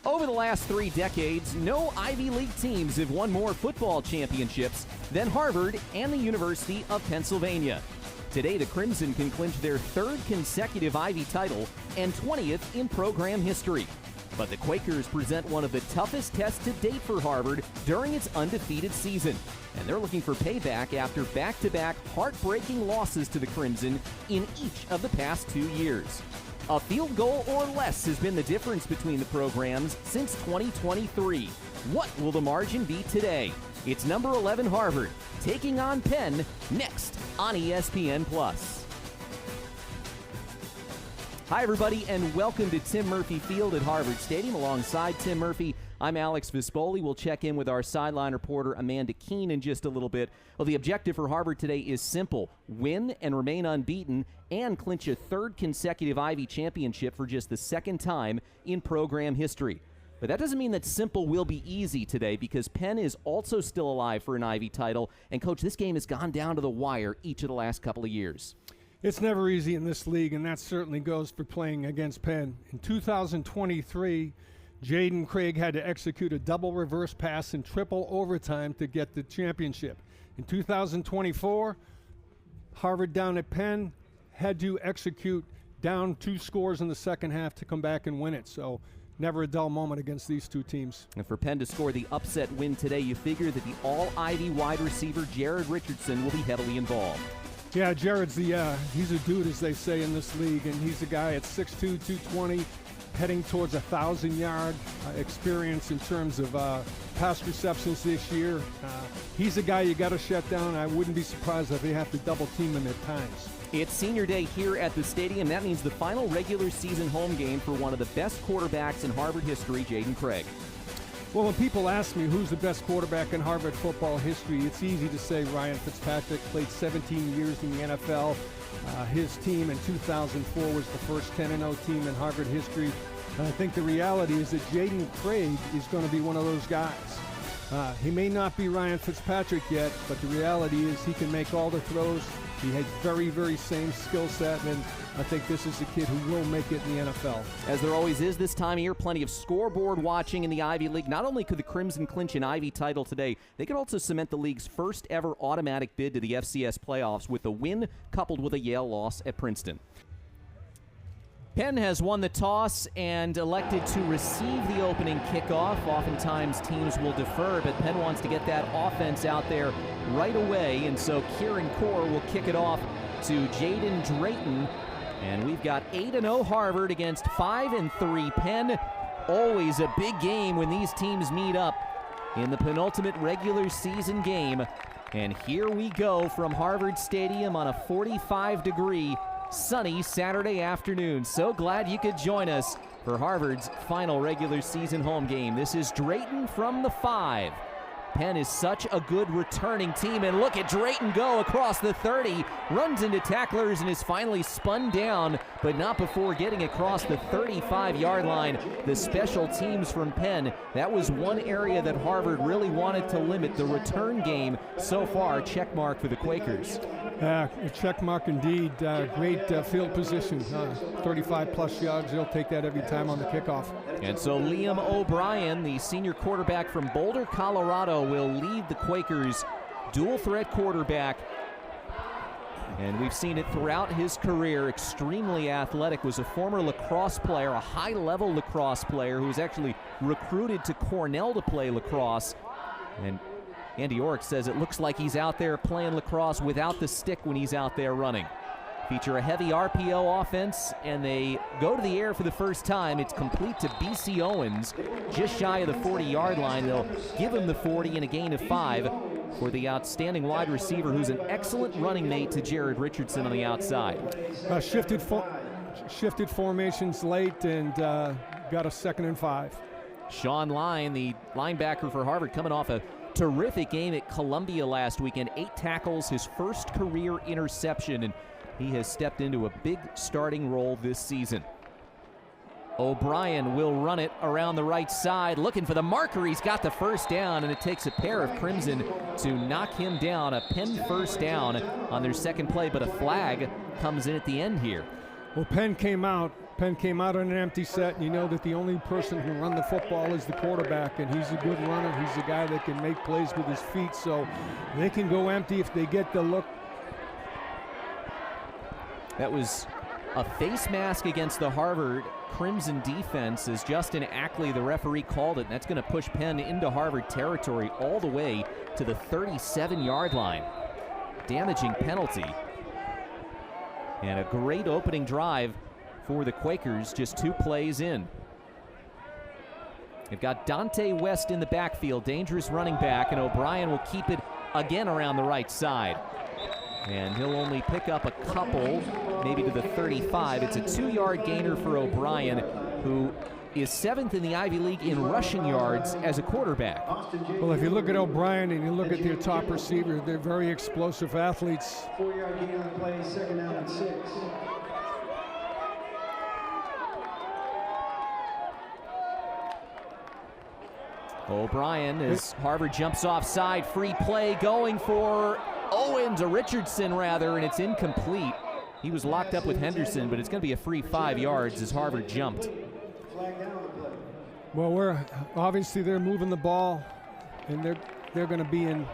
Over the last 3 decades, no Ivy League teams have won more football championships than Harvard and the University of Pennsylvania. Today, the Crimson can clinch their 3rd consecutive Ivy title and 20th in program history. But the Quakers present one of the toughest tests to date for Harvard during its undefeated season. And they're looking for payback after back-to-back heartbreaking losses to the Crimson in each of the past 2 years. A field goal or less has been the difference between the programs since 2023. What will the margin be today? It's number 11 Harvard taking on Penn next on ESPN+. Hi, everybody, and welcome to Tim Murphy Field at Harvard Stadium. Alongside Tim Murphy, I'm Alex Vispoli. We'll check in with our sideline reporter, Amanda Keene, in just a little bit. Well, the objective for Harvard today is simple: win and remain unbeaten and clinch a 3rd consecutive Ivy championship for just the 2nd time in program history. But that doesn't mean that simple will be easy today, because Penn is also still alive for an Ivy title. And, Coach, this game has gone down to the wire each of the last couple of years. It's never easy in this league, and that certainly goes for playing against Penn. In 2023, Jaden Craig had to execute a double reverse pass in triple overtime to get the championship. In 2024, Harvard down at Penn had to execute down 2 scores in the second half to come back and win it. So never a dull moment against these 2 teams. And for Penn to score the upset win today, you figure that the all-Ivy wide receiver Jared Richardson will be heavily involved. Yeah, Jared's he's a dude, as they say in this league, and he's a guy at 6'2", 220, heading towards 1,000-yard experience in terms of pass receptions this year. He's a guy you got to shut down. I wouldn't be surprised if they have to double-team him at times. It's senior day here at the stadium. That means the final regular season home game for one of the best quarterbacks in Harvard history, Jaden Craig. Well, when people ask me who's the best quarterback in Harvard football history, it's easy to say Ryan Fitzpatrick. Played 17 years in the NFL. His team in 2004 was the first 10-0 team in Harvard history. And I think the reality is that Jaden Craig is going to be one of those guys. He may not be Ryan Fitzpatrick yet, but the reality is he can make all the throws. He has very, very same skill set, and I think this is a kid who will make it in the NFL. As there always is this time of year, plenty of scoreboard watching in the Ivy League. Not only could the Crimson clinch an Ivy title today, they could also cement the league's first ever automatic bid to the FCS playoffs with a win coupled with a Yale loss at Princeton. Penn has won the toss and elected to receive the opening kickoff. Oftentimes teams will defer, but Penn wants to get that offense out there right away, and so Kieran Core will kick it off to Jaden Drayton. And we've got 8-0 Harvard against 5-3 Penn. Always a big game when these teams meet up in the penultimate regular season game. And here we go from Harvard Stadium on a 45-degree sunny Saturday afternoon. So glad you could join us for Harvard's final regular season home game. This is Drayton from the 5. Penn is such a good returning team, and look at Drayton go across the 30, runs into tacklers and is finally spun down, but not before getting across the 35-yard line. The special teams from Penn, that was one area that Harvard really wanted to limit the return game. So far, check mark for the Quakers. Check mark indeed. Great field position, 35-plus yards. They'll take that every time on the kickoff. And so Liam O'Brien, the senior quarterback from Boulder, Colorado, will lead the Quakers dual-threat quarterback. And we've seen it throughout his career. Extremely athletic, was a former lacrosse player, a high-level lacrosse player who was actually recruited to Cornell to play lacrosse. And Andy Orrick says it looks like he's out there playing lacrosse without the stick when he's out there running. Feature a heavy RPO offense, and they go to the air for the first time. It's complete to B.C. Owens, just shy of the 40-yard line. They'll give him the 40 and a gain of 5 for the outstanding wide receiver, who's an excellent running mate to Jared Richardson on the outside. Shifted formations late and got a 2nd and 5. Sean Line, the linebacker for Harvard, coming off a terrific game at Columbia last weekend. 8 tackles, his first career interception, and he has stepped into a big starting role this season. O'Brien will run it around the right side, looking for the marker. He's got the first down, and it takes a pair of Crimson to knock him down. A Penn first down on their second play, but a flag comes in at the end here. Well, Penn came out on an empty set, and you know that the only person who can run the football is the quarterback, and he's a good runner. He's a guy that can make plays with his feet, so they can go empty if they get the look. That was a face mask against the Harvard Crimson defense as Justin Ackley, the referee, called it, and that's going to push Penn into Harvard territory all the way to the 37-yard line. Damaging penalty. And a great opening drive for the Quakers, just 2 plays in. They've got Dante West in the backfield, dangerous running back, and O'Brien will keep it again around the right side. And he'll only pick up a couple, maybe to the 35. It's a 2-yard gainer for O'Brien, who is 7th in the Ivy League in rushing yards as a quarterback. Well, if you look at O'Brien and you look at their top receiver, they're very explosive athletes. 4-yard gain on the play, 2nd down and 6. O'Brien, as Harvard jumps offside, free play going for Owens, or Richardson rather, and it's incomplete. He was locked up with Henderson, but it's going to be a free 5 yards as Harvard jumped. Well, obviously they're moving the ball, and they're going to be in.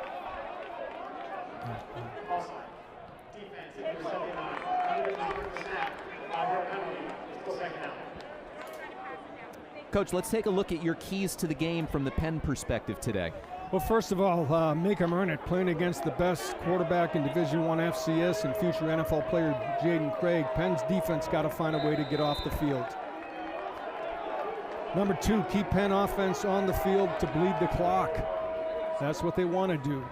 Coach, let's take a look at your keys to the game from the Penn perspective today. Well, first of all, make them earn it. Playing against the best quarterback in Division I FCS and future NFL player Jaden Craig, Penn's defense got to find a way to get off the field. Number 2, keep Penn offense on the field to bleed the clock. That's what they want to do.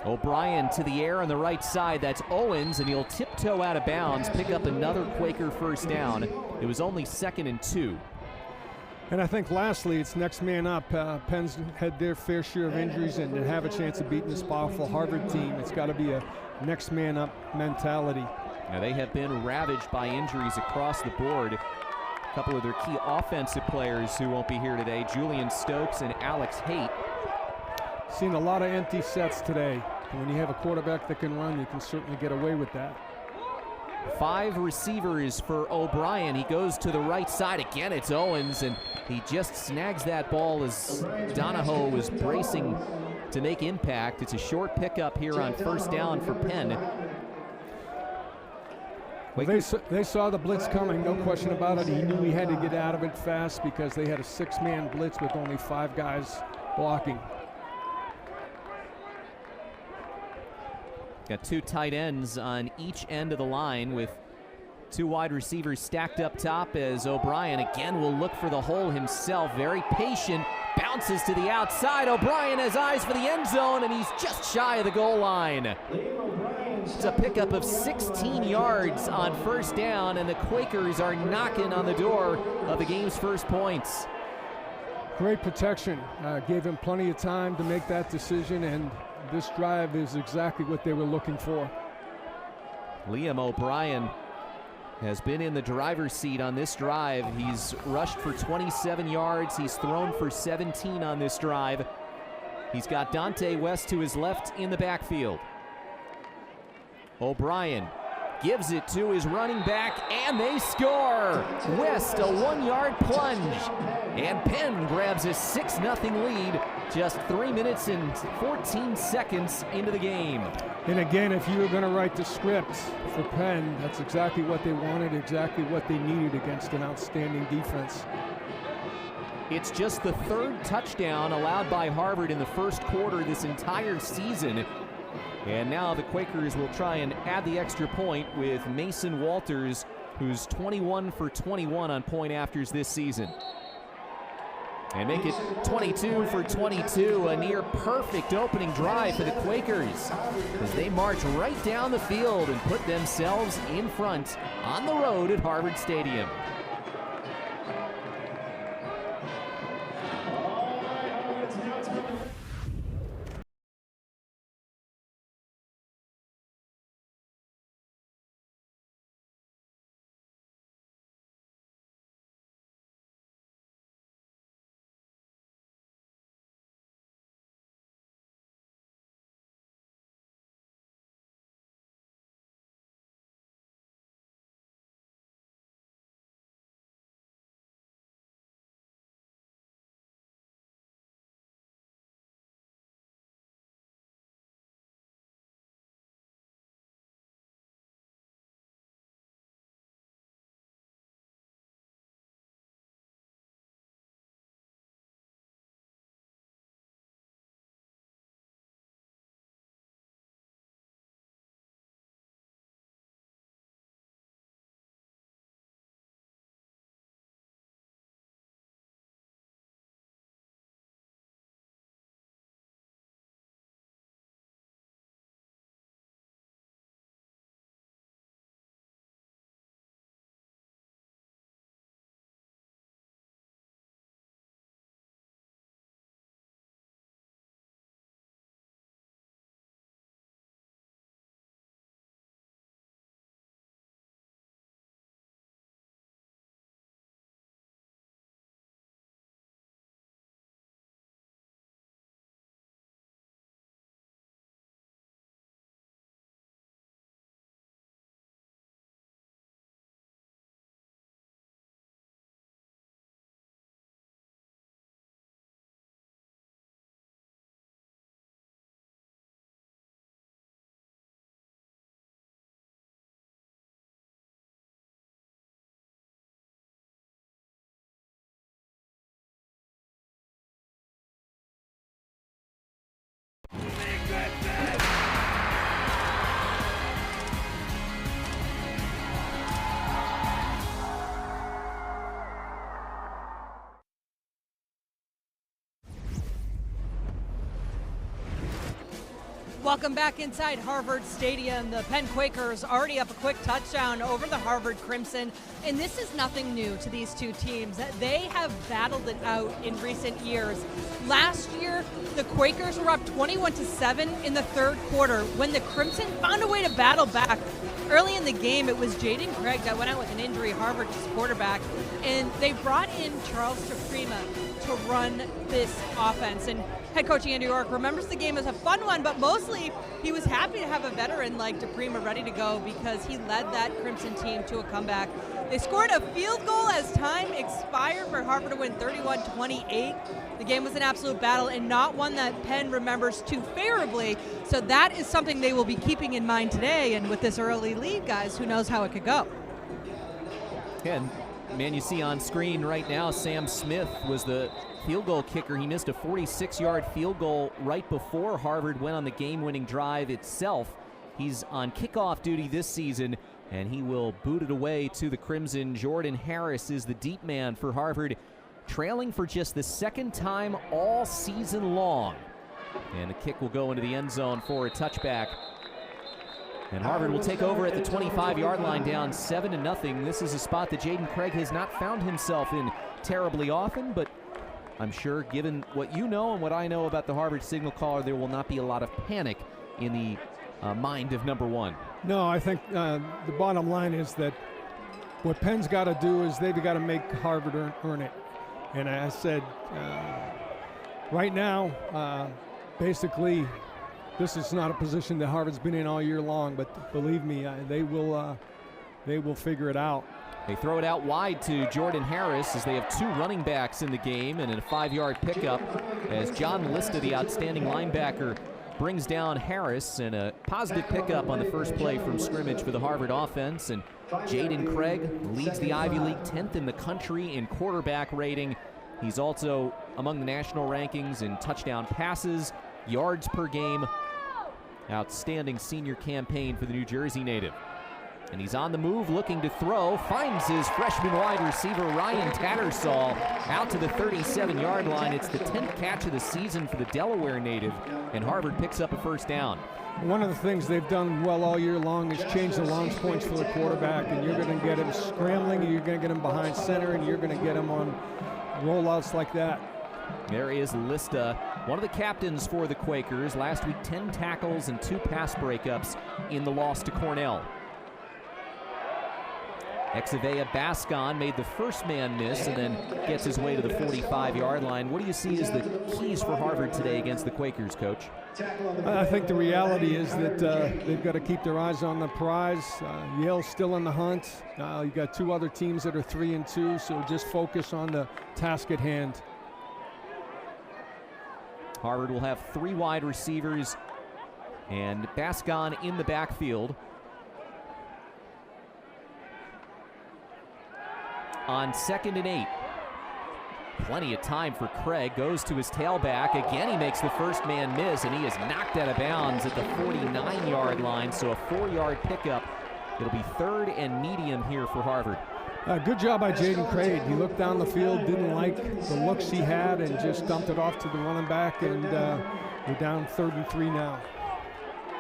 O'Brien to the air on the right side. That's Owens, and he'll tiptoe out of bounds, pick up another Quaker first down. It was only 2nd and 2. And I think lastly, it's next man up. Penn's had their fair share of injuries, and to have a chance of beating this powerful Harvard team, it's got to be a next man up mentality. Now, they have been ravaged by injuries across the board. A couple of their key offensive players who won't be here today, Julian Stokes and Alex Haight. Seen a lot of empty sets today. And when you have a quarterback that can run, you can certainly get away with that. 5 receivers for O'Brien. He goes to the right side again. It's Owens, and he just snags that ball as Donahoe was bracing to make impact. It's a short pickup here on first down for Penn. Well, they saw the blitz coming, no question about it. He knew he had to get out of it fast because they had a 6-man blitz with only 5 guys blocking. Got 2 tight ends on each end of the line with 2 wide receivers stacked up top as O'Brien again will look for the hole himself. Very patient, bounces to the outside. O'Brien has eyes for the end zone, and he's just shy of the goal line. It's a pickup of 16 yards on first down, and the Quakers are knocking on the door of the game's first points. Great protection. Gave him plenty of time to make that decision, and this drive is exactly what they were looking for. Liam O'Brien has been in the driver's seat on this drive. He's rushed for 27 yards. He's thrown for 17 on this drive. He's got Dante West to his left in the backfield. O'Brien gives it to his running back, and they score! West, a 1-yard plunge. And Penn grabs a 6-0 lead just 3 minutes and 14 seconds into the game. And again, if you were going to write the script for Penn, that's exactly what they wanted, exactly what they needed against an outstanding defense. It's just the 3rd touchdown allowed by Harvard in the first quarter this entire season. And now the Quakers will try and add the extra point with Mason Walters, who's 21 for 21 on point afters this season. And make it 22 for 22, a near perfect opening drive for the Quakers as they march right down the field and put themselves in front on the road at Harvard Stadium. Welcome back inside Harvard Stadium. The Penn Quakers already up a quick touchdown over the Harvard Crimson. And this is nothing new to these two teams. They have battled it out in recent years. Last year, the Quakers were up 21-7 in the third quarter when the Crimson found a way to battle back. Early in the game, it was Jaden Craig that went out with an injury, Harvard's quarterback, and they brought in Charles Tafrima to run this offense. And head coach Andy York remembers the game as a fun one, but mostly he was happy to have a veteran like Tafrima ready to go because he led that Crimson team to a comeback. They scored a field goal as time expired for Harvard to win 31-28. The game was an absolute battle and not one that Penn remembers too favorably. So that is something they will be keeping in mind today. And with this early lead, guys, who knows how it could go. And man, you see on screen right now, Sam Smith was the field goal kicker. He missed a 46-yard field goal right before Harvard went on the game-winning drive itself. He's on kickoff duty this season, and he will boot it away to the Crimson. Jordan Harris is the deep man for Harvard, trailing for just the second time all season long. And the kick will go into the end zone for a touchback. And Harvard will take over at the 25-yard line, down 7-0. This is a spot that Jaden Craig has not found himself in terribly often, but I'm sure given what you know and what I know about the Harvard signal caller, there will not be a lot of panic in the mind of number one. No, I think the bottom line is that what Penn's got to do is they've got to make Harvard earn it. And I said, right now, basically, this is not a position that Harvard's been in all year long, but believe me, they will figure it out. They throw it out wide to Jordan Harris as they have two running backs in the game, and a 5-yard pickup as John Lista, the outstanding linebacker, brings down Harris, and a positive pickup on the first play from scrimmage for the Harvard offense. And Jaden Craig leads the Ivy League 10th in the country in quarterback rating. He's also among the national rankings in touchdown passes, yards per game. Outstanding senior campaign for the New Jersey native. And he's on the move looking to throw, finds his freshman wide receiver Ryan Tattersall out to the 37-yard line. It's the 10th catch of the season for the Delaware native, and Harvard picks up a first down. One of the things they've done well all year long is change the launch points for the quarterback, and you're going to get him scrambling, and you're going to get him behind center, and you're going to get him on rollouts like that. There is Lista, one of the captains for the Quakers. Last week, 10 tackles and 2 pass breakups in the loss to Cornell. Exavea Bascon made the first man miss and then gets his way to the 45-yard line. What do you see as the keys for Harvard today against the Quakers, Coach? I think the reality is that they've got to keep their eyes on the prize. Yale's still in the hunt. You've got 2 other teams that are 3-2, so just focus on the task at hand. Harvard will have 3 wide receivers and Bascon in the backfield. On 2nd and 8. Plenty of time for Craig. Goes to his tailback. Again, he makes the first man miss, and he is knocked out of bounds at the 49-yard line. So a 4-yard pickup. It'll be 3rd and medium here for Harvard. Good job by Jaden Craig. He looked down the field, didn't like the looks he had, and just dumped it off to the running back, and we're down 3rd and 3 now.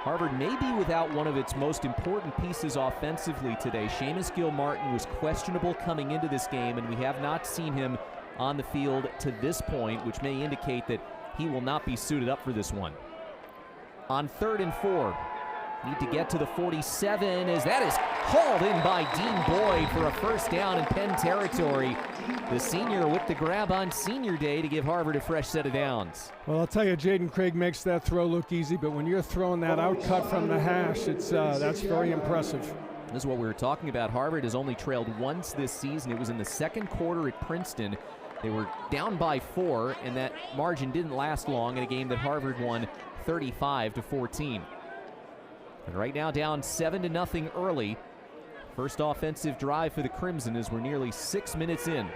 Harvard may be without one of its most important pieces offensively today. Seamus Gilmartin was questionable coming into this game, and we have not seen him on the field to this point, which may indicate that he will not be suited up for this one. On 3rd and 4, need to get to the 47 as that is hauled in by Dean Boyd for a first down in Penn territory. The senior with the grab on senior day to give Harvard a fresh set of downs. Well, I'll tell you, Jaden Craig makes that throw look easy, but when you're throwing that out cut from the hash, that's very impressive. This is what we were talking about. Harvard has only trailed once this season. It was in the second quarter at Princeton. They were down by 4, and that margin didn't last long in a game that Harvard won 35-14. And right now down 7-0 early. First offensive drive for the Crimson as we're nearly 6 minutes in.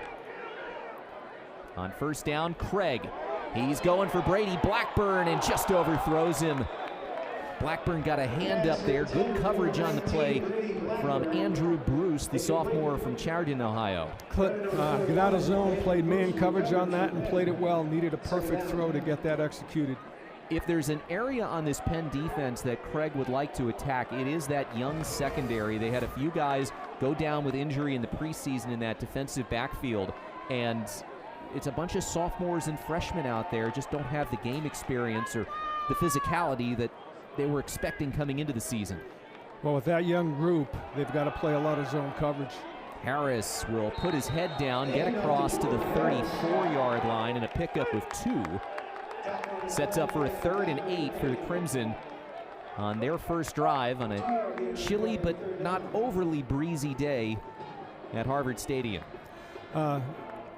On first down, Craig. He's going for Brady Blackburn and just overthrows him. Blackburn got a hand up there. Good coverage on the play from Andrew Bruce, the sophomore from Chariton, Ohio. Got out of zone, played man coverage on that and played it well. Needed a perfect throw to get that executed. if there's an area on this Penn defense that Craig would like to attack, it is that young secondary. They had a few guys go down with injury in the preseason in that defensive backfield, and it's a bunch of sophomores and freshmen out there just don't have the game experience or the physicality that they were expecting coming into the season. Well, with that young group, they've got to play a lot of zone coverage. Harris will put his head down, get across to the 34-yard line, and a pickup of 2. Sets up for a 3rd and 8 for the Crimson on their first drive on a chilly but not overly breezy day at Harvard Stadium.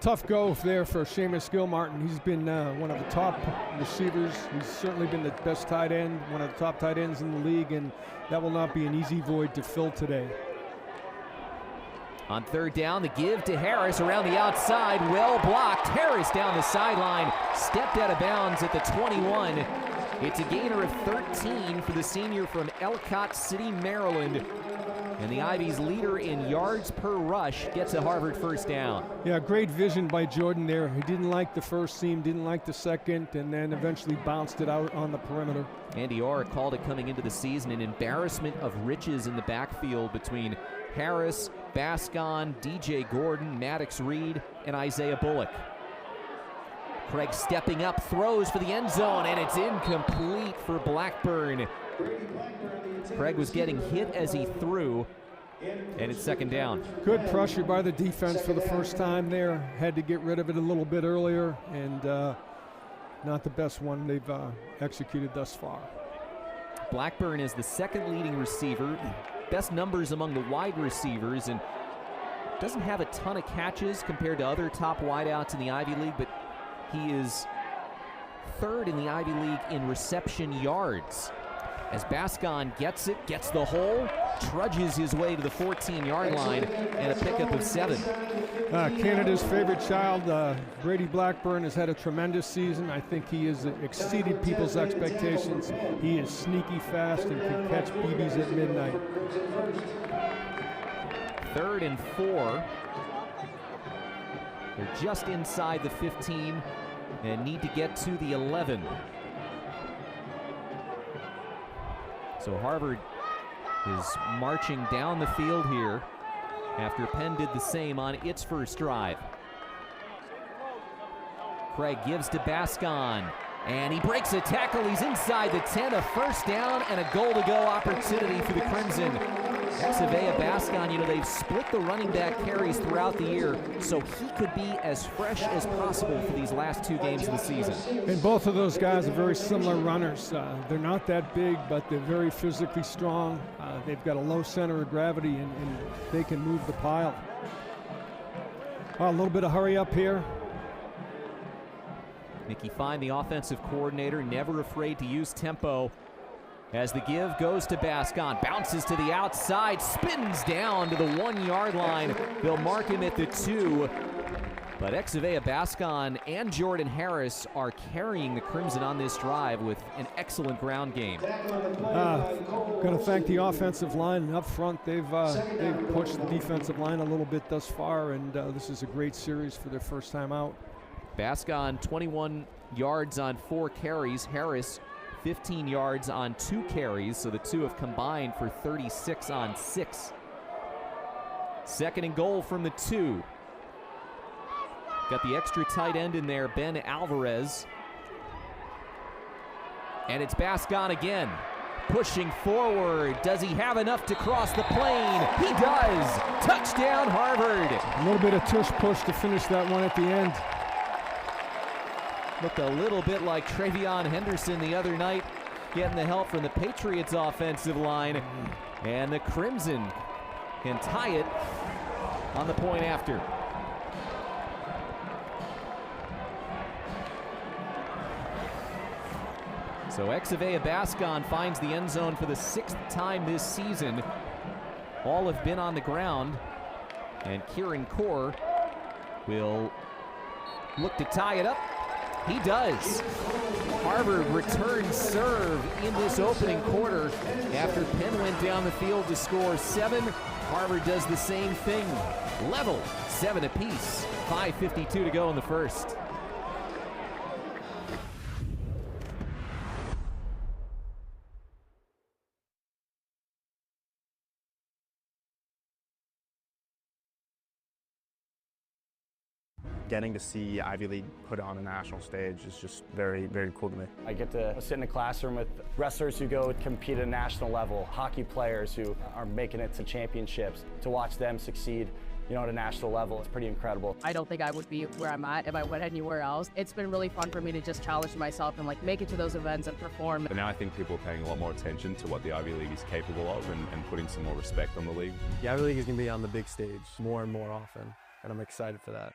Tough go there for Seamus Gilmartin. He's been one of the top receivers. He's certainly been the best tight end, one of the top tight ends in the league, and that will not be an easy void to fill today. On 3rd down, the give to Harris around the outside, well blocked. Harris down the sideline, stepped out of bounds at the 21. It's a gainer of 13 for the senior from Ellicott City, Maryland. And the Ivy's leader in yards per rush gets a Harvard first down. Yeah, great vision by Jordan there. He didn't like the first seam, didn't like the second, and then eventually bounced it out on the perimeter. Andy Orr called it coming into the season an embarrassment of riches in the backfield between Harris, Bascon, DJ Gordon, Maddox Reed, and Isaiah Bullock. Craig stepping up, throws for the end zone, and it's incomplete for Blackburn. Craig was getting hit as he threw, and it's 2nd down. Good pressure by the defense for the first time there. Had to get rid of it a little bit earlier, and not the best one they've executed thus far. Blackburn is the 2nd leading receiver, best numbers among the wide receivers, and doesn't have a ton of catches compared to other top wideouts in the Ivy League, but he is 3rd in the Ivy League in reception yards. As Bascon gets it, gets the hole, trudges his way to the 14-yard line, and a pickup of 7. Canada's favorite child, Brady Blackburn, has had a tremendous season. I think he has exceeded people's expectations. He is sneaky fast and can catch BBs at midnight. 3rd and 4. They're just inside the 15 and need to get to the 11. So Harvard is marching down the field here after Penn did the same on its first drive. Craig gives to Bascon, and he breaks a tackle. He's inside the 10, a first down and a goal-to-go opportunity for the Crimson. Exavea Bascon, they've split the running back carries throughout the year, so he could be as fresh as possible for these last 2 games of the season. And both of those guys are very similar runners. They're not that big, but they're very physically strong. They've got a low center of gravity, and they can move the pile. A little bit of hurry up here. Mickey Fine, the offensive coordinator, never afraid to use tempo. As the give goes to Bascon, bounces to the outside, spins down to the 1-yard line. They'll mark him at the 2. But Exavea Bascon and Jordan Harris are carrying the Crimson on this drive with an excellent ground game. Going to thank the offensive line up front. They've pushed the defensive line a little bit thus far, and this is a great series for their first time out. Bascon 21 yards on 4 carries. Harris 15 yards on 2 carries, so the two have combined for 36 on 6. 2nd and goal from the 2. Got the extra tight end in there, Ben Alvarez. And it's Bascon again, pushing forward. Does he have enough to cross the plane? He does! Touchdown, Harvard! A little bit of tush push to finish that one at the end. Looked a little bit like Travion Henderson the other night, getting the help from the Patriots offensive line. And the Crimson can tie it on the point after. So Exavea Bascon finds the end zone for the 6th time this season. All have been on the ground. And Kieran Kaur will look to tie it up. He does. Harvard returns serve in this opening quarter. After Penn went down the field to score 7, Harvard does the same thing. Level, 7 apiece. 5:52 to go in the first. Getting to see Ivy League put on a national stage is just very, very cool to me. I get to sit in a classroom with wrestlers who go compete at a national level, hockey players who are making it to championships. To watch them succeed, at a national level, it's pretty incredible. I don't think I would be where I'm at if I went anywhere else. It's been really fun for me to just challenge myself and make it to those events and perform. But now I think people are paying a lot more attention to what the Ivy League is capable of and putting some more respect on the league. The Ivy League is going to be on the big stage more and more often, and I'm excited for that.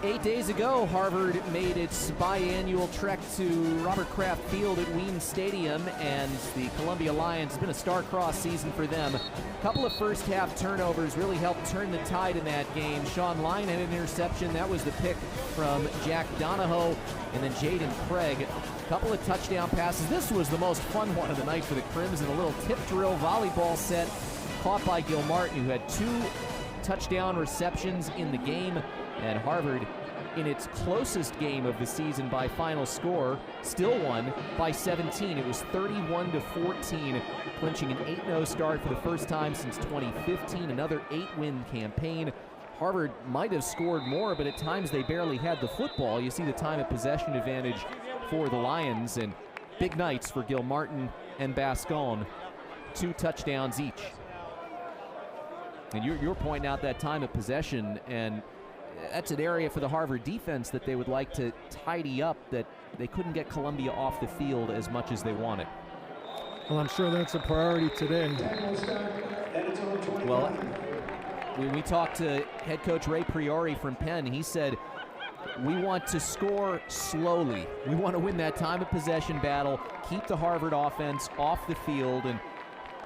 Eight days ago, Harvard made its biannual trek to Robert Kraft Field at Wien Stadium, and the Columbia Lions, it's been a star-crossed season for them. A couple of first-half turnovers really helped turn the tide in that game. Sean Lyon had an interception. That was the pick from Jack Donahoe, and then Jaden Craig. A couple of touchdown passes. This was the most fun one of the night for the Crimson. A little tip drill volleyball set caught by Gil Martin, who had 2 touchdown receptions in the game. And Harvard, in its closest game of the season by final score, still won by 17. It was 31-14, clinching an 8-0 start for the first time since 2015, another 8-win campaign. Harvard might have scored more, but at times they barely had the football. You see the time of possession advantage for the Lions, and big nights for Gil Martin and Bascon. 2 touchdowns each. And you're pointing out that time of possession, and that's an area for the Harvard defense that they would like to tidy up, that they couldn't get Columbia off the field as much as they wanted. Well, I'm sure that's a priority today. Well, when we talked to head coach Ray Priori from Penn, he said, we want to score slowly. We want to win that time of possession battle, keep the Harvard offense off the field, and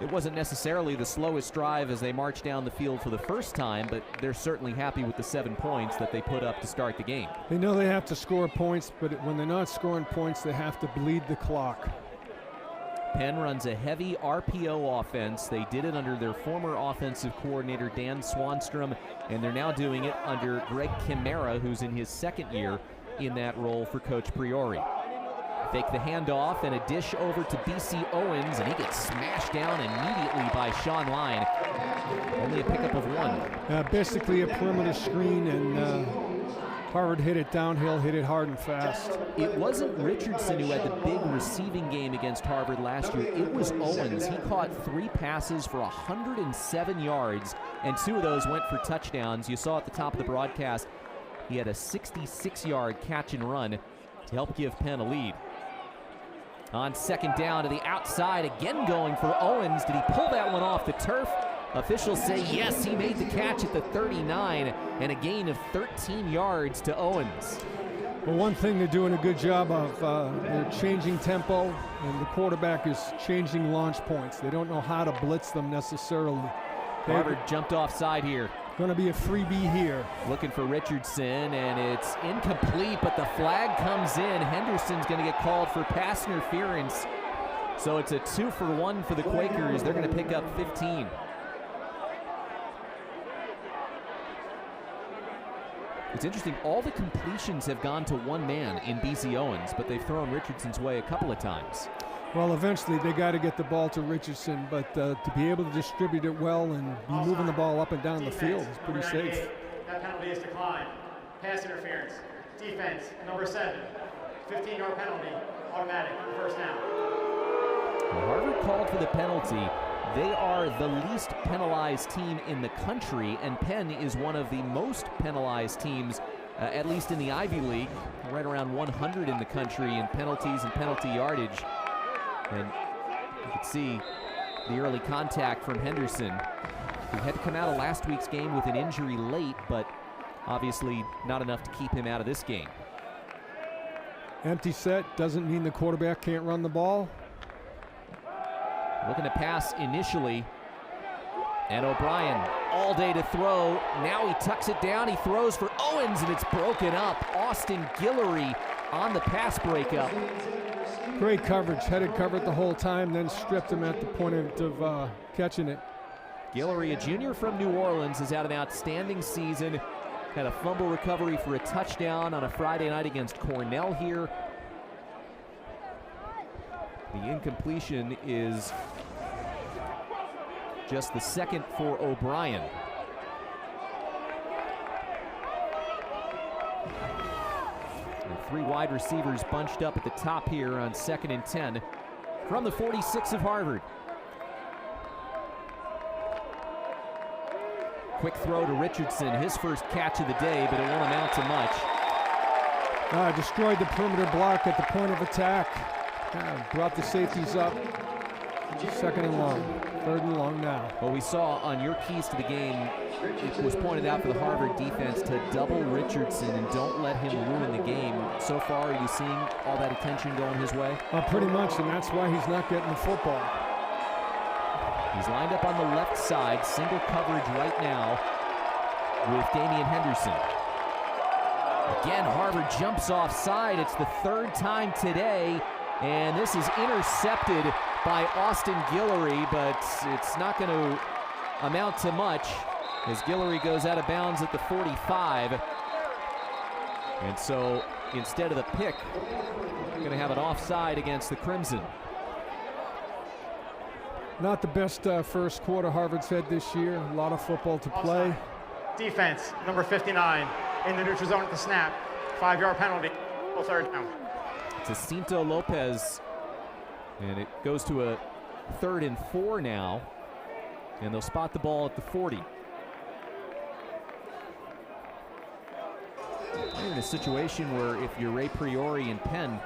it wasn't necessarily the slowest drive as they marched down the field for the first time, but they're certainly happy with the 7 points that they put up to start the game. They know they have to score points, but when they're not scoring points, they have to bleed the clock. Penn runs a heavy RPO offense. They did it under their former offensive coordinator, Dan Swanstrom, and they're now doing it under Greg Kimera, who's in his second year in that role for Coach Priori. Fake the handoff and a dish over to B.C. Owens, and he gets smashed down immediately by Sean Lyon. Only a pickup of 1. Basically a perimeter screen, and Harvard hit it downhill, hit it hard and fast. It wasn't Richardson who had the big receiving game against Harvard last year. It was Owens. He caught 3 passes for 107 yards, and 2 of those went for touchdowns. You saw at the top of the broadcast, he had a 66-yard catch and run to help give Penn a lead. On second down to the outside, again going for Owens. Did he pull that one off the turf? Officials say yes, he made the catch at the 39, and a gain of 13 yards to Owens. Well, one thing they're doing a good job of, they're changing tempo, and the quarterback is changing launch points. They don't know how to blitz them necessarily. Harvard jumped offside here. Going to be a freebie here. Looking for Richardson, and it's incomplete, but the flag comes in. Henderson's going to get called for pass interference. So it's a 2-for-1 for the Quakers. They're going to pick up 15. It's interesting, all the completions have gone to one man in BC Owens, but they've thrown Richardson's way a couple of times. Well, eventually they got to get the ball to Richardson, but to be able to distribute it well and be moving the ball up and down the field is pretty safe. That penalty is declined. Pass interference. Defense, number 7. 15-yard penalty, automatic, first down. Well, Harvard called for the penalty. They are the least penalized team in the country, and Penn is one of the most penalized teams, at least in the Ivy League, right around 100 in the country in penalties and penalty yardage. And you could see the early contact from Henderson, who had to come out of last week's game with an injury late, but obviously not enough to keep him out of this game. Empty set doesn't mean the quarterback can't run the ball. Looking to pass initially, and O'Brien all day to throw. Now he tucks it down, he throws for Owens, and it's broken up. Austin Guillory on the pass breakup. Great coverage, headed covered the whole time, then stripped him at the point of catching it. Guillory, a junior from New Orleans, has had an outstanding season. Had a fumble recovery for a touchdown on a Friday night against Cornell here. The incompletion is just the second for O'Brien. And 3 wide receivers bunched up at the top here on 2nd and 10 from the 46 of Harvard. Quick throw to Richardson, his first catch of the day, but it won't amount to much. Destroyed the perimeter block at the point of attack. Brought the safeties up. 2nd and long, 3rd and long now. Well, we saw on your keys to the game, it was pointed out for the Harvard defense to double Richardson and don't let him ruin the game. So far, are you seeing all that attention going his way? Pretty much, and that's why he's not getting the football. He's lined up on the left side, single coverage right now with Damian Henderson. Again, Harvard jumps offside. It's the 3rd time today, and this is intercepted by Austin Guillory, but it's not going to amount to much as Guillory goes out of bounds at the 45. And so instead of the pick, we're going to have an offside against the Crimson. Not the best first quarter Harvard's had this year. A lot of football to play. Defense, number 59, in the neutral zone at the snap. 5-yard penalty, 3rd down. It's Jacinto Lopez, and it goes to a 3rd and 4 now, and they'll spot the ball at the 40. You're in a situation where if you're Ray Priori and Penn,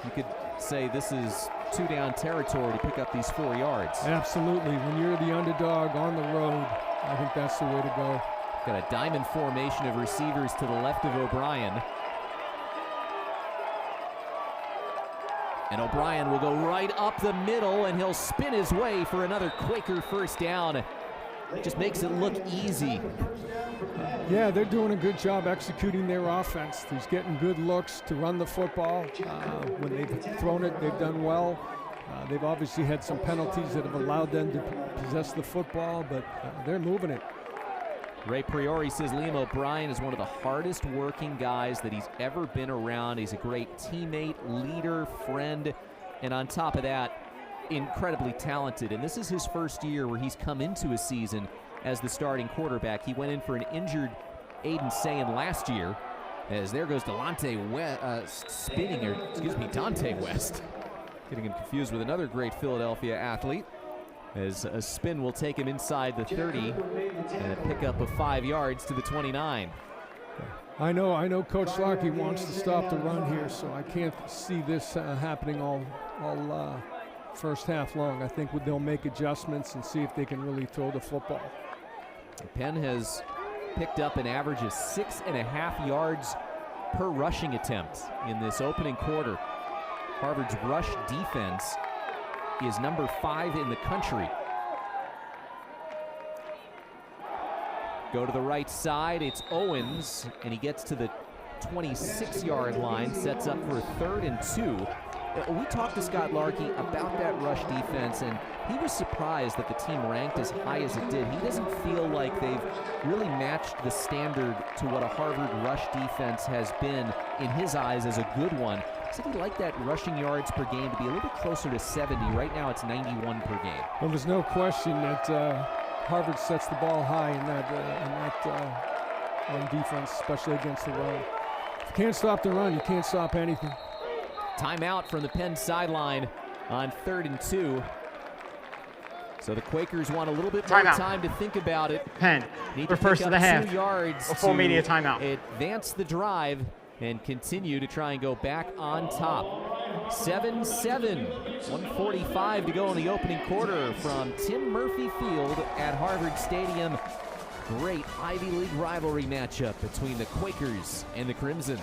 you could say this is 2-down territory to pick up these 4 yards. Absolutely. When you're the underdog on the road, I think that's the way to go. Got a diamond formation of receivers to the left of O'Brien. And O'Brien will go right up the middle, and he'll spin his way for another Quaker first down. Just makes it look easy. Yeah, they're doing a good job executing their offense. He's getting good looks to run the football. When they've thrown it, they've done well. They've obviously had some penalties that have allowed them to possess the football, but they're moving it. Ray Priori says Liam O'Brien is one of the hardest working guys that he's ever been around. He's a great teammate, leader, friend, and on top of that, incredibly talented. And this is his first year where he's come into a season as the starting quarterback. He went in for an injured Aiden Sayin last year, as there goes Dante West. Getting him confused with another great Philadelphia athlete, as a spin will take him inside the 30 and a pickup of 5 yards to the 29. I know Coach Larkey wants to stop the run here, so I can't see this happening all first half long. I think they'll make adjustments and see if they can really throw the football. Penn has picked up an average of 6.5 yards per rushing attempt in this opening quarter. Harvard's rush defense is number 5 in the country. Go to the right side, it's Owens, and he gets to the 26-yard line, sets up for a 3rd and 2 We talked to Scott Larkey about that rush defense, and he was surprised that the team ranked as high as it did. He doesn't feel like they've really matched the standard to what a Harvard rush defense has been, in his eyes, as a good one. He said he liked that rushing yards per game to be a little bit closer to 70. Right now it's 91 per game. Well, there's no question that Harvard sets the ball high in that on defense, especially against the run. If you can't stop the run, you can't stop anything. Timeout from the Penn sideline on 3rd and 2. So the Quakers want a little bit more time to think about it. Penn, need we're to first pick of the up half. 2 yards A full to media timeout. advance the drive and continue to try and go back on top. 7-7, 1:45 to go in the opening quarter from Tim Murphy Field at Harvard Stadium. Great Ivy League rivalry matchup between the Quakers and the Crimson.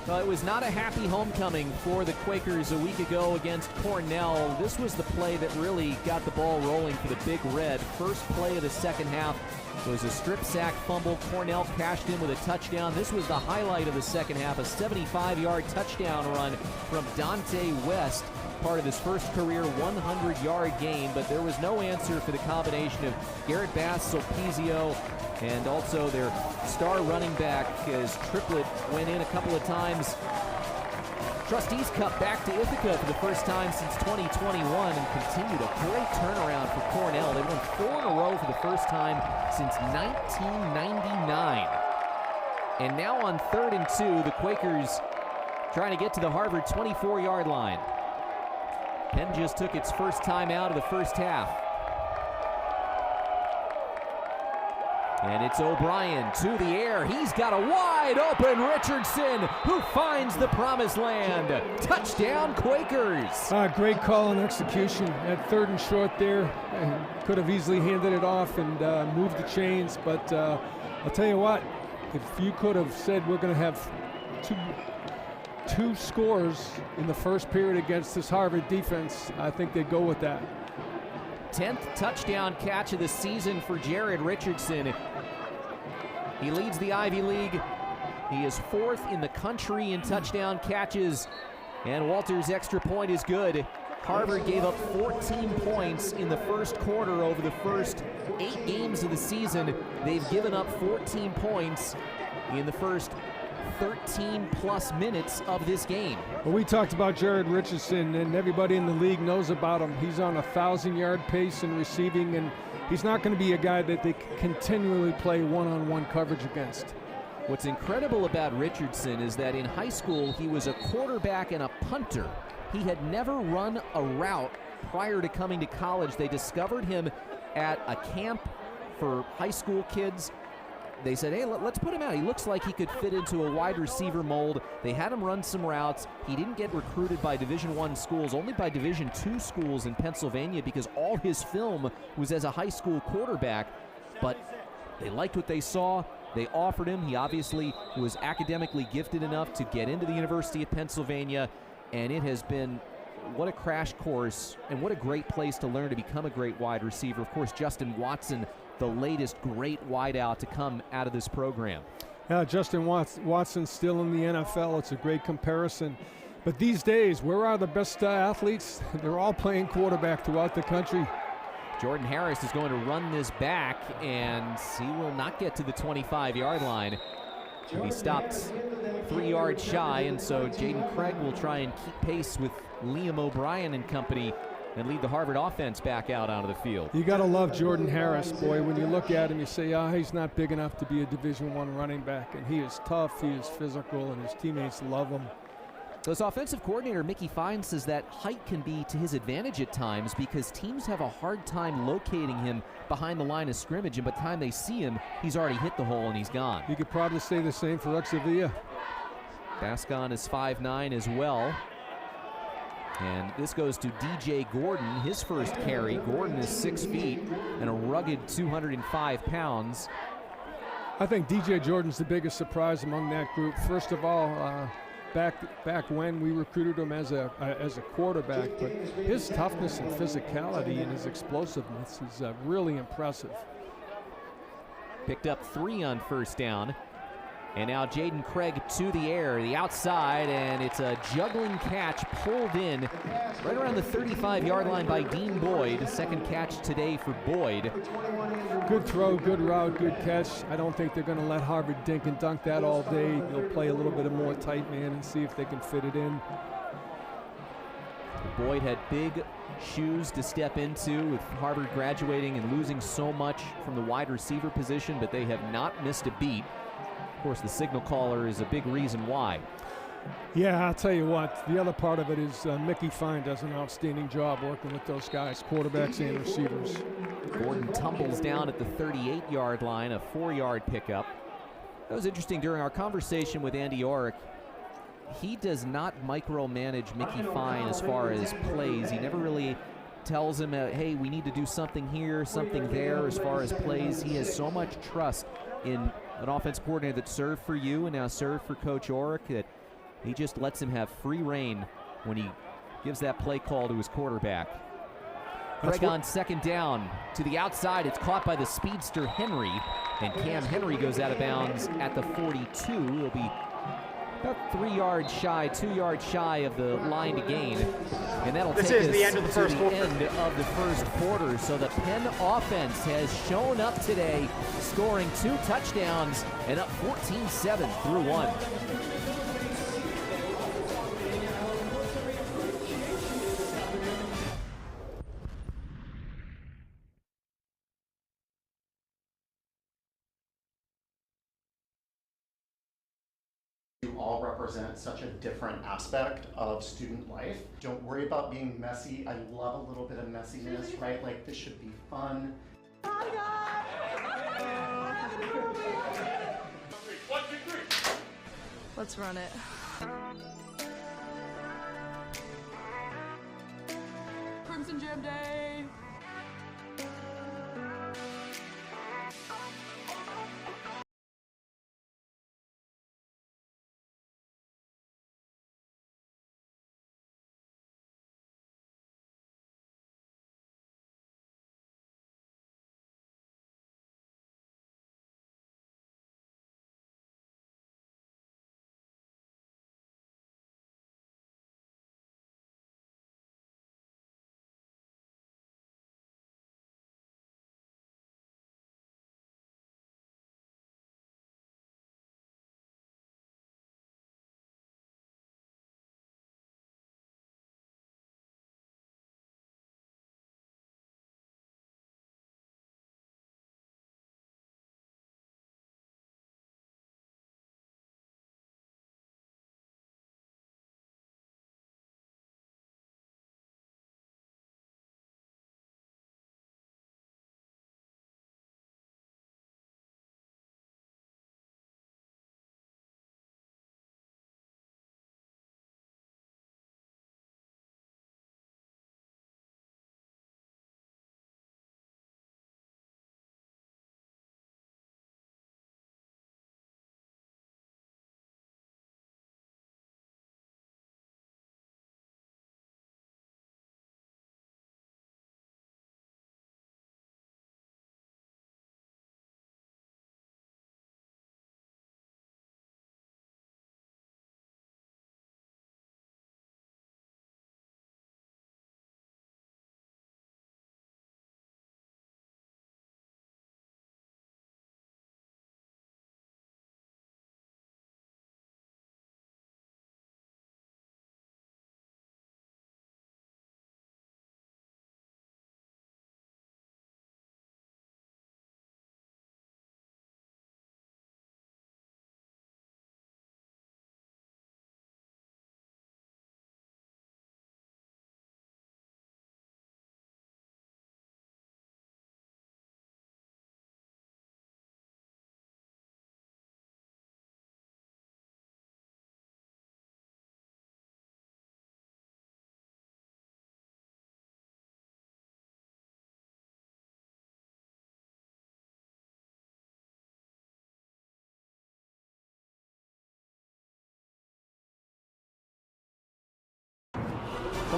Well, it was not a happy homecoming for the Quakers a week ago against Cornell. This was the play that really got the ball rolling for the Big Red. First play of the second half was a strip sack fumble. Cornell cashed in with a touchdown. This was the highlight of the second half, a 75-yard touchdown run from Dante West, part of his first career 100-yard game, but there was no answer for the combination of Garrett Bass-Sulpizio and also their star running back, as Triplett went in a couple of times. Trustees Cup back to Ithaca for the first time since 2021 and continued a great turnaround for Cornell. They won 4 in a row for the first time since 1999. And now on 3rd and 2, the Quakers trying to get to the Harvard 24-yard line. Penn just took its first time out of the first half. And it's O'Brien to the air. He's got a wide open Richardson who finds the promised land. Touchdown Quakers. Great call and execution at 3rd and short there. Could have easily handed it off and moved the chains, but I'll tell you what, if you could have said we're going to have two scores in the first period against this Harvard defense, I think they'd go with that. 10th touchdown catch of the season for Jared Richardson. He leads the Ivy League. He is 4th in the country in touchdown catches, and Walter's extra point is good. Harvard gave up 14 points in the first quarter over the first 8 games of the season. They've given up 14 points in the first 13-plus minutes of this game. Well, we talked about Jared Richardson, and everybody in the league knows about him. He's on a 1,000-yard pace in receiving, and he's not going to be a guy that they continually play one-on-one coverage against. What's incredible about Richardson is that in high school, he was a quarterback and a punter. He had never run a route prior to coming to college. They discovered him at a camp for high school kids. They said, hey, let's put him out. He looks like he could fit into a wide receiver mold. They had him run some routes. He didn't get recruited by Division I schools, only by Division II schools in Pennsylvania, because all his film was as a high school quarterback. But they liked what they saw. They offered him. He obviously was academically gifted enough to get into the University of Pennsylvania, and it has been what a crash course and what a great place to learn to become a great wide receiver. Of course, Justin Watson, the latest great wideout to come out of this program. Yeah, Justin Watson's still in the NFL. It's a great comparison. But these days, where are the best athletes? They're all playing quarterback throughout the country. Jordan Harris is going to run this back, and he will not get to the 25-yard line. He stopped 3 yards shy, and so Jaden Craig will try and keep pace with Liam O'Brien and company and lead the Harvard offense back out onto the field. You got to love Jordan Harris, boy. When you look at him, you say, he's not big enough to be a Division I running back, and he is tough, he is physical, and his teammates love him. So his offensive coordinator, Mickey Fine, says that height can be to his advantage at times because teams have a hard time locating him behind the line of scrimmage, and by the time they see him, he's already hit the hole and he's gone. You could probably say the same for Sevilla. Bascon is 5'9" as well. And this goes to DJ Gordon, his first carry. Gordon is 6 feet and a rugged 205 pounds. I think DJ Jordan's the biggest surprise among that group. First of all, back when we recruited him as a quarterback, but his toughness and physicality and his explosiveness is really impressive. Picked up 3 on first down. And now Jaden Craig to the air, the outside, and it's a juggling catch pulled in right around the 35-yard line by Dean Boyd. Second catch today for Boyd. Good throw, good route, good catch. I don't think they're going to let Harvard dink and dunk that all day. They'll play a little bit of more tight man and see if they can fit it in. Boyd had big shoes to step into with Harvard graduating and losing so much from the wide receiver position, but they have not missed a beat. Of course, the signal caller is a big reason why. Yeah, I'll tell you what, the other part of it is Mickey Fine does an outstanding job working with those guys, quarterbacks and receivers. Gordon tumbles down at the 38-yard line, a 4-yard pickup. That was interesting during our conversation with Andy Orrick. He does not micromanage Mickey Fine as far as plays. He never really tells him, hey, we need to do something here, something there as far as plays. He has so much trust in an offense coordinator that served for you and now served for Coach Orrick that he just lets him have free reign when he gives that play call to his quarterback. Craig on second down to the outside. It's caught by the speedster Henry, and Cam Henry goes out of bounds at the 42. He'll be about 2 yards shy of the line to gain. And that'll take us to the end of the first quarter. So the Penn offense has shown up today, scoring 2 touchdowns and up 14-7 through 1. All represent such a different aspect of student life. Don't worry about being messy. I love a little bit of messiness, right? Like, this should be fun. Let's run it. Crimson Jam Day!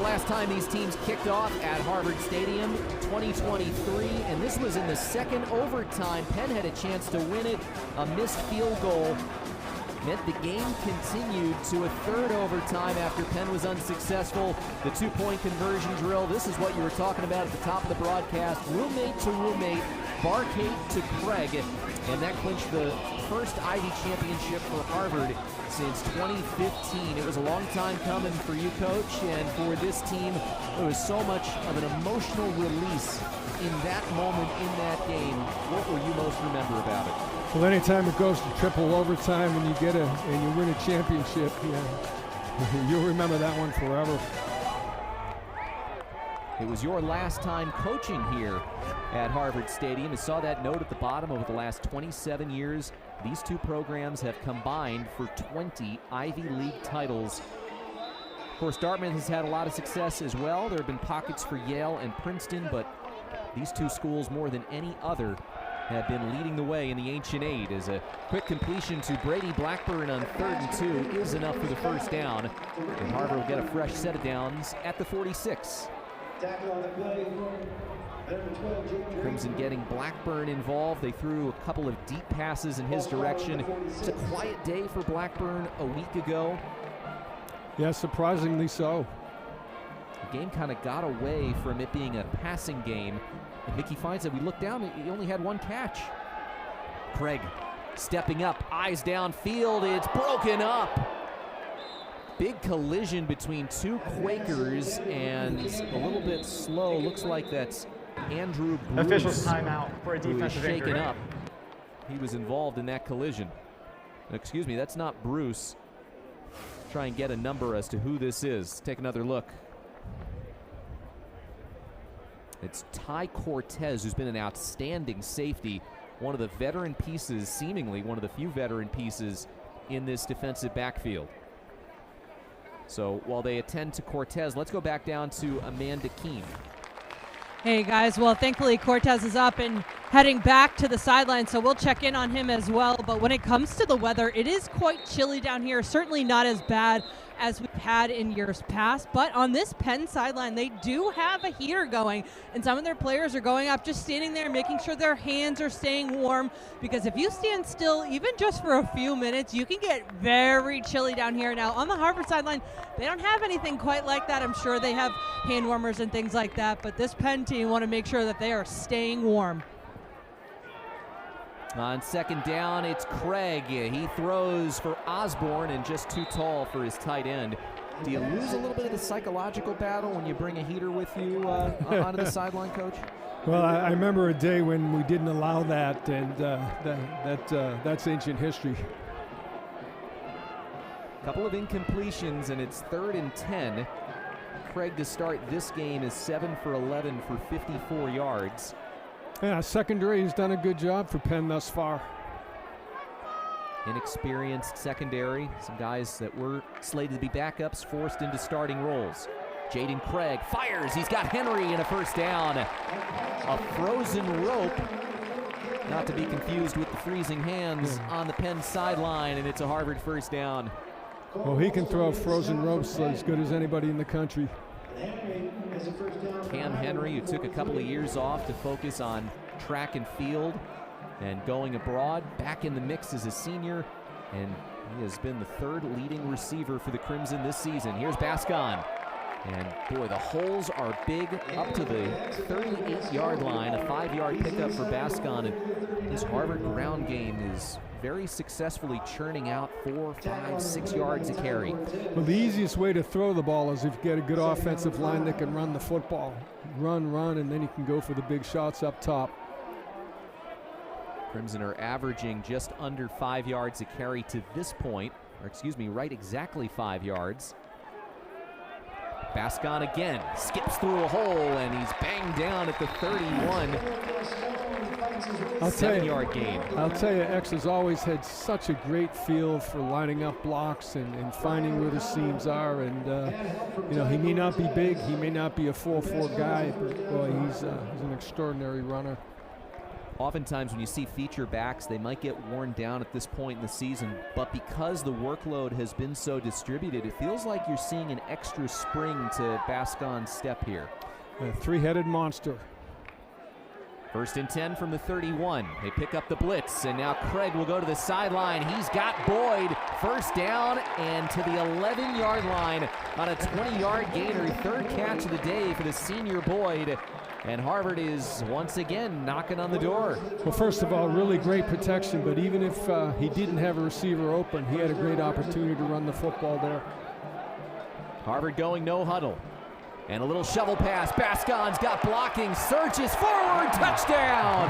last time these teams kicked off at Harvard Stadium, 2023, and this was in the second overtime. Penn had a chance to win it. A missed field goal meant the game continued to a third overtime after Penn was unsuccessful. The two-point conversion drill, this is what you were talking about at the top of the broadcast. Roommate to roommate, Barcade to Craig, and that clinched the first Ivy championship for Harvard since 2015. It was a long time coming for you, Coach, and for this team, there was so much of an emotional release in that moment in that game. What will you most remember about it? Well, anytime it goes to triple overtime and you win a championship, yeah, you'll remember that one forever. It was your last time coaching here at Harvard Stadium. You saw that note at the bottom. Over the last 27 years, these two programs have combined for 20 Ivy League titles. Of course, Dartmouth has had a lot of success as well. There have been pockets for Yale and Princeton, but these two schools, more than any other, have been leading the way in the Ancient Eight. As a quick completion to Brady Blackburn on 3rd and 2 is enough for the first down. And Harvard will get a fresh set of downs at the 46. Crimson getting Blackburn involved. They threw a couple of deep passes in his direction. It's a quiet day for Blackburn a week ago. Yeah, surprisingly so. The game kind of got away from it being a passing game. And Mickey finds that we look down, he only had one catch. Craig stepping up, eyes downfield, it's broken up. Big collision between two Quakers, and a little bit slow. Looks like that's Andrew Bruce. Officials timeout for a defensive shaken injury. up. He was involved in that collision. Excuse me, that's not Bruce. Try and get a number as to who this is. Take another look. It's Ty Cortez, who's been an outstanding safety. One of the veteran pieces, seemingly one of the few veteran pieces in this defensive backfield. So while they attend to Cortez, let's go back down to Amanda Keene. Hey guys, well thankfully Cortez is up and heading back to the sideline, so we'll check in on him as well. But when it comes to the weather, it is quite chilly down here, certainly not as bad as we've had in years past. But on this Penn sideline, they do have a heater going, and some of their players are going up, just standing there, making sure their hands are staying warm, because if you stand still, even just for a few minutes, you can get very chilly down here. Now, on the Harvard sideline, they don't have anything quite like that. I'm sure they have hand warmers and things like that, but this Penn team want to make sure that they are staying warm. On second down, it's Craig. He throws for Osborne and just too tall for his tight end. Do you lose a little bit of the psychological battle when you bring a heater with you onto the sideline, Coach? Well, I remember a day when we didn't allow that, and that's ancient history. Couple of incompletions, and it's 3rd and 10. Craig to start this game is 7 for 11 for 54 yards. Yeah, secondary has done a good job for Penn thus far. Inexperienced secondary, some guys that were slated to be backups forced into starting roles. Jaden Craig fires, he's got Henry in a first down. A frozen rope, not to be confused with the freezing hands on the Penn sideline, and it's a Harvard first down. Well, he can throw frozen ropes as good as anybody in the country. Cam Henry, who took a couple of years off to focus on track and field and going abroad, back in the mix as a senior, and he has been the 3rd leading receiver for the Crimson this season. Here's Bascon, and boy, the holes are big up to the 38-yard line, a 5-yard pickup for Bascon, and his Harvard ground game is very successfully churning out 4, 5, 6 yards a carry. Well, the easiest way to throw the ball is if you get a good offensive line that can run the football. Run, and then you can go for the big shots up top. Crimson are averaging just under 5 yards a carry to this point, or excuse me, right exactly 5 yards. Bascon again, skips through a hole, and he's banged down at the 31. 7-yard gain. I'll tell you, X has always had such a great feel for lining up blocks and finding where the seams are. And, you know, he may not be big, he may not be a 4-4 guy, but boy, he's an extraordinary runner. Oftentimes when you see feature backs, they might get worn down at this point in the season, but because the workload has been so distributed, it feels like you're seeing an extra spring to Bascon's step here. A three-headed monster. 1st and 10 from the 31. They pick up the blitz, and now Craig will go to the sideline. He's got Boyd. 1st down and to the 11-yard line on a 20-yard gainer. 3rd catch of the day for the senior Boyd. And Harvard is once again knocking on the door. Well, first of all, really great protection, but even if he didn't have a receiver open, he had a great opportunity to run the football there. Harvard going no huddle. And a little shovel pass. Bascon's got blocking, surges forward, touchdown!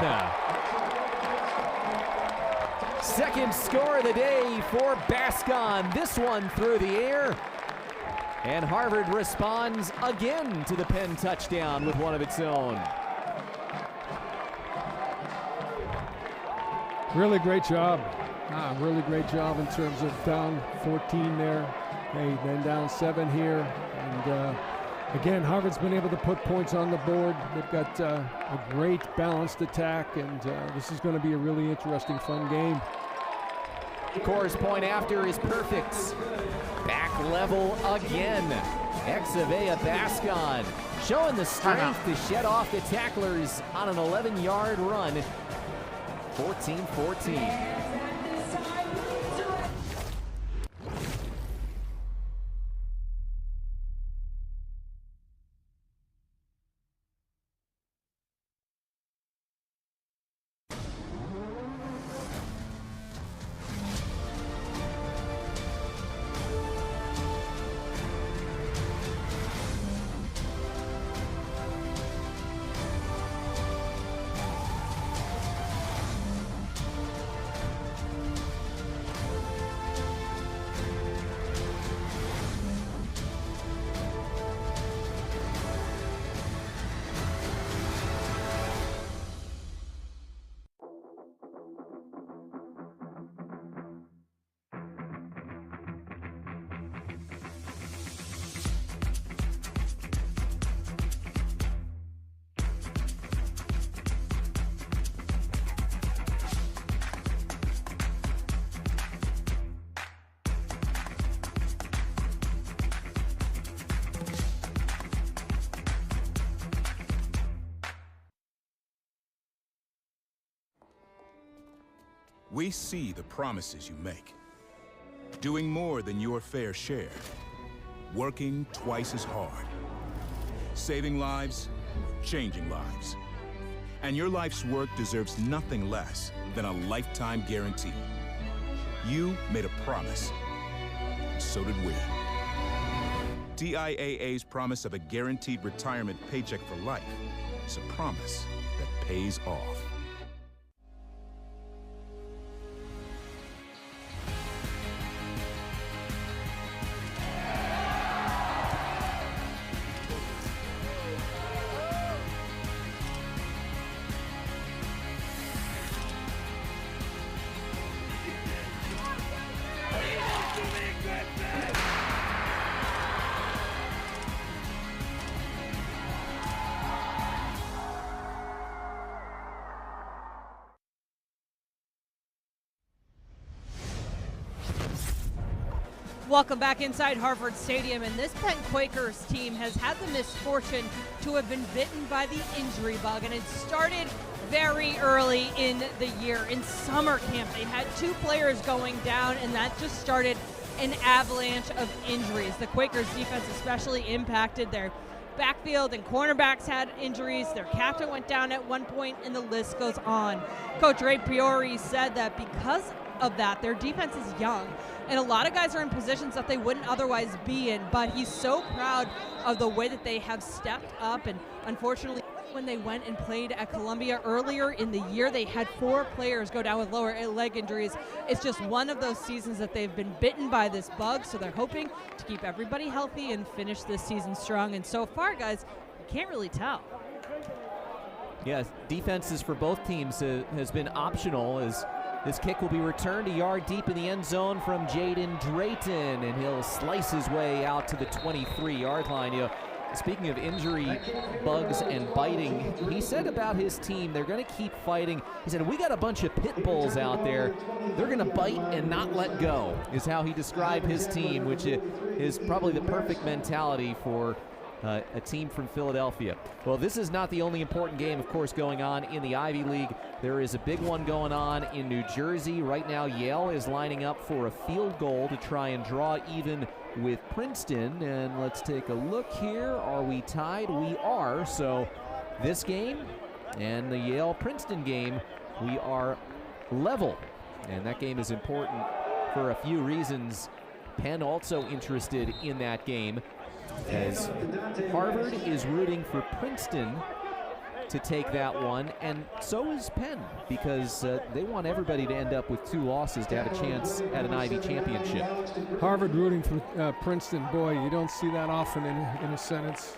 2nd score of the day for Bascon. This one through the air. And Harvard responds again to the Penn touchdown with one of its own. Really great job. Really great job in terms of down 14 there. Hey, then down 7 here. And again, Harvard's been able to put points on the board. They've got a great balanced attack, and this is going to be a really interesting, fun game. Course point after is perfect. Back level again. Exavea Bascon showing the strength to shed off the tacklers on an 11-yard run. 14-14. We see the promises you make. Doing more than your fair share. Working twice as hard. Saving lives, changing lives. And your life's work deserves nothing less than a lifetime guarantee. You made a promise. So did we. TIAA's promise of a guaranteed retirement paycheck for life is a promise that pays off. Welcome back inside Harvard Stadium, and this Penn Quakers team has had the misfortune to have been bitten by the injury bug, and it started very early in the year. In summer camp, they had 2 players going down, and that just started an avalanche of injuries. The Quakers defense especially impacted. Their backfield and cornerbacks had injuries. Their captain went down at one point, and the list goes on. Coach Ray Priori said that because of that, their defense is young, and a lot of guys are in positions that they wouldn't otherwise be in, but he's so proud of the way that they have stepped up. And unfortunately, when they went and played at Columbia earlier in the year, they had 4 players go down with lower leg injuries. It's just one of those seasons that they've been bitten by this bug, so they're hoping to keep everybody healthy and finish this season strong. And so far, guys, you can't really tell. Yeah, defenses for both teams has been optional, as this kick will be returned a yard deep in the end zone from Jaden Drayton, and he'll slice his way out to the 23-yard line. speaking of injury bugs and biting, he said about his team, they're going to keep fighting. He said, we got a bunch of pit bulls out there. They're going to bite and not let go, is how he described his team, which is probably the perfect mentality for a team from Philadelphia. Well, this is not the only important game, of course, going on in the Ivy League. There is a big one going on in New Jersey. Right now, Yale is lining up for a field goal to try and draw even with Princeton. And let's take a look here. Are we tied? We are. So this game and the Yale-Princeton game, we are level. And that game is important for a few reasons. Penn also interested in that game, as Harvard is rooting for Princeton to take that one, and so is Penn, because they want everybody to end up with 2 losses to have a chance at an Ivy championship. Harvard rooting for Princeton, boy, you don't see that often in a sentence.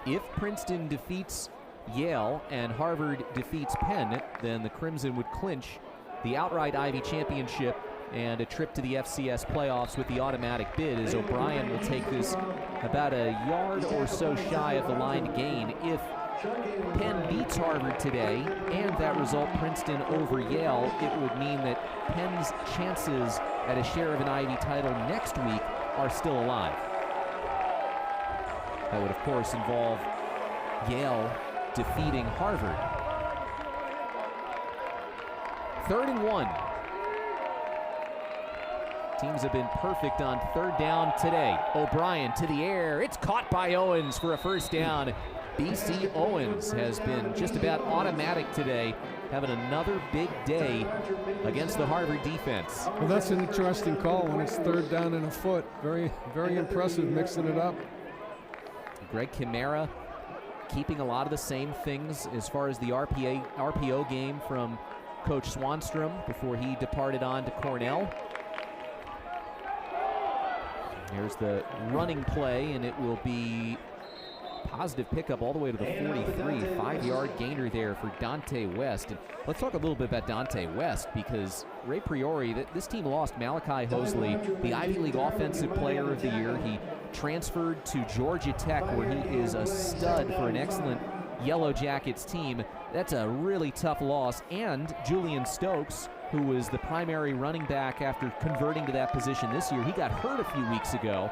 If Princeton defeats Yale and Harvard defeats Penn, then the Crimson would clinch the outright Ivy championship and a trip to the FCS playoffs with the automatic bid, as O'Brien will take this about a yard or so shy of the line to gain. If Penn beats Harvard today, and that result Princeton over Yale, it would mean that Penn's chances at a share of an Ivy title next week are still alive. That would, of course, involve Yale defeating Harvard. 3rd and 1. Teams have been perfect on 3rd down today. O'Brien to the air. It's caught by Owens for a first down. BC Owens has been just about automatic today, having another big day against the Harvard defense. Well, that's an interesting call when it's 3rd down and a foot. Very, very impressive, mixing it up. Greg Kimara keeping a lot of the same things as far as the RPO game from Coach Swanstrom before he departed on to Cornell. Here's the running play, and it will be positive pickup all the way to the 43. 5-yard gainer there for Dante West. And let's talk a little bit about Dante West, because Ray Priori, this team lost Malachi Hosley, the Ivy League Offensive Player of the Year. He transferred to Georgia Tech, where he is a stud for an excellent Yellow Jackets team. That's a really tough loss. And Julian Stokes, who was the primary running back after converting to that position this year, he got hurt a few weeks ago.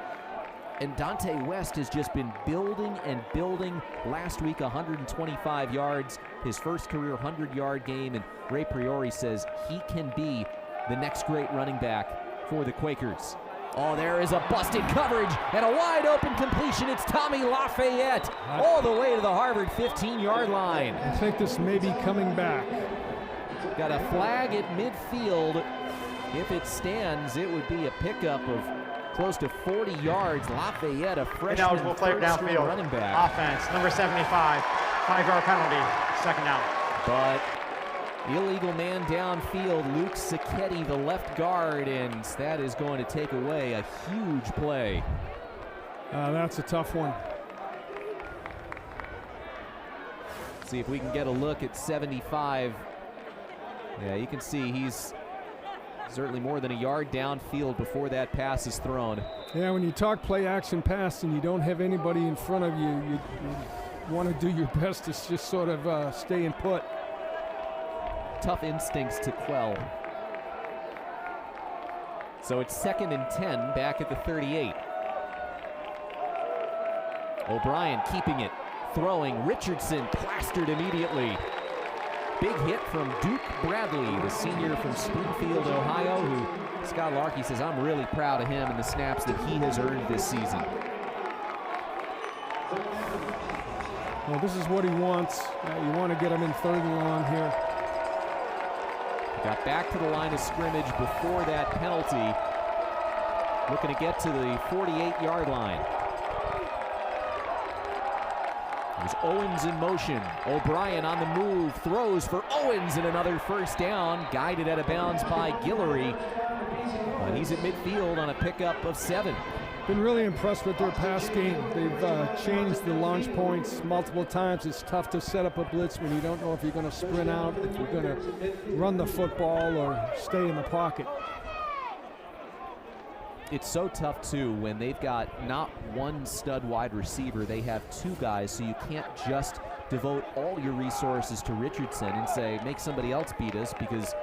And Dante West has just been building and building. Last week, 125 yards, his first career 100-yard game, and Ray Priori says he can be the next great running back for the Quakers. Oh, there is a busted coverage and a wide open completion. It's Tommy Lafayette all the way to the Harvard 15-yard line. I think this may be coming back. Got a flag at midfield. If it stands, it would be a pickup of close to 40 yards. Lafayette, a freshman first-string running back. Offense, number 75, 5-yard penalty, 2nd down. But illegal man downfield, Luke Sacchetti, the left guard, and that is going to take away a huge play. That's a tough one. See if we can get a look at 75. Yeah, you can see he's certainly more than a yard downfield before that pass is thrown. Yeah, when you talk play action pass and you don't have anybody in front of you, you want to do your best to just sort of stay and put. Tough instincts to quell. So it's 2nd and 10 back at the 38. O'Brien keeping it, throwing. Richardson plastered immediately. Big hit from Duke Bradley, the senior from Springfield, Ohio, who Scott Larkey says, I'm really proud of him and the snaps that he has earned this season. Well, this is what he wants. You want to get him in 3rd and long here. Got back to the line of scrimmage before that penalty. Looking to get to the 48-yard line. There's Owens in motion. O'Brien on the move, throws for Owens, and another first down, guided out of bounds by Guillory. But he's at midfield on a pickup of 7. Been really impressed with their pass game. They've changed the launch points multiple times. It's tough to set up a blitz when you don't know if you're going to sprint out, if you're going to run the football or stay in the pocket. It's so tough, too, when they've got not one stud wide receiver. They have two guys, so you can't just devote all your resources to Richardson and say, make somebody else beat us, because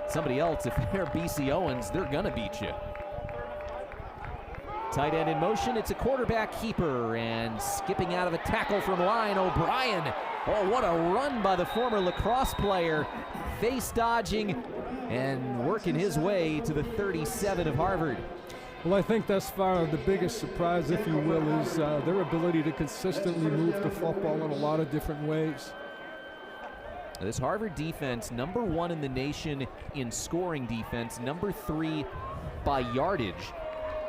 somebody else, if they're BC Owens, they're going to beat you. Tight end in motion. It's a quarterback keeper, and skipping out of a tackle from line, O'Brien. Oh, what a run by the former lacrosse player. Face dodging and working his way to the 37 of Harvard. Well, I think thus far the biggest surprise, if you will, is their ability to consistently move the football in a lot of different ways. This Harvard defense, number 1 in the nation in scoring defense, number 3 by yardage.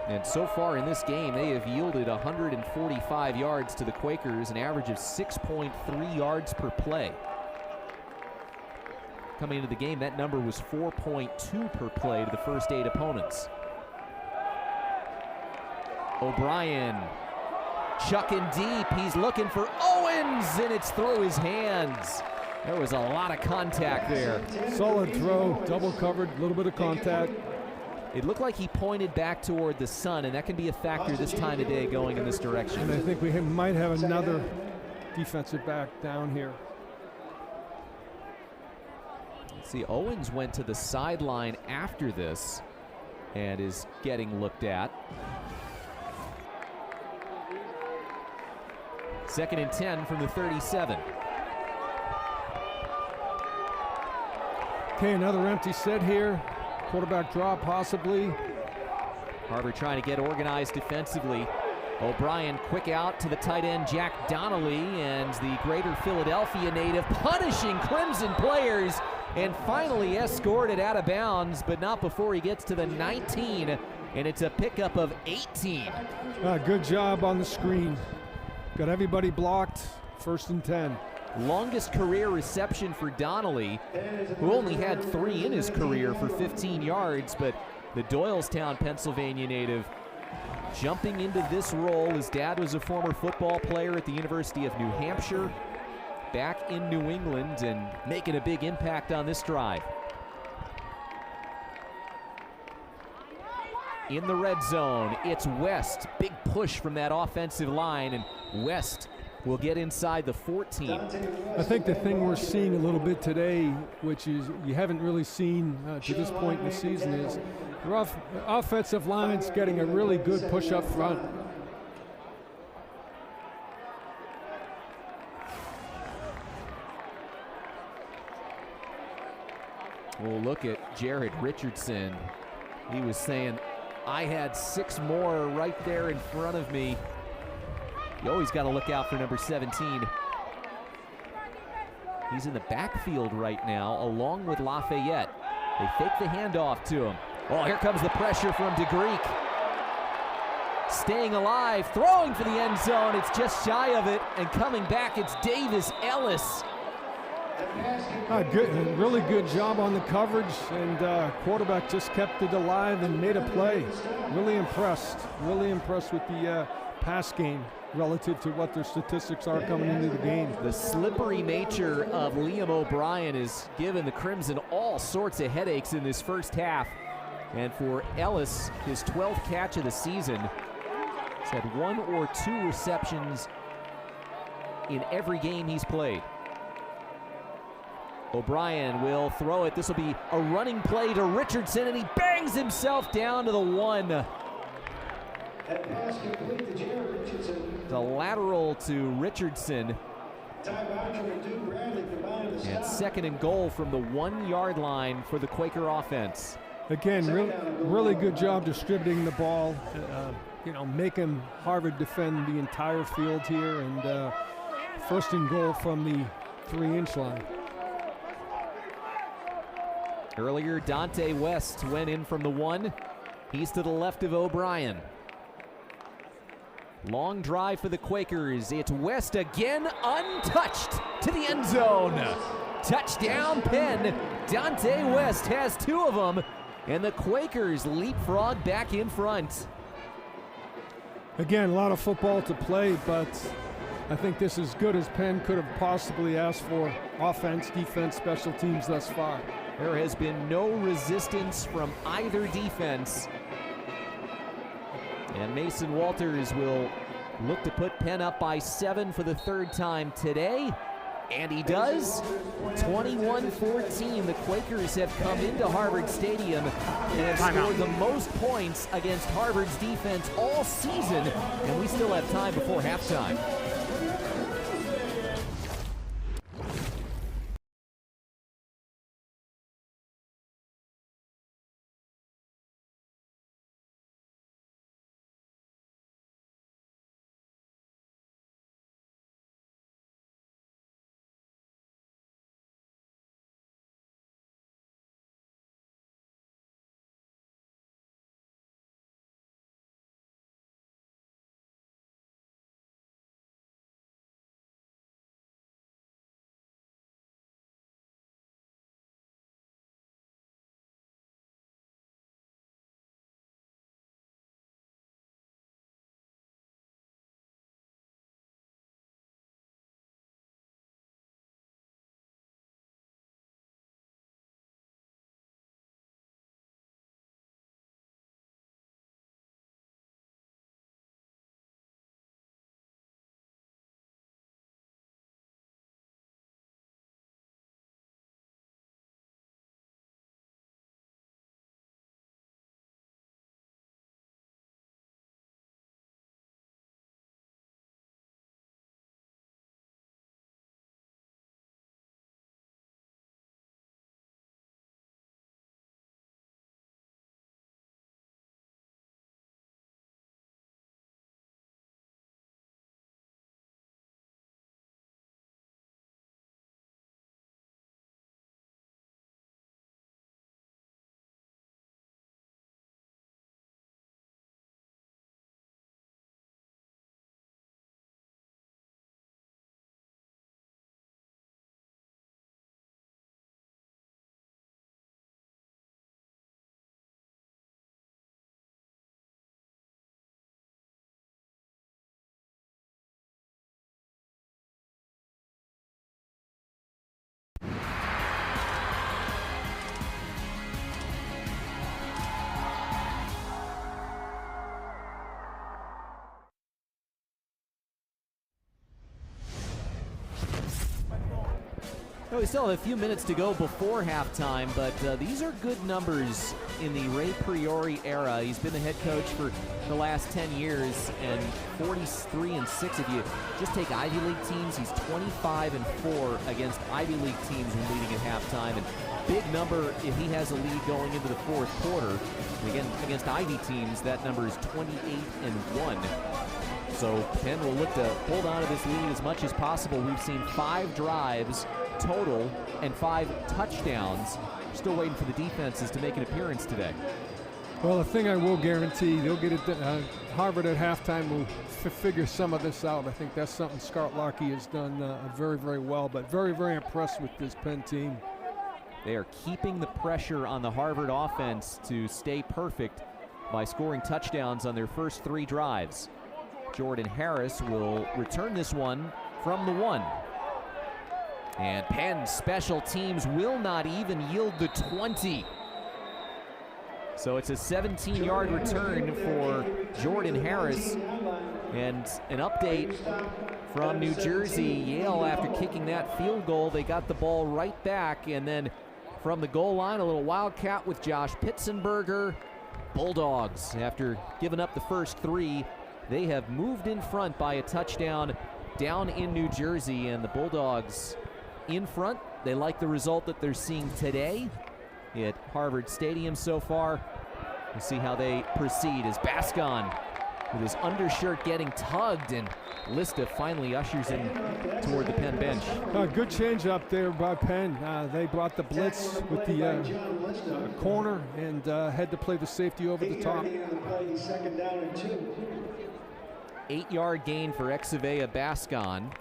And so far in this game, they have yielded 145 yards to the Quakers, an average of 6.3 yards per play. Coming into the game, that number was 4.2 per play to the first 8 opponents. O'Brien chucking deep. He's looking for Owens, and it's through his hands. There was a lot of contact there. Solid throw, double covered, a little bit of contact. It looked like he pointed back toward the sun, and that can be a factor this time of day going in this direction. And I think we might have another defensive back down here. Let's see, Owens went to the sideline after this and is getting looked at. 2nd and 10 from the 37. Okay, another empty set here. Quarterback draw, possibly. Harvard trying to get organized defensively. O'Brien quick out to the tight end, Jack Donnelly, and the greater Philadelphia native punishing Crimson players and finally escorted out of bounds, but not before he gets to the 19, and it's a pickup of 18. Good job on the screen. Got everybody blocked, 1st and 10. Longest career reception for Donnelly, who only had 3 in his career for 15 yards, but the Doylestown, Pennsylvania native jumping into this role. His dad was a former football player at the University of New Hampshire, back in New England, and making a big impact on this drive. In the red zone, it's West. Big push from that offensive line, and West will get inside the 14. I think the thing we're seeing a little bit today, which is you haven't really seen to this point in the season, is your offensive line's getting a really good push up front. We'll look at Jared Richardson. He was saying, I had 6 more right there in front of me. You always got to look out for number 17. He's in the backfield right now, along with Lafayette. They fake the handoff to him. Oh, here comes the pressure from DeGreek. Staying alive, throwing for the end zone. It's just shy of it, and coming back, it's Davis Ellis. Really good job on the coverage, and quarterback just kept it alive and made a play. Really impressed with the pass game relative to what their statistics are coming into the game. The slippery nature of Liam O'Brien has given the Crimson all sorts of headaches in this first half. And for Ellis, his 12th catch of the season, he's had 1 or 2 receptions in every game he's played. O'Brien will throw it. This will be a running play to Richardson, and he bangs himself down to the 1. The lateral to Richardson. And 2nd and goal from the 1-yard line for the Quaker offense. Again, really good job distributing the ball. Making Harvard defend the entire field here, and 1st and goal from the 3-inch line. Earlier, Dante West went in from the 1. He's to the left of O'Brien. Long drive for the Quakers. It's West again, untouched to the end zone. Touchdown, Penn. Dante West has 2 of them, and the Quakers leapfrog back in front. Again, a lot of football to play, but I think this is as good as Penn could have possibly asked for. Offense, defense, special teams thus far. There has been no resistance from either defense. And Mason Walters will look to put Penn up by 7 for the third time today. And he does. 21-14. The Quakers have come into Harvard Stadium and have scored the most points against Harvard's defense all season. And we still have time before halftime. We still have a few minutes to go before halftime, but these are good numbers in the Ray Priori era. He's been the head coach for the last 10 years, and 43-6. If you just take Ivy League teams, he's 25-4 against Ivy League teams when leading at halftime. And big number if he has a lead going into the fourth quarter. Again, against Ivy teams, that number is 28-1. So Penn will look to hold on to this lead as much as possible. We've seen 5 drives total and 5 touchdowns. Still waiting for the defenses to make an appearance today. Well, the thing I will guarantee, they'll get it. Harvard at halftime will figure some of this out. I think that's something Scott Larkey has done very, very well, but very, very impressed with this Penn team. They are keeping the pressure on the Harvard offense to stay perfect by scoring touchdowns on their first 3 drives. Jordan Harris will return this one from the 1. And Penn special teams will not even yield the 20. So it's a 17-yard return for Jordan Harris. And an update from New Jersey. Yale, after kicking that field goal, they got the ball right back. And then from the goal line, a little wildcat with Josh Pitzenberger. Bulldogs, after giving up the first 3, they have moved in front by a touchdown down in New Jersey. And the Bulldogs in front. They like the result that they're seeing today at Harvard Stadium so far. We'll see how they proceed as Bascon, with his undershirt getting tugged, and Lista finally ushers in toward the Penn bench. Good change up there by Penn. They brought the blitz with the corner and had to play the safety over the top. 8-yard gain for Exavea Bascon.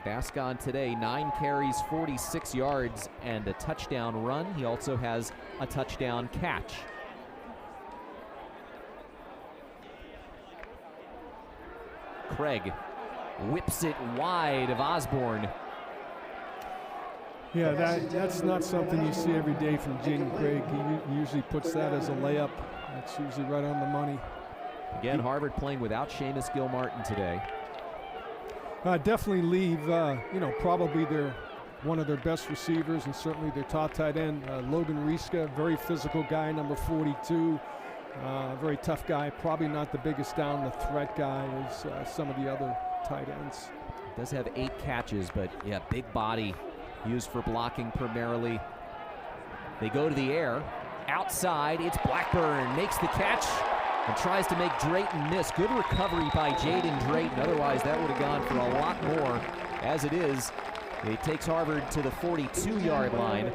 Bascon today, 9 carries, 46 yards, and a touchdown run. He also has a touchdown catch. Craig whips it wide of Osborne. Yeah, that's not something you see every day from Jaden Craig. He usually puts that as a layup. That's usually right on the money. Again, Harvard playing without Seamus Gilmartin today. Definitely leave, probably one of their best receivers and certainly their top tight end, Logan Rieska, very physical guy, number 42. Very tough guy, probably not the biggest down the threat guy as some of the other tight ends. Does have 8 catches, but yeah, big body used for blocking primarily. They go to the air. Outside, it's Blackburn, makes the catch and tries to make Drayton miss. Good recovery by Jaden Drayton. Otherwise, that would have gone for a lot more. As it is, it takes Harvard to the 42-yard line.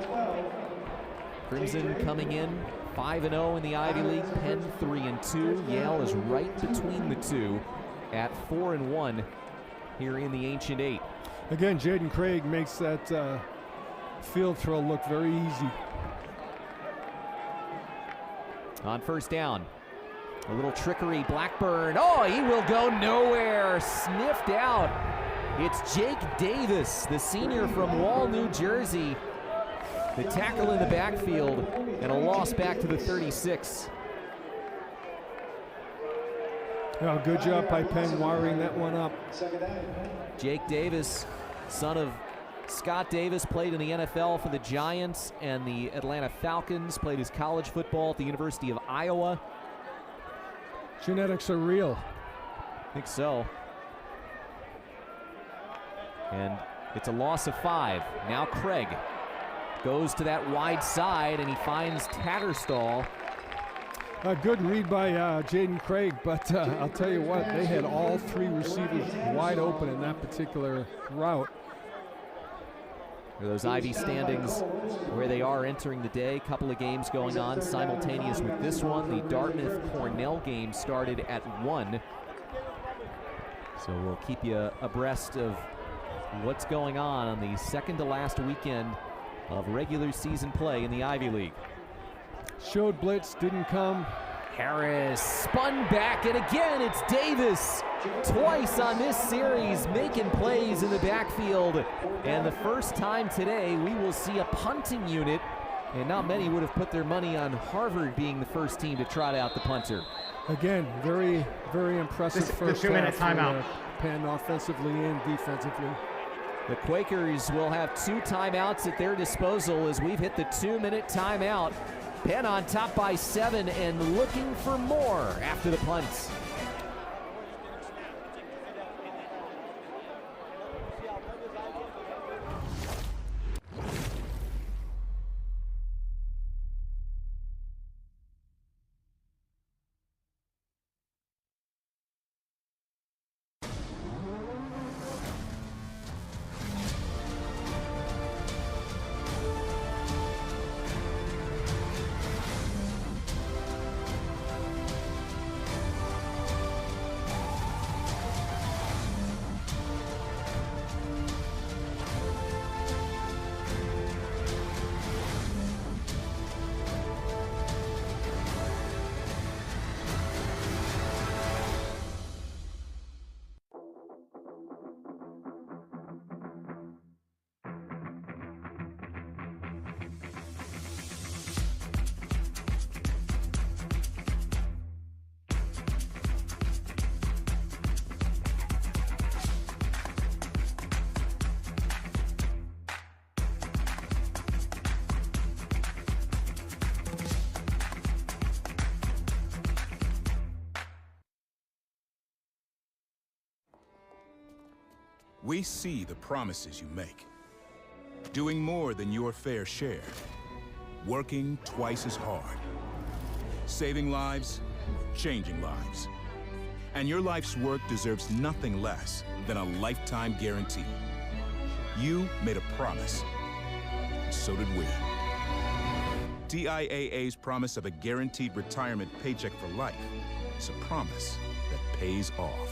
Crimson coming in 5-0 in the Ivy League. Penn 3-2. Yale is right between the two at 4-1 here in the Ancient Eight. Again, Jaden Craig makes that field throw look very easy. On first down, a little trickery. Blackburn, oh, he will go nowhere. Sniffed out. It's Jake Davis, the senior from Wall, New Jersey. The tackle in the backfield and a loss back to the 36. Oh, good job by Penn wiring that one up. Jake Davis, son of Scott Davis, played in the NFL for the Giants and the Atlanta Falcons, played his college football at the University of Iowa. Genetics are real. I think so. And it's a loss of 5. Now Craig goes to that wide side and he finds Tatterstall. A good read by Jaden Craig, but I'll tell you what, they had all 3 receivers wide open in that particular route. Those Ivy standings where they are entering the day. Couple of games going on simultaneous with this one. The Dartmouth-Cornell game started at 1. So we'll keep you abreast of what's going on the second to last weekend of regular season play in the Ivy League. Showed blitz, didn't come. Harris spun back, and again it's Davis. Twice on this series making plays in the backfield. And the first time today we will see a punting unit, and not many would have put their money on Harvard being the first team to trot out the punter. Again, very, very impressive first the 2-minute half timeout. for Penn offensively and defensively. The Quakers will have 2 timeouts at their disposal as we've hit the 2-minute timeout. Penn on top by 7 and looking for more after the punt. We see the promises you make. Doing more than your fair share. Working twice as hard. Saving lives, changing lives. And your life's work deserves nothing less than a lifetime guarantee. You made a promise. So did we. TIAA's promise of a guaranteed retirement paycheck for life is a promise that pays off.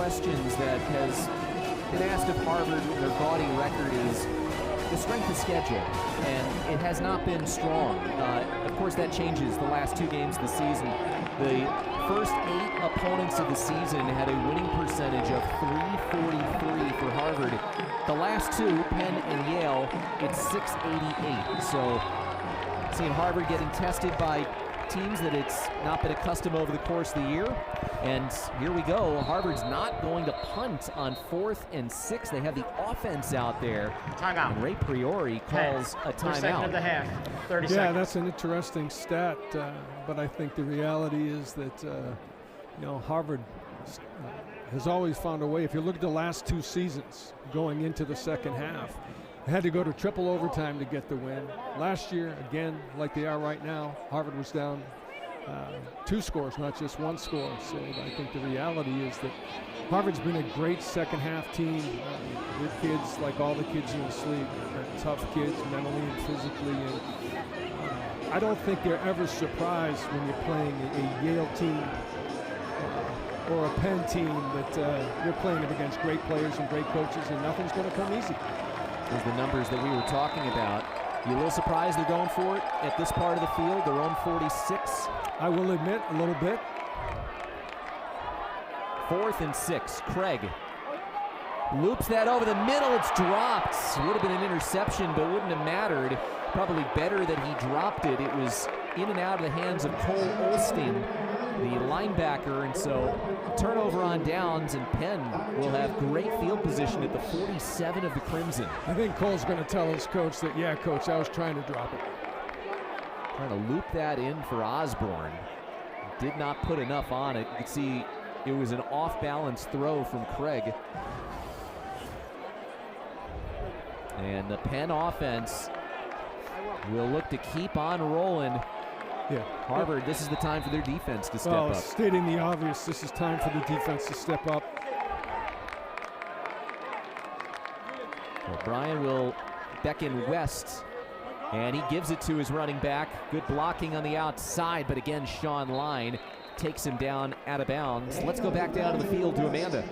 questions that has been asked of Harvard, their gaudy record, is the strength of schedule, and it has not been strong. Of course, that changes the last 2 games of the season. The first 8 opponents of the season had a winning percentage of .343 for Harvard. The last 2, Penn and Yale, it's .688. So seeing Harvard getting tested by teams that it's not been accustomed over the course of the year. And here we go. Harvard's not going to punt on 4th and 6. They have the offense out there. Timeout. And Ray Priori calls a Second timeout. of the half. 30 Yeah, seconds. that's an interesting stat, but I think the reality is that Harvard has always found a way. If you look at the last 2 seasons going into the second half, they had to go to triple overtime to get the win. Last year, again, like they are right now, Harvard was down 2 scores, not just 1 score. So I think the reality is that Harvard's been a great second half team with kids, like all the kids in this league, tough kids mentally and physically. And I don't think they're ever surprised when you're playing a Yale team or a Penn team that you're playing them against great players and great coaches, and nothing's going to come easy. There's the numbers that we were talking about. You a little surprised they're going for it at this part of the field, their own 46? I will admit, a little bit. 4th and 6, Craig loops that over the middle, it's dropped. Would have been an interception, but wouldn't have mattered. Probably better that he dropped it. It was in and out of the hands of Cole Olstein, the linebacker, and so turnover on downs, and Penn will have great field position at the 47 of the Crimson. I think Cole's going to tell his coach that, yeah, coach, I was trying to drop it. Trying to loop that in for Osborne. Did not put enough on it. You can see it was an off-balance throw from Craig. And the Penn offense will look to keep on rolling. Yeah. Harvard, this is the time for their defense to step up. Stating the obvious, this is time for the defense to step up. O'Brien will beckon West, and he gives it to his running back. Good blocking on the outside, but again, Sean Line takes him down out of bounds. Let's go back down to the field to Amanda.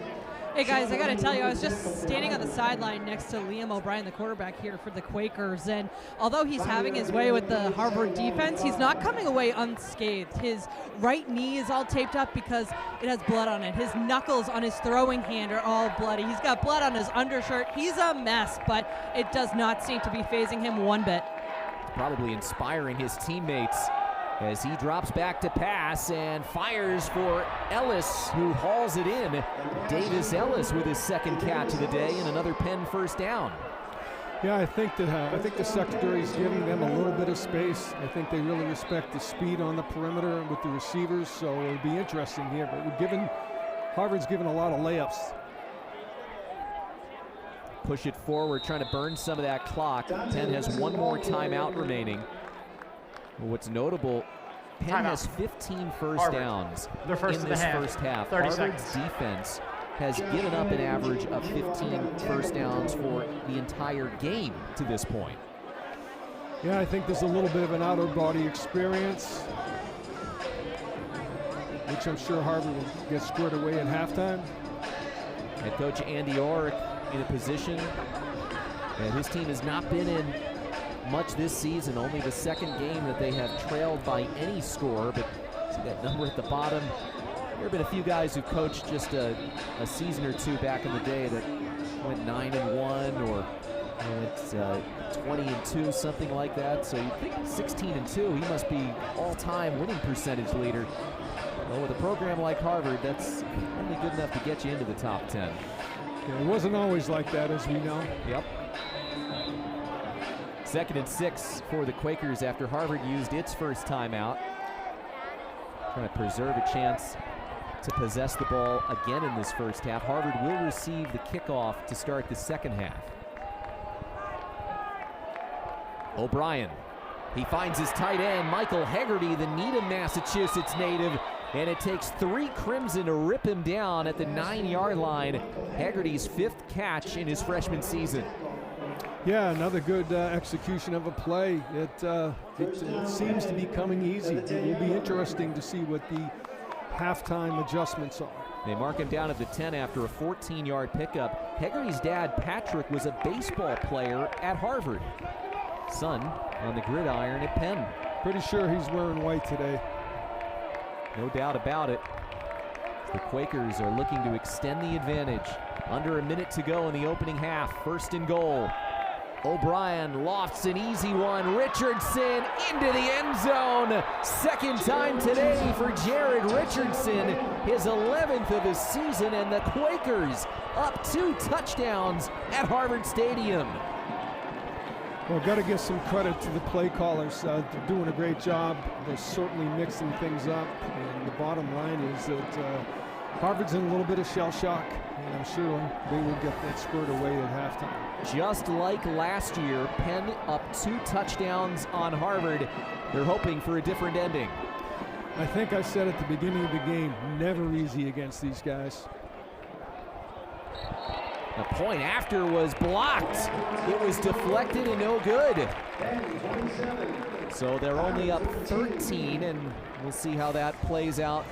Hey guys, I got to tell you, I was just standing on the sideline next to Liam O'Brien, the quarterback here for the Quakers, and although he's having his way with the Harvard defense, he's not coming away unscathed. His right knee is all taped up because it has blood on it. His knuckles on his throwing hand are all bloody. He's got blood on his undershirt. He's a mess, but it does not seem to be fazing him one bit. Probably inspiring his teammates as he drops back to pass and fires for Ellis, who hauls it in. Davis Ellis with his 2nd catch of the day and another Penn first down. Yeah, I think the secondary is giving them a little bit of space. I think they really respect the speed on the perimeter with the receivers, so it'll be interesting here. But Harvard's given a lot of layups. Push it forward, trying to burn some of that clock. Penn has one more timeout remaining. What's notable, Penn has 15 first downs in this first half. Harvard's defense has given up an average of 15 first downs for the entire game to this point. Yeah, I think there's a little bit of an out-of-body experience, which I'm sure Harvard will get squared away at halftime. Head coach Andy Orrick in a position, and his team has not been in much this season, only the 2nd game that they have trailed by any score, but see that number at the bottom. There have been a few guys who coached just a season or 2 back in the day that went 9-1 or went 20-2, something like that. So you think 16-2, he must be all-time winning percentage leader. Well, with a program like Harvard, that's only good enough to get you into the top 10. Yeah, it wasn't always like that, as we know. Yep. 2nd and 6 for the Quakers after Harvard used its first timeout. Trying to preserve a chance to possess the ball again in this first half. Harvard will receive the kickoff to start the second half. O'Brien, he finds his tight end, Michael Hegarty, the Needham, Massachusetts native, and it takes 3 Crimson to rip him down at the 9-yard line. Hegarty's 5th catch in his freshman season. Yeah, another good execution of a play. It seems to be coming easy. It will be interesting to see what the halftime adjustments are. They mark him down at the 10 after a 14-yard pickup. Hegarty's dad, Patrick, was a baseball player at Harvard. Son on the gridiron at Penn. Pretty sure he's wearing white today. No doubt about it. The Quakers are looking to extend the advantage. Under a minute to go in the opening half. First and goal. O'Brien lofts an easy one. Richardson into the end zone. Second time today for Jared Richardson. His 11th of his season, and the Quakers up 2 touchdowns at Harvard Stadium. Well, got to give some credit to the play callers. They're doing a great job. They're certainly mixing things up. And the bottom line is that Harvard's in a little bit of shell shock, and I'm sure they will get that squared away at halftime. Just like last year, Penn up 2 touchdowns on Harvard. They're hoping for a different ending. I think I said at the beginning of the game, never easy against these guys. The point after was blocked. It was deflected and no good. So they're only up 13, and we'll see how that plays out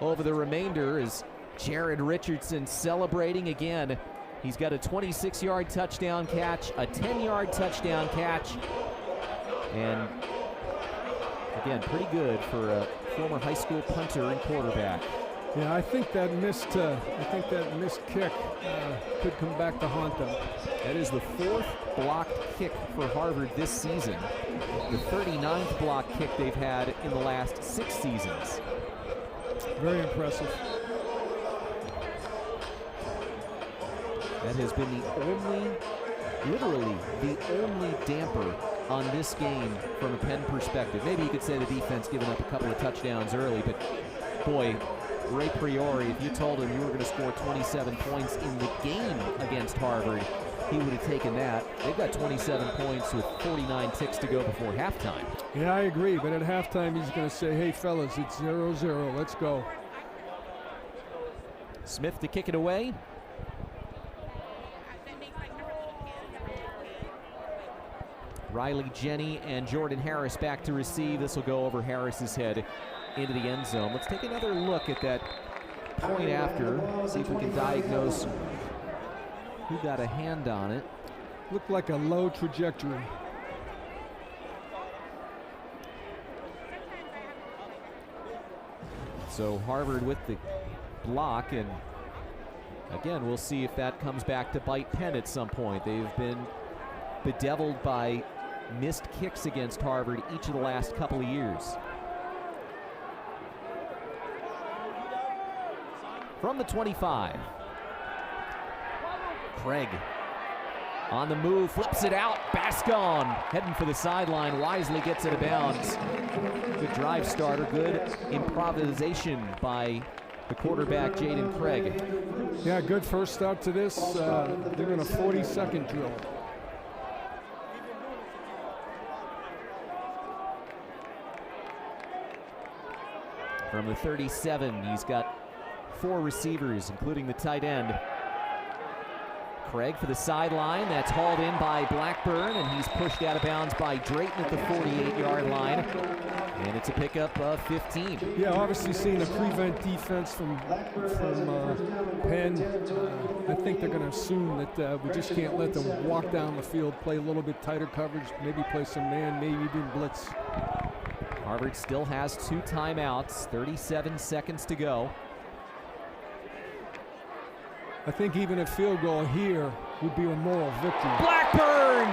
over the remainder as Jared Richardson celebrating again. He's got a 26-yard touchdown catch, a 10-yard touchdown catch, and again, pretty good for a former high school punter and quarterback. Yeah, I think that missed kick could come back to haunt them. That is the 4th blocked kick for Harvard this season. The 39th blocked kick they've had in the last 6 seasons. Very impressive. That has been literally the only damper on this game from a Penn perspective. Maybe you could say the defense giving up a couple of touchdowns early, but boy, Ray Priori, if you told him you were going to score 27 points in the game against Harvard, he would have taken that. They've got 27 points with 49 ticks to go before halftime. Yeah, I agree, but at halftime he's going to say, hey fellas, it's 0-0, let's go. Smith to kick it away. Riley Jenny and Jordan Harris back to receive. This will go over Harris's head into the end zone. Let's take another look at that point after, see if we can diagnose who got a hand on it. Looked like a low trajectory. So Harvard with the block, and again, we'll see if that comes back to bite Penn at some point. They've been bedeviled by missed kicks against Harvard each of the last couple of years. From the 25, Craig on the move, flips it out. Bascon heading for the sideline, wisely gets it out of bounds. Good drive starter, good improvisation by the quarterback, Jaden Craig. Yeah, good first start to this. They're in a 40-second drill. From the 37, he's got 4 receivers, including the tight end. Craig for the sideline. That's hauled in by Blackburn, and he's pushed out of bounds by Drayton at the 48-yard line. And it's a pickup of 15. Yeah, obviously seeing a prevent defense from Penn. I think they're going to assume that we just can't let them walk down the field, play a little bit tighter coverage, maybe play some man, maybe even blitz. Harvard still has 2 timeouts, 37 seconds to go. I think even a field goal here would be a moral victory. Blackburn!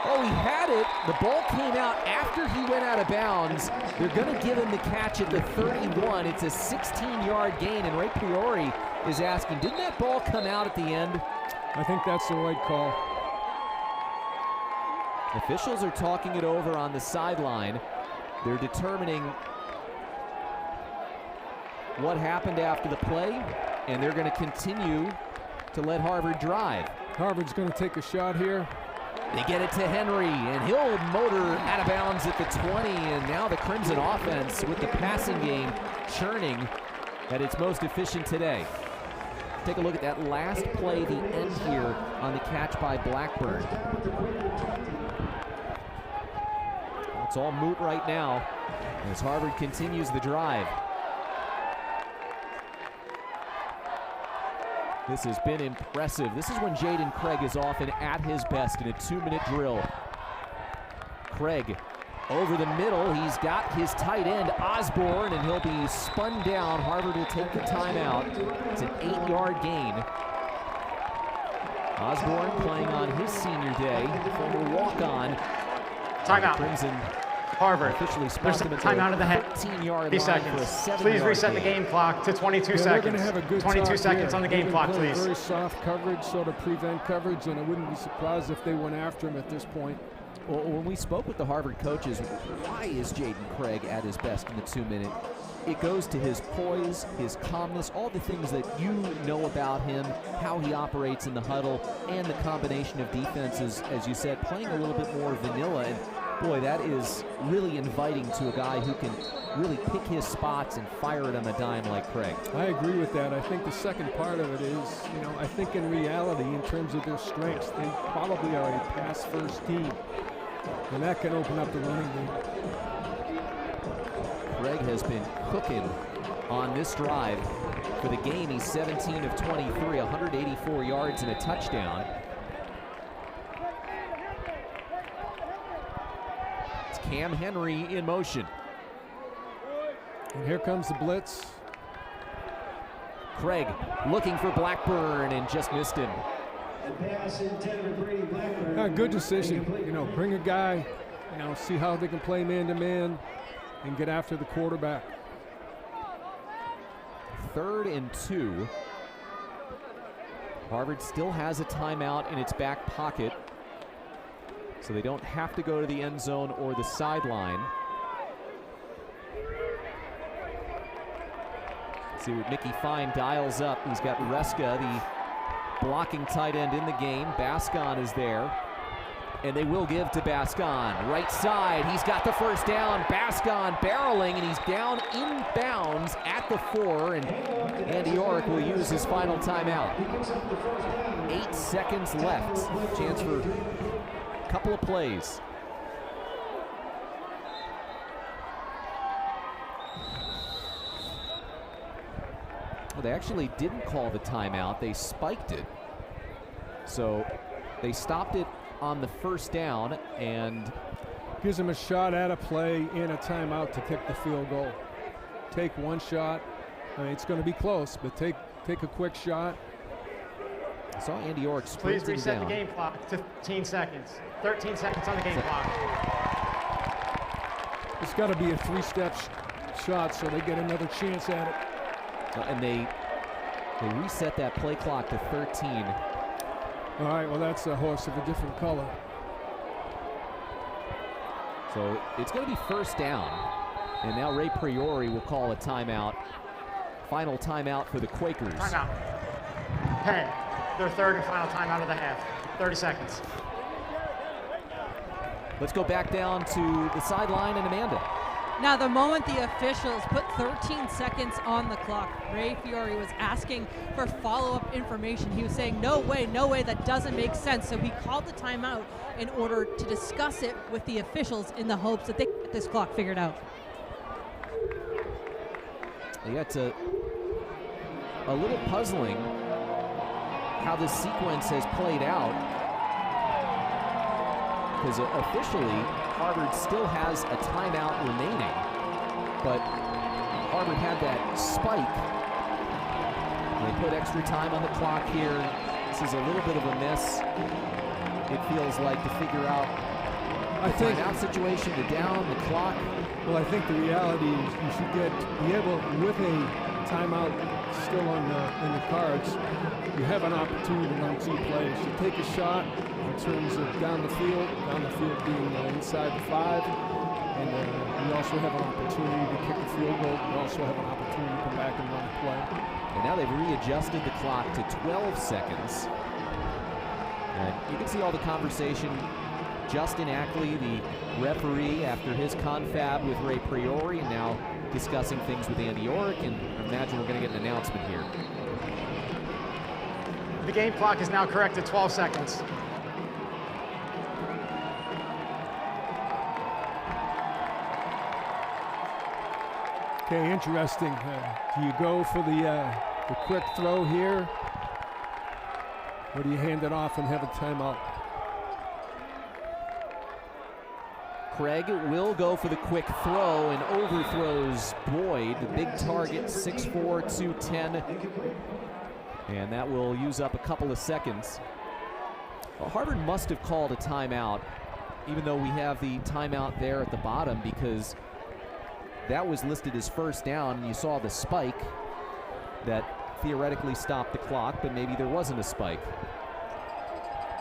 Oh, he had it. The ball came out after he went out of bounds. They're going to give him the catch at the 31. It's a 16-yard gain, and Ray Priori is asking, didn't that ball come out at the end? I think that's the right call. Officials are talking it over on the sideline. They're determining what happened after the play, and they're going to continue to let Harvard drive. Harvard's going to take a shot here. They get it to Henry, and he'll motor out of bounds at the 20, and now the Crimson offense with the passing game churning at its most efficient today. Take a look at that last play, the end here on the catch by Blackburn. It's all moot right now as Harvard continues the drive. This has been impressive. This is when Jaden Craig is often at his best in a 2-minute drill. Craig over the middle. He's got his tight end, Osborne, and he'll be spun down. Harvard will take the timeout. It's an 8-yard gain. Osborne playing on his senior day, former walk-on. Timeout. Crimson Harvard. Officially There's spun him at timeout of the head. 15-yard 30 line seconds. for a 7-yard Please reset the gain. game clock to 22 They're seconds. going to have a good 22 talk seconds here. on the They're game gonna clock, play please. Very soft coverage, sort of prevent coverage, and I wouldn't be surprised if they went after him at this point. Well, when we spoke with the Harvard coaches, why is Jaden Craig at his best in the 2-minute? It goes to his poise, his calmness, all the things that you know about him, how he operates in the huddle, and the combination of defenses, as you said, playing a little bit more vanilla. And boy, that is really inviting to a guy who can really pick his spots and fire it on a dime like Craig. I agree with that. I think the second part of it is, I think in reality, in terms of their strengths, they probably are a pass-first team. And that can open up the running game. Craig has been cooking on this drive. For the game, he's 17 of 23, 184 yards and a touchdown. It's Cam Henry in motion. And here comes the blitz. Craig looking for Blackburn and just missed him. Good decision. Bring a guy, see how they can play man-to-man and get after the quarterback. 3rd and 2. Harvard still has a timeout in its back pocket, so they don't have to go to the end zone or the sideline. See what Mickey Fine dials up. He's got Reska, the blocking tight end, in the game. Bascon is there, and they will give to Bascon. Right side, he's got the first down. Bascon barreling, and he's down in bounds at the 4, and Andy York will use his final timeout. 8 seconds left. Chance for a couple of plays. Well, they actually didn't call the timeout. They spiked it. So they stopped it on the first down and gives them a shot at a play and a timeout to kick the field goal. Take one shot. I mean, it's going to be close, but take a quick shot. I saw Andy York sprinting Please reset down. the game clock to 15 seconds. 13 seconds on the game clock. It's got to be a 3-step shot so they get another chance at it. And they reset that play clock to 13. All right, well, that's a horse of a different color. So it's going to be first down. And now Ray Priori will call a timeout. Final timeout for the Quakers. Timeout. Penn, their 3rd and final timeout of the half. 30 seconds. Let's go back down to the sideline and Amanda. Now, the moment the officials put 13 seconds on the clock, Ray Fiore was asking for follow-up information. He was saying, no way, that doesn't make sense. So he called the timeout in order to discuss it with the officials in the hopes that they get this clock figured out. It's a little puzzling how this sequence has played out, because officially Harvard still has a timeout remaining, but Harvard had that spike. They put extra time on the clock here. This is a little bit of a mess, it feels like, to figure out the timeout situation, the down, the clock. Well, I think the reality is you should be able, with a timeout still in the cards, you have an opportunity to run 2 plays. You take a shot in terms of down the field being inside the 5, and you also have an opportunity to kick a field goal. You also have an opportunity to come back and run a play. And now they've readjusted the clock to 12 seconds. And you can see all the conversation. Justin Ackley, the referee, after his confab with Ray Priori, and now discussing things with Andy York, and I imagine we're going to get an announcement here. The game clock is now corrected 12 seconds. Okay, interesting. Do you go for the quick throw here or do you hand it off and have a timeout? Craig will go for the quick throw and overthrows Boyd, the big target, 6'4", 210. And that will use up a couple of seconds. Well, Harvard must have called a timeout, even though we have the timeout there at the bottom, because that was listed as first down, and you saw the spike that theoretically stopped the clock, but maybe there wasn't a spike.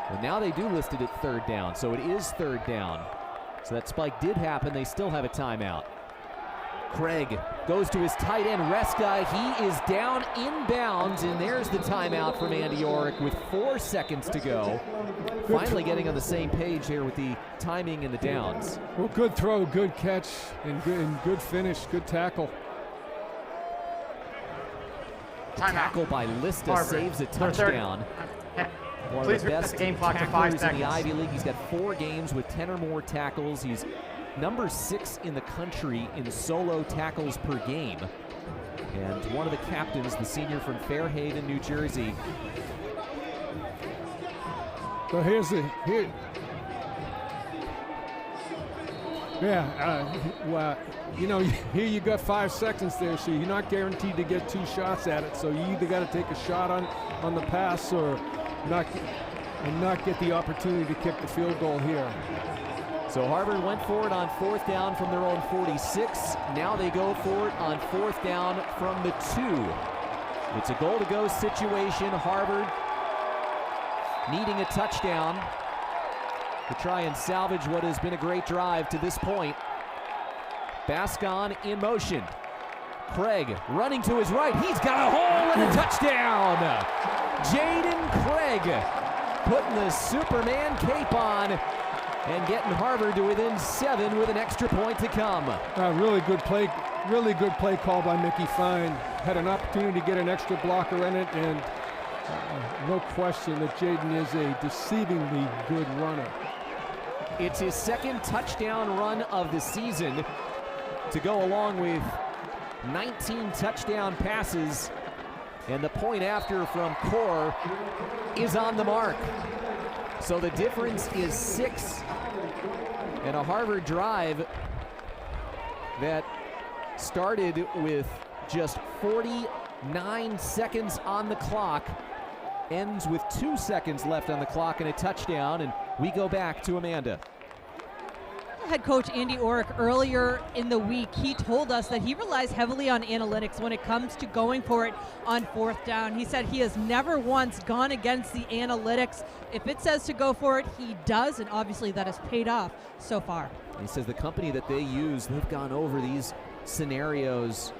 Well, now they do list it at third down, so it is third down. So that spike did happen. They still have a timeout. Craig goes to his tight end rest guy. He is down inbounds, and there's the timeout from Andy Orrick with 4 seconds to go. Finally getting on the same page here with the timing and the downs. Well, good throw, good catch, and good finish, good tackle. Tackle by Lista Harvard. saves a touchdown. One Please of the reset best the game clock to 5 tacklers in the seconds. Ivy League. He's got 4 games with 10 or more tackles. He's number 6 in the country in solo tackles per game. And one of the captains, the senior from Fairhaven, New Jersey. So here. Well, you know, here you got 5 seconds there, so you're not guaranteed to get 2 shots at it. So you either got to take a shot on the pass or not get the opportunity to kick the field goal here. So Harvard went for it on 4th down from their own 46. Now they go for it on 4th down from the 2. It's a goal-to-go situation. Harvard needing a touchdown to try and salvage what has been a great drive to this point. Bascon in motion. Craig running to his right. He's got a hole and a touchdown. Jaden Craig putting the Superman cape on and getting Harvard to within 7 with an extra point to come. Really good play call by Mickey Fine. Had an opportunity to get an extra blocker in it, and no question that Jaden is a deceivingly good runner. It's his 2nd touchdown run of the season to go along with 19 touchdown passes, and the point after from Core is on the mark. So the difference is 6, and a Harvard drive that started with just 49 seconds on the clock ends with 2 seconds left on the clock and a touchdown, and we go back to Amanda. Head coach Andy Orrick earlier in the week, he told us that he relies heavily on analytics when it comes to going for it on 4th down. He said he has never once gone against the analytics. If it says to go for it, he does, and obviously that has paid off so far. He says the company that they use, they've gone over these scenarios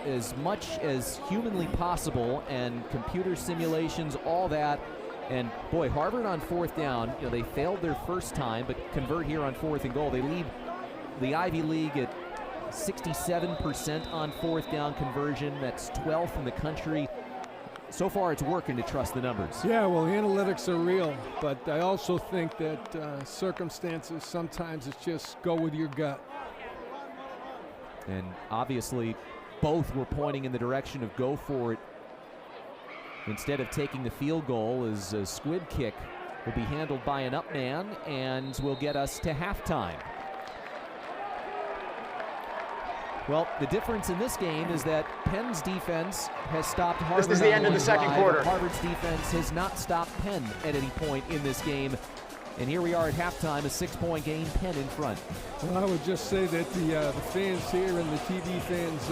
as much as humanly possible, and computer simulations, all that. And boy, Harvard on 4th down, you know, they failed their first time, but convert here on 4th and goal. They lead the Ivy League at 67% on 4th down conversion. That's 12th in the country. So far, it's working to trust the numbers. Yeah, well, analytics are real, but I also think that circumstances, sometimes it's just go with your gut. And obviously, both were pointing in the direction of go for it. Instead of taking the field goal, as a squib kick will be handled by an up man and will get us to halftime. Well, the difference in this game is that Penn's defense has stopped Harvard. This is the end of the second quarter. Harvard's defense has not stopped Penn at any point in this game. And here we are at halftime, a 6-point game, Penn in front. Well, I would just say that the fans here and the TV fans,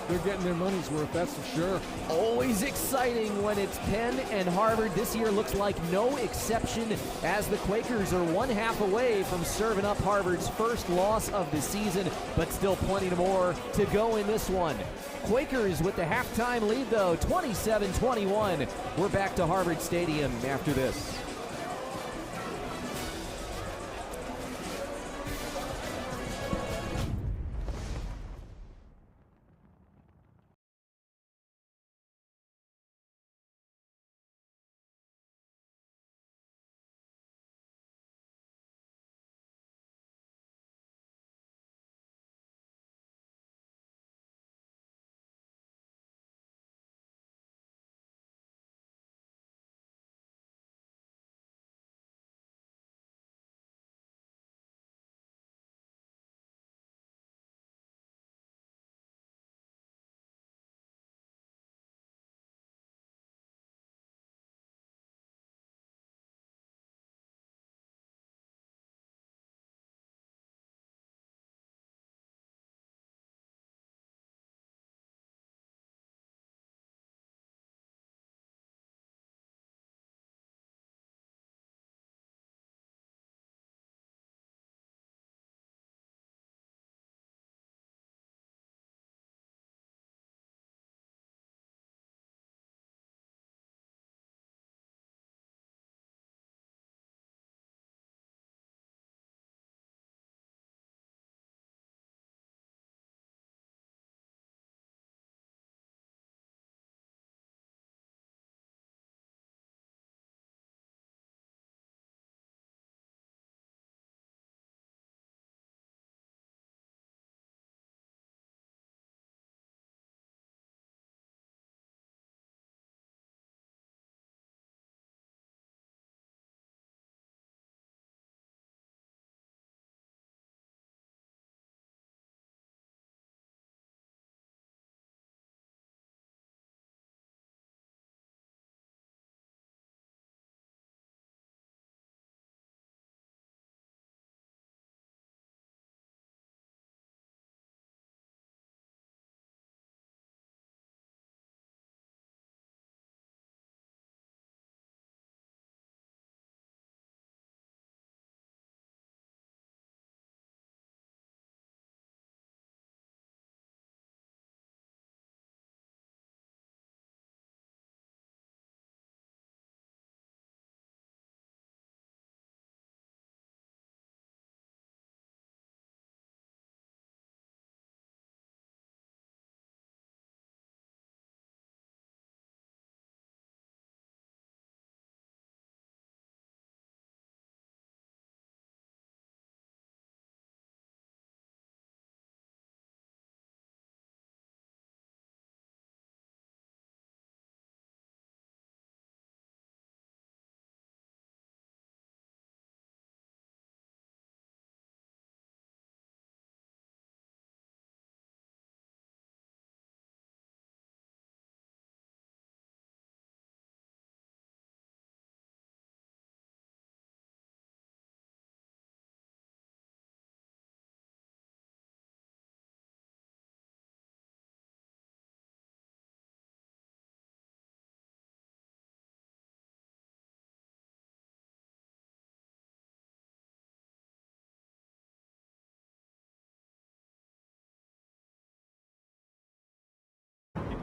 they're getting their money's worth, that's for sure. Always exciting when it's Penn and Harvard. This year looks like no exception, as the Quakers are 1/2 away from serving up Harvard's first loss of the season, but still plenty more to go in this one. Quakers with the halftime lead, though, 27-21. We're back to Harvard Stadium after this.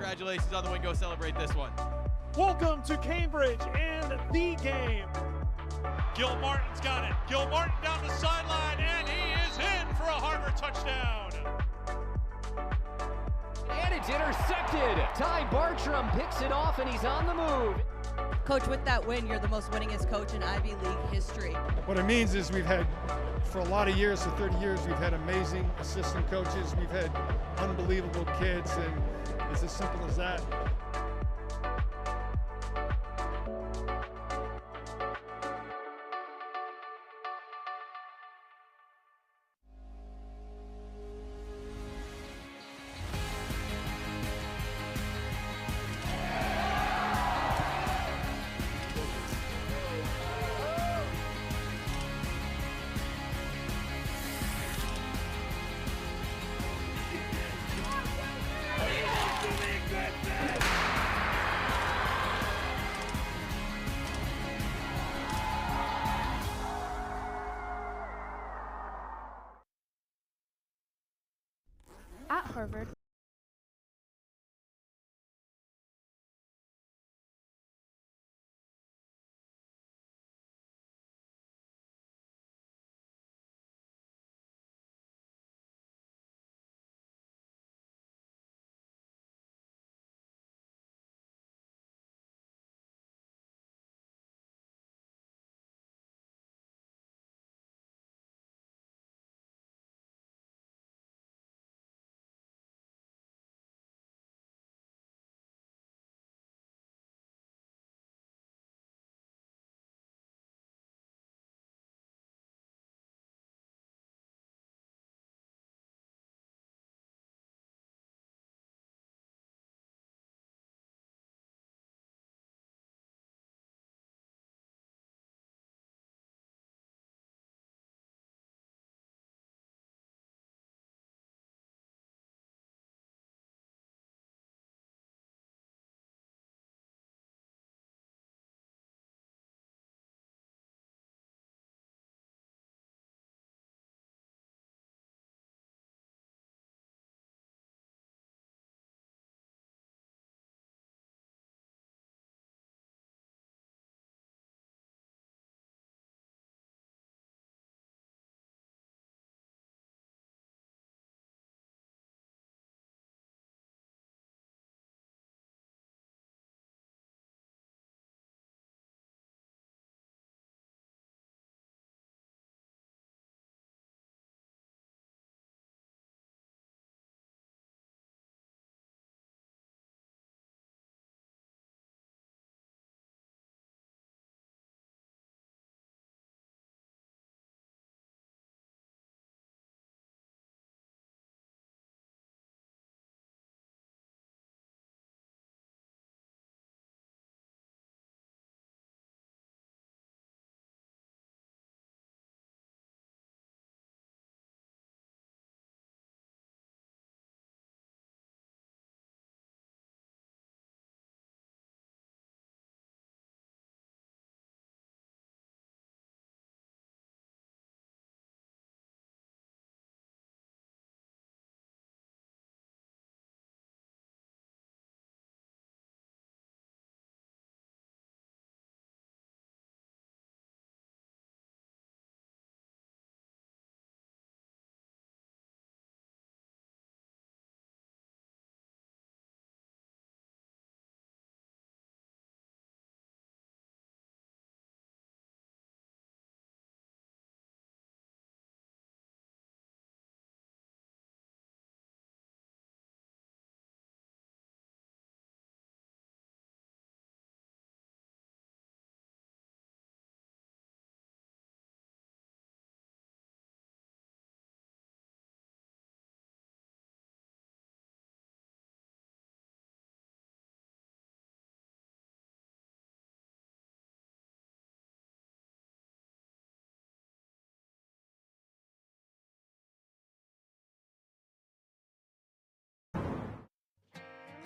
Congratulations on the win. Go celebrate this one. Welcome to Cambridge and the game. Gil Martin's got it. Gil Martin down the sideline, and he is in for a Harvard touchdown. And it's intercepted. Ty Bartram picks it off, and he's on the move. Coach, with that win, you're the most winningest coach in Ivy League history. What it means is we've had, for a lot of years, for 30 years, we've had amazing assistant coaches. We've had unbelievable kids, and it's as simple as that. At Harvard,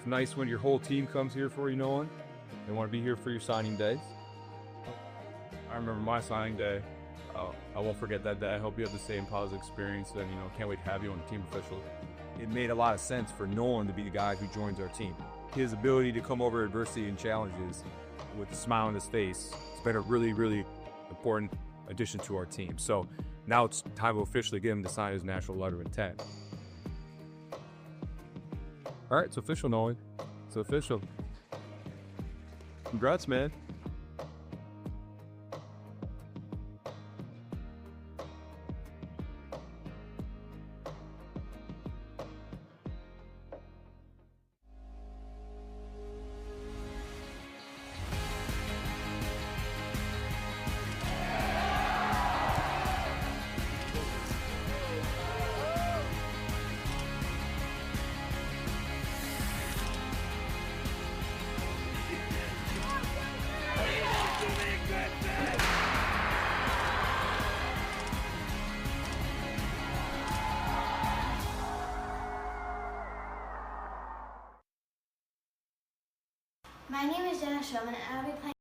It's nice when your whole team comes here for you, Nolan. They want to be here for your signing days. I remember my signing day. I won't forget that day. I hope you have the same positive experience, and can't wait to have you on the team officially. It made a lot of sense for Nolan to be the guy who joins our team. his ability to come over adversity and challenges with a smile on his face. It's been a really, really important addition to our team. So now it's time to officially get him to sign his national letter of intent. All right, it's official, Nolan. It's official. Congrats, man. My name is Jenna Shulman, and I'll be playing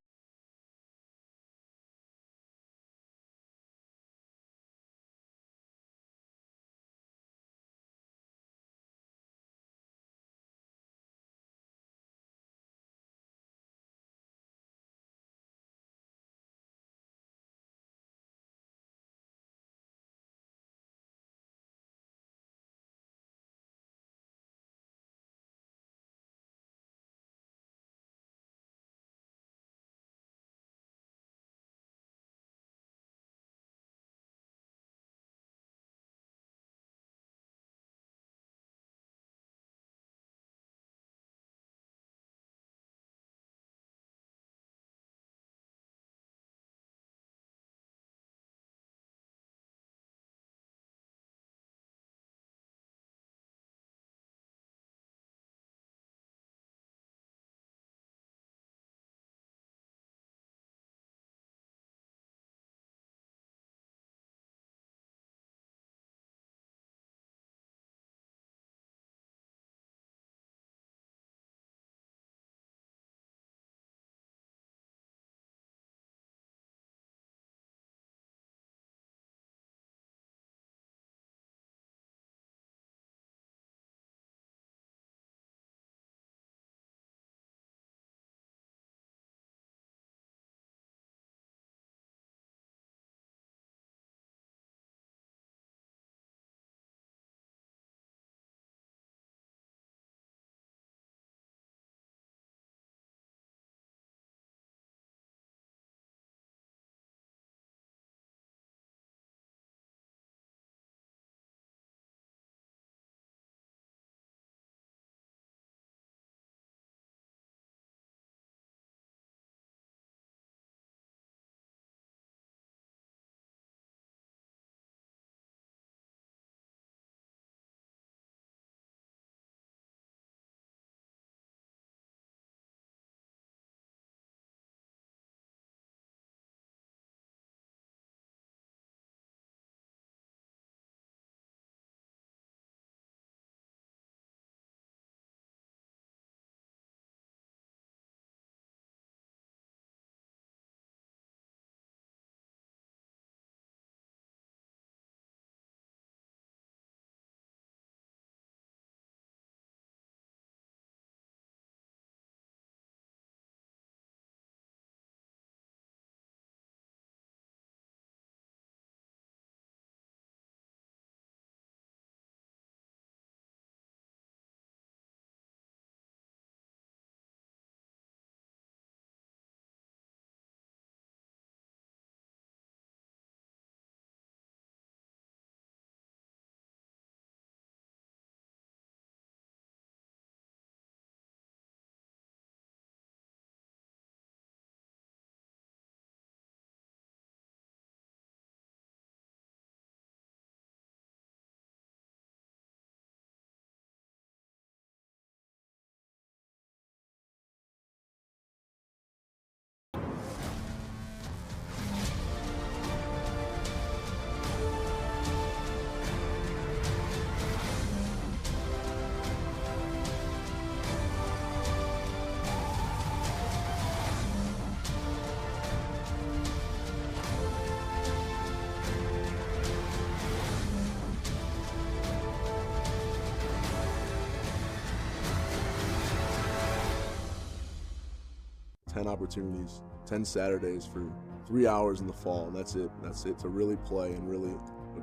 10 opportunities, 10 Saturdays for 3 hours in the fall, and that's it. That's it, to really play and really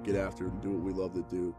get after it and do what we love to do.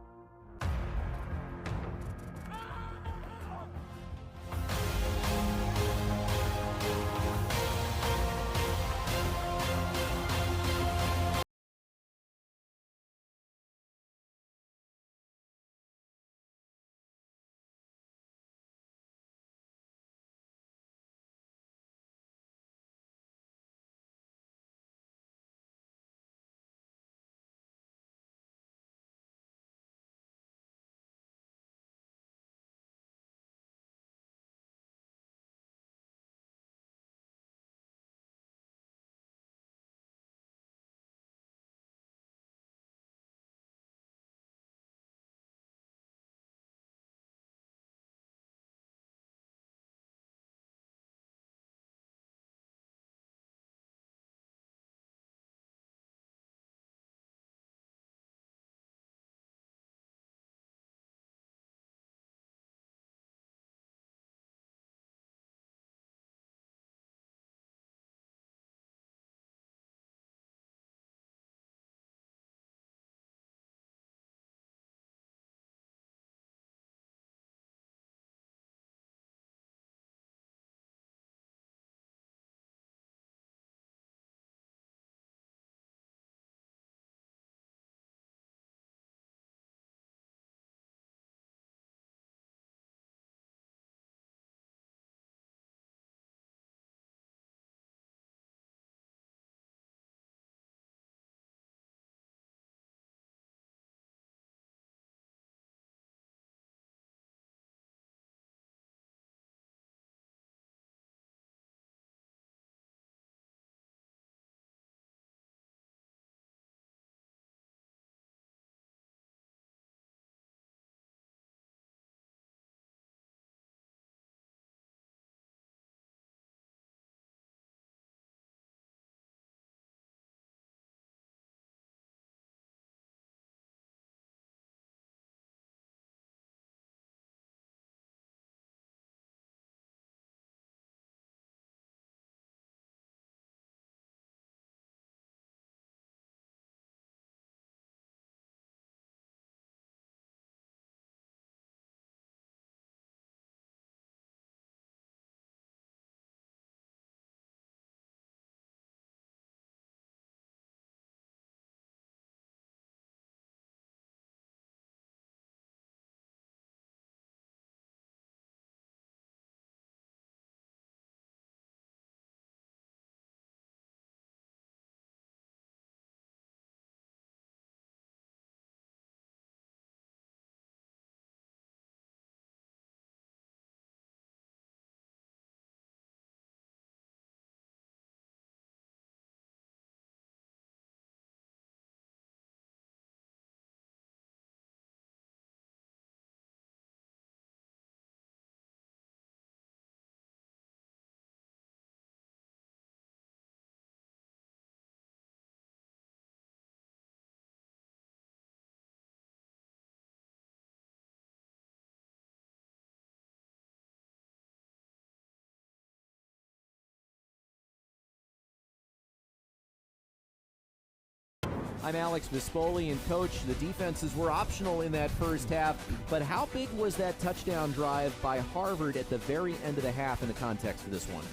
I'm Alex Vespoli, and Coach, the defenses were optional in that first half, but how big was that touchdown drive by Harvard at the very end of the half in the context of this one?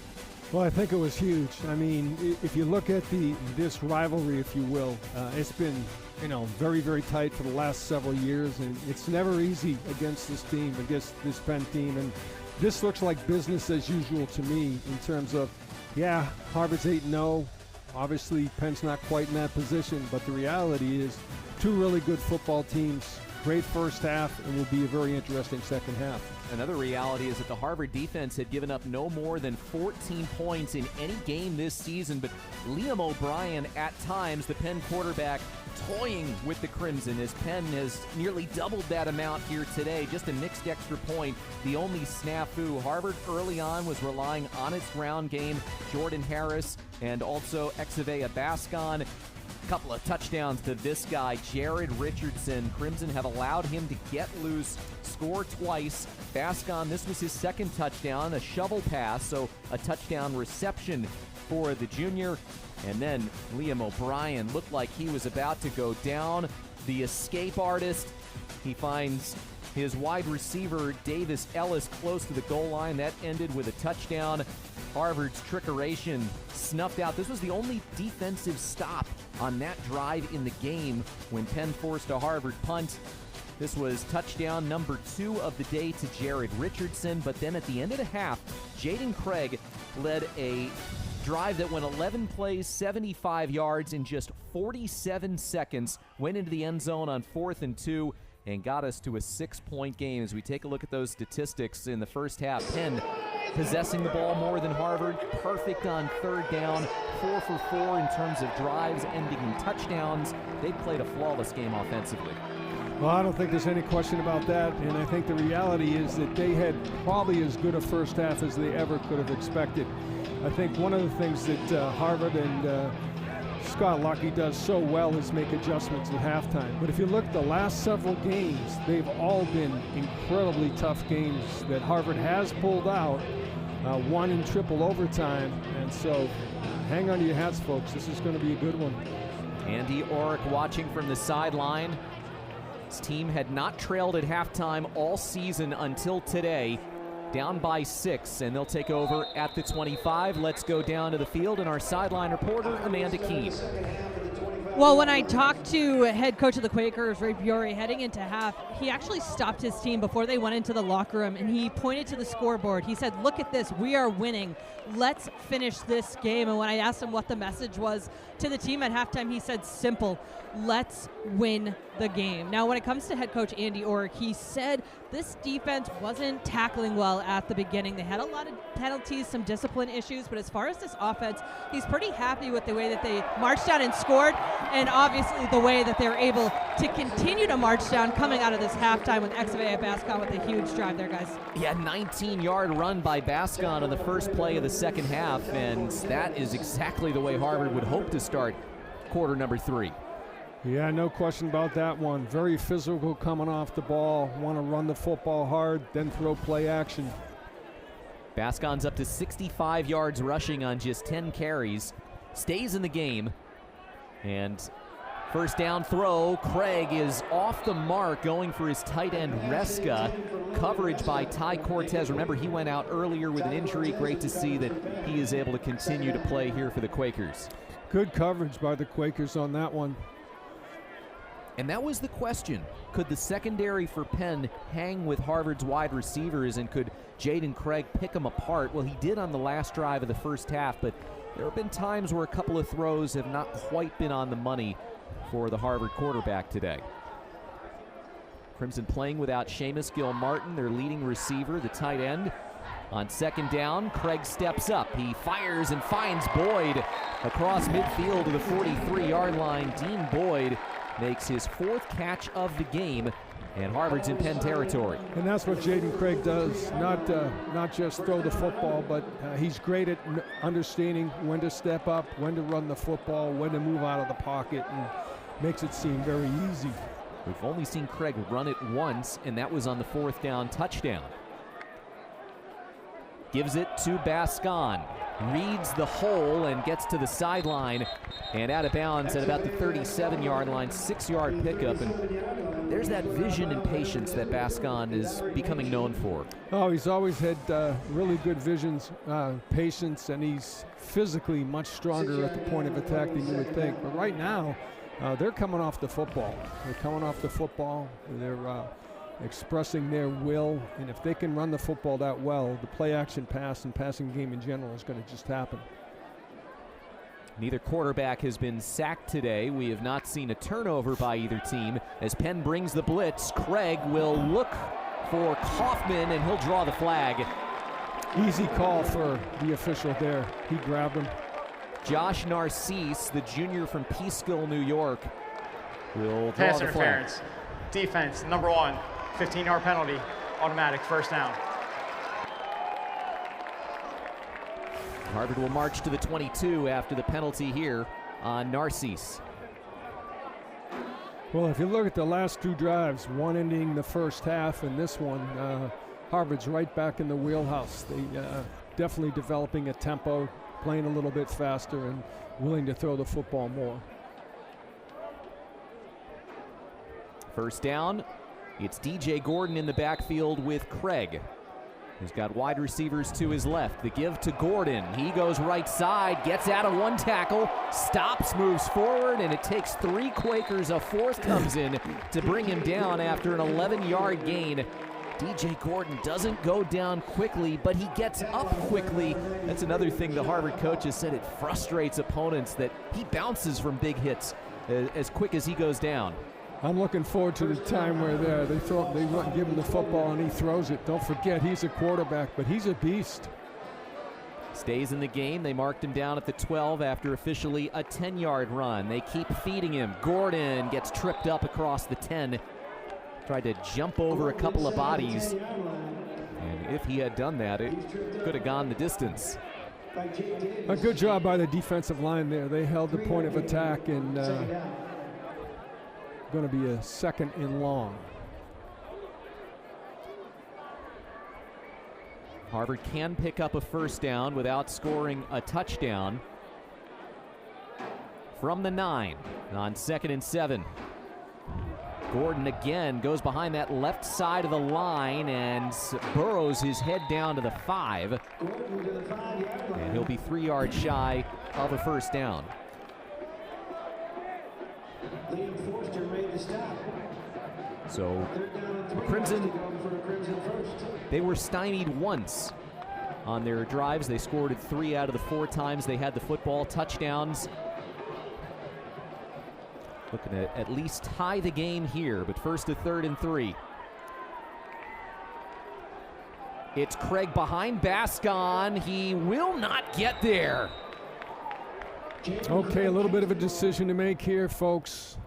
Well, I think it was huge. I mean, if you look at this rivalry, if you will, it's been, very, very tight for the last several years, and it's never easy against this team, against this Penn team. And this looks like business as usual to me in terms of, Harvard's 8-0. Obviously, Penn's not quite in that position, but the reality is two really good football teams, great first half, and will be a very interesting second half. Another reality is that the Harvard defense had given up no more than 14 points in any game this season, but Liam O'Brien, at times, the Penn quarterback, toying with the Crimson as Penn has nearly doubled that amount here today. Just a mixed extra point, the only snafu. Harvard early on was relying on its ground game. Jordan Harris and also Exavea Bascon. Couple of touchdowns to this guy, Jared Richardson. Crimson have allowed him to get loose, score twice. Bascon, this was his second touchdown, a shovel pass, so a touchdown reception for the junior. And then Liam O'Brien looked like he was about to go down. The escape artist, he finds his wide receiver, Davis Ellis, close to the goal line. That ended with a touchdown. Harvard's trickeration snuffed out. This was the only defensive stop on that drive in the game when Penn forced a Harvard punt. This was touchdown number 2 of the day to Jared Richardson, but then at the end of the half, Jaden Craig led a drive that went 11 plays, 75 yards in just 47 seconds, went into the end zone on 4th and 2, and got us to a 6-point game. As we take a look at those statistics in the first half, Penn possessing the ball more than Harvard, perfect on 3rd down, 4 for 4 in terms of drives, ending in touchdowns. They played a flawless game offensively. Well, I don't think there's any question about that, and I think the reality is that they had probably as good a first half as they ever could have expected. I think one of the things that Harvard and Scott Lucky does so well is make adjustments at halftime. But if you look at the last several games, they've all been incredibly tough games that Harvard has pulled out, one in triple overtime. And so hang on to your hats, folks. This is going to be a good one. Andy Orrick watching from the sideline. His team had not trailed at halftime all season until today. Down by 6, and they'll take over at the 25. Let's go down to the field, and our sideline reporter, Amanda Keene. Well, when I talked to head coach of the Quakers, Ray Bury, heading into half, he actually stopped his team before they went into the locker room, and he pointed to the scoreboard. He said, look at this, we are winning. Let's finish this game. And when I asked him what the message was to the team at halftime, he said, simple, let's win the game. Now, when it comes to head coach Andy Orrick, he said this defense wasn't tackling well at the beginning. They had a lot of penalties, some discipline issues, but as far as this offense, he's pretty happy with the way that they marched down and scored, and obviously the way that they're able to continue to march down coming out of this halftime with Exavea Bascon with a huge drive there, guys. Yeah, 19-yard run by Bascon on the first play of the second half, and that is exactly the way Harvard would hope to start quarter number 3. Yeah, no question about that one. Very physical coming off the ball. Want to run the football hard, then throw play action. Bascon's up to 65 yards rushing on just 10 carries. Stays in the game. And first down throw. Craig is off the mark, going for his tight end, Reska. Coverage by Ty Cortez. Remember, he went out earlier with an injury. Great to see that he is able to continue to play here for the Quakers. Good coverage by the Quakers on that one. And that was the question. Could the secondary for Penn hang with Harvard's wide receivers, and could Jaden Craig pick them apart? Well, he did on the last drive of the first half, but there have been times where a couple of throws have not quite been on the money for the Harvard quarterback today. Crimson playing without Seamus Gilmartin, their leading receiver, the tight end. On second down, Craig steps up. He fires and finds Boyd across midfield to the 43-yard line. Dean Boyd makes his 4th catch of the game, and Harvard's in Penn territory. And that's what Jaden Craig does, not just throw the football, but he's great at understanding when to step up, when to run the football, when to move out of the pocket, and makes it seem very easy. We've only seen Craig run it once, and that was on the 4th down touchdown. Gives it to Bascon. Reads the hole and gets to the sideline and out of bounds at about the 37-yard line, 6-yard pickup. And there's that vision and patience that Bascon is becoming known for. Oh, he's always had really good visions, patience, and he's physically much stronger at the point of attack than you would think. But right now, they're coming off the football. They're coming off the football. They're expressing their will, and if they can run the football that well, the play action pass and passing game in general is going to just happen. Neither quarterback has been sacked today. We have not seen a turnover by either team. As Penn brings the blitz, Craig will look for Kaufman, and he'll draw the flag. Easy call for the official there. He grabbed him. Josh Narcisse, the junior from Peekskill, New York, will draw Pass the flag. interference. Defense, number 1. 15-yard penalty, automatic, first down. Harvard will march to the 22 after the penalty here on Narcisse. Well, if you look at the last two drives, one ending the first half and this one, Harvard's right back in the wheelhouse. They definitely developing a tempo, playing a little bit faster, and willing to throw the football more. First down, it's DJ Gordon in the backfield with Craig, who's got wide receivers to his left. The give to Gordon. He goes right side, gets out of one tackle, stops, moves forward, and it takes three Quakers. A fourth comes in to bring him down after an 11-yard gain. DJ Gordon doesn't go down quickly, but he gets up quickly. That's another thing the Harvard coaches said. It frustrates opponents that he bounces from big hits as quick as he goes down. I'm looking forward to the time where they give him the football and he throws it. Don't forget, he's a quarterback, but he's a beast. Stays in the game. They marked him down at the 12 after officially a 10-yard run. They keep feeding him. Gordon gets tripped up across the 10. Tried to jump over a couple of bodies. And if he had done that, it could have gone the distance. A good job by the defensive line there. They held the point of attack, and going to be a second and long. Harvard can pick up a first down without scoring a touchdown from the 9 on 2nd and 7. Gordon again goes behind that left side of the line and burrows his head down to the 5. And he'll be 3 yards shy of a first down. So the Crimson, they were stymied once on their drives. They scored 3 out of the 4 times they had the football. Touchdowns. Looking to at least tie the game here, but first to 3rd and 3. It's Craig behind Bascon. He will not get there. Okay, a little bit of a decision to make here, folks.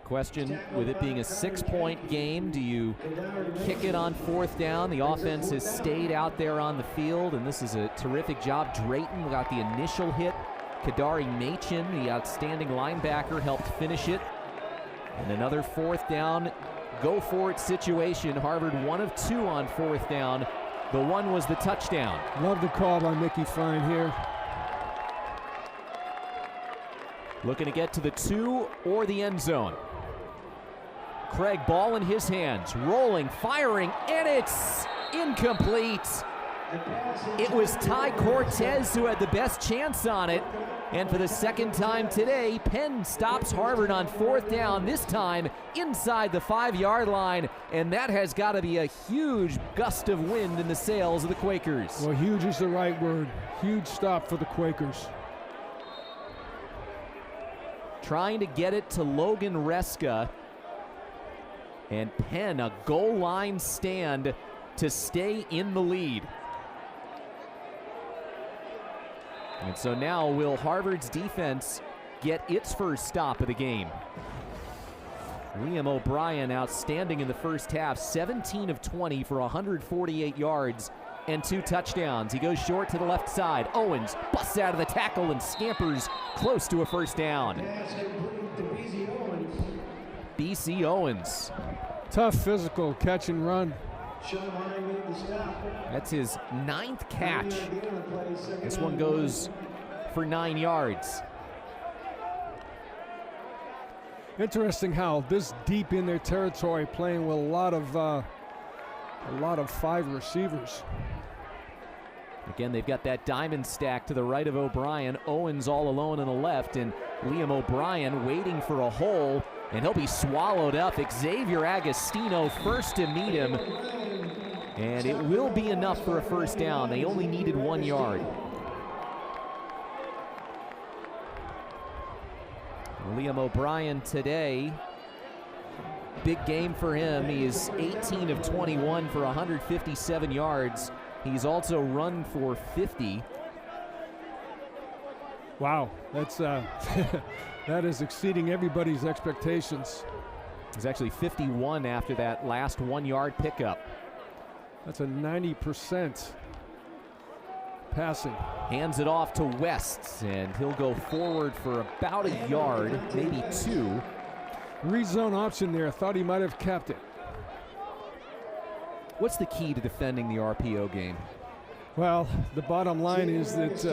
Question, with it being a 6-point game, do you kick it on 4th down? The offense has stayed out there on the field, and this is a terrific job. Drayton got the initial hit. Kadari Machin, the outstanding linebacker, helped finish it. And another 4th down, go-for-it situation. Harvard 1 of 2 on 4th down. The one was the touchdown. Love the call by Mickey Fine here. Looking to get to the 2 or the end zone. Craig, ball in his hands, rolling, firing, and it's incomplete. It was Ty Cortez who had the best chance on it. And for the second time today, Penn stops Harvard on 4th down, this time inside the 5-yard line. And that has got to be a huge gust of wind in the sails of the Quakers. Well, huge is the right word. Huge stop for the Quakers. Trying to get it to Logan Reska. And Penn, a goal line stand to stay in the lead. And so now will Harvard's defense get its first stop of the game? Liam O'Brien outstanding in the first half, 17 of 20 for 148 yards and 2 touchdowns. He goes short to the left side. Owens busts out of the tackle and scampers close to a first down. BC Owens. Tough physical catch and run. That's his 9th catch. This one goes for 9 yards. Interesting how this deep in their territory, playing with a lot of 5 receivers. Again, they've got that diamond stack to the right of O'Brien. Owens all alone on the left, and Liam O'Brien waiting for a hole, and he'll be swallowed up. Xavier Agostino first to meet him, and it will be enough for a first down. They only needed 1 yard. Liam O'Brien today, big game for him. He is 18 of 21 for 157 yards. He's also run for 50. Wow, that's that is exceeding everybody's expectations. He's actually 51 after that last 1 yard pickup. That's a 90% passing. Hands it off to West, and he'll go forward for about a yard, maybe 2. Read zone option there. Thought he might have kept it. What's the key to defending the RPO game? Well, the bottom line is that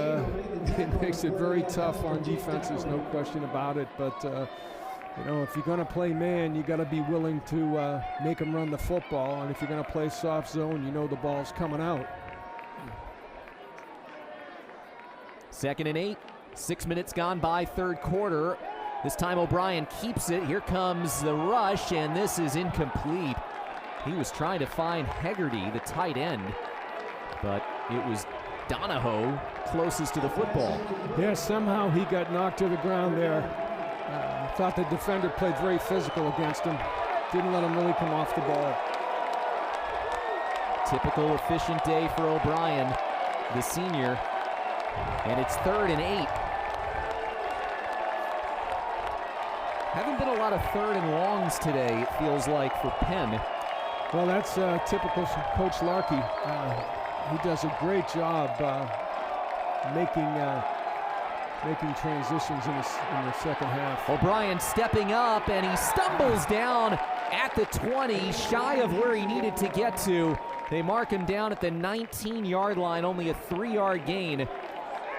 it makes it very tough on defenses, no question about it. But, you know, if you're going to play man, you got to be willing to make them run the football. And if you're going to play soft zone, you know the ball's coming out. 2nd and 8. 6 minutes gone by, third quarter. This time O'Brien keeps it. Here comes the rush, and this is incomplete. He was trying to find Hegarty, the tight end, but it was Donahoe closest to the football. Yeah, somehow he got knocked to the ground there. Thought the defender played very physical against him. Didn't let him really come off the ball. Typical efficient day for O'Brien, the senior. And it's 3rd and 8. Haven't been a lot of 3rd and longs today, it feels like, for Penn. Well, that's typical Coach Larkey. He does a great job making transitions in the second half. O'Brien stepping up, and he stumbles down at the 20, shy of where he needed to get to. They mark him down at the 19-yard line, only a 3-yard gain.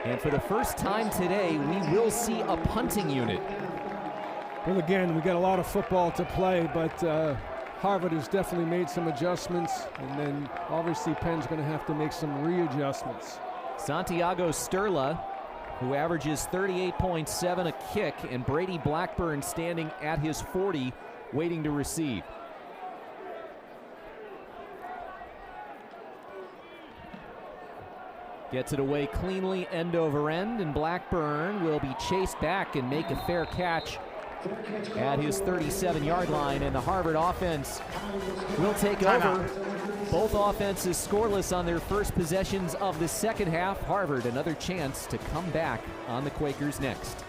And for the first time today, we will see a punting unit. Well, again, we got a lot of football to play, but Harvard has definitely made some adjustments, and then obviously Penn's going to have to make some readjustments. Santiago Sterla, who averages 38.7 a kick, and Brady Blackburn standing at his 40, waiting to receive. Gets it away cleanly, end over end, and Blackburn will be chased back and make a fair catch at his 37-yard line, and the Harvard offense will take over. Both offenses scoreless on their first possessions of the second half. Harvard another chance to come back on the Quakers next.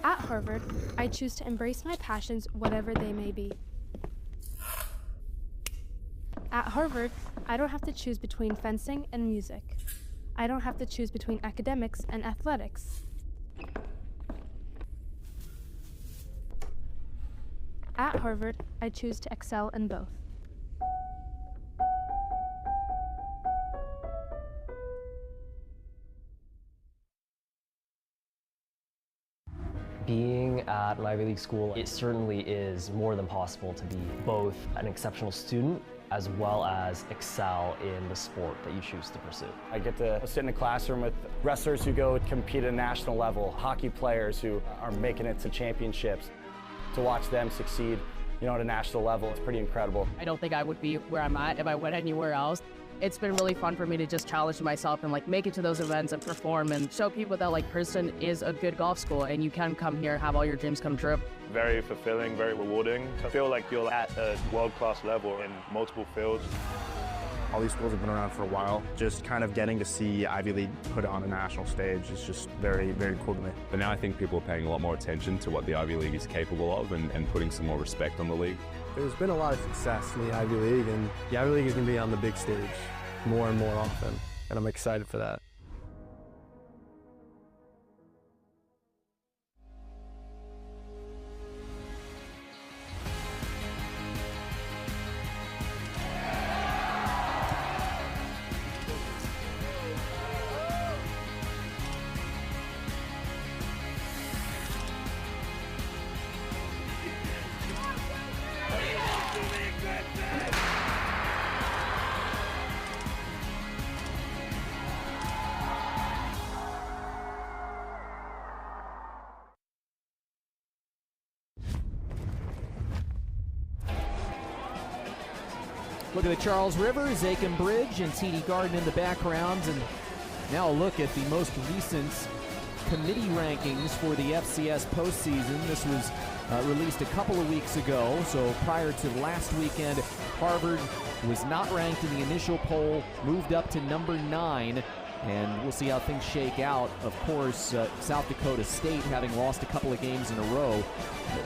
At Harvard, I choose to embrace my passions, whatever they may be. At Harvard, I don't have to choose between fencing and music. I don't have to choose between academics and athletics. At Harvard, I choose to excel in both. Being at an Ivy League school, it certainly is more than possible to be both an exceptional student as well as excel in the sport that you choose to pursue. I get to sit in a classroom with wrestlers who go compete at a national level, hockey players who are making it to championships. To watch them succeed, you know, at a national level, it's pretty incredible. I don't think I would be where I'm at if I went anywhere else. It's been really fun for me to just challenge myself and like make it to those events and perform and show people that like Princeton is a good golf school and you can come here and have all your dreams come true. Very fulfilling, very rewarding. I feel like you're at a world-class level in multiple fields. All these schools have been around for a while. Just kind of getting to see Ivy League put on a national stage is just very, very cool to me. But now I think people are paying a lot more attention to what the Ivy League is capable of and putting some more respect on the league. There's been a lot of success in the Ivy League, and the Ivy League is going to be on the big stage more and more often, and I'm excited for that. Look at the Charles River, Zakim Bridge, and TD Garden in the background. And now a look at the most recent committee rankings for the FCS postseason. This was released a couple of weeks ago. So prior to last weekend, Harvard was not ranked in the initial poll, moved up to number 9. And we'll see how things shake out. Of course, South Dakota State, having lost a couple of games in a row,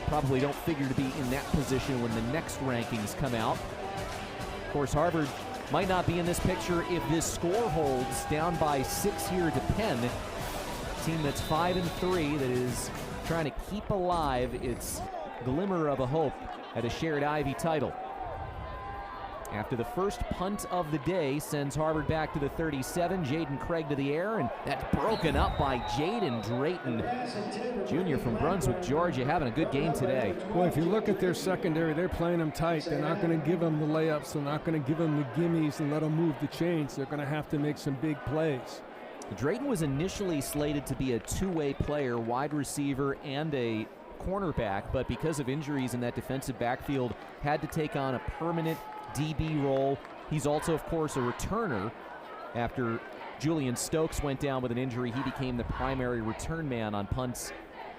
probably don't figure to be in that position when the next rankings come out. Of course, Harvard might not be in this picture if this score holds, down by 6 here to Penn. A team that's 5-3 that is trying to keep alive its glimmer of a hope at a shared Ivy title. After the first punt of the day sends Harvard back to the 37, Jaden Craig to the air, and that's broken up by Jaden Drayton, junior from Brunswick, Georgia, having a good game today. Well, if you look at their secondary, they're playing them tight. They're not going to give them the layups. They're not going to give them the gimmies and let them move the chains. They're going to have to make some big plays. Drayton was initially slated to be a two-way player, wide receiver and a cornerback, but because of injuries in that defensive backfield, had to take on a permanent DB role. He's also, of course, a returner. After Julian Stokes went down with an injury, he became the primary return man on punts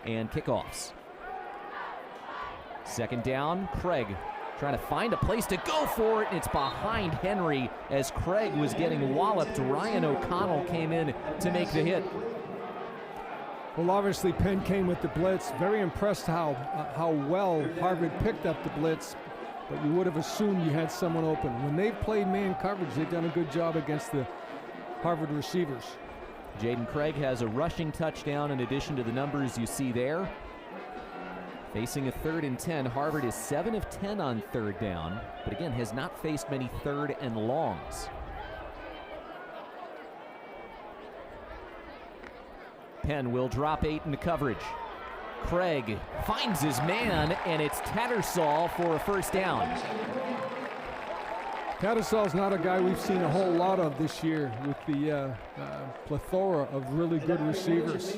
and kickoffs. Second down, Craig trying to find a place to go for it, and it's behind Henry as Craig was getting walloped. Ryan O'Connell came in to make the hit. Well, obviously, Penn came with the blitz. Very impressed how well Harvard picked up the blitz. But you would have assumed you had someone open. When they've played man coverage, they've done a good job against the Harvard receivers. Jaden Craig has a rushing touchdown in addition to the numbers you see there. Facing a 3rd and 10, Harvard is 7 of 10 on 3rd down, but again has not faced many 3rd and longs. Penn will drop 8 into coverage. Craig finds his man, and it's Tattersall for a first down. Tattersall's not a guy we've seen a whole lot of this year with the plethora of really good receivers.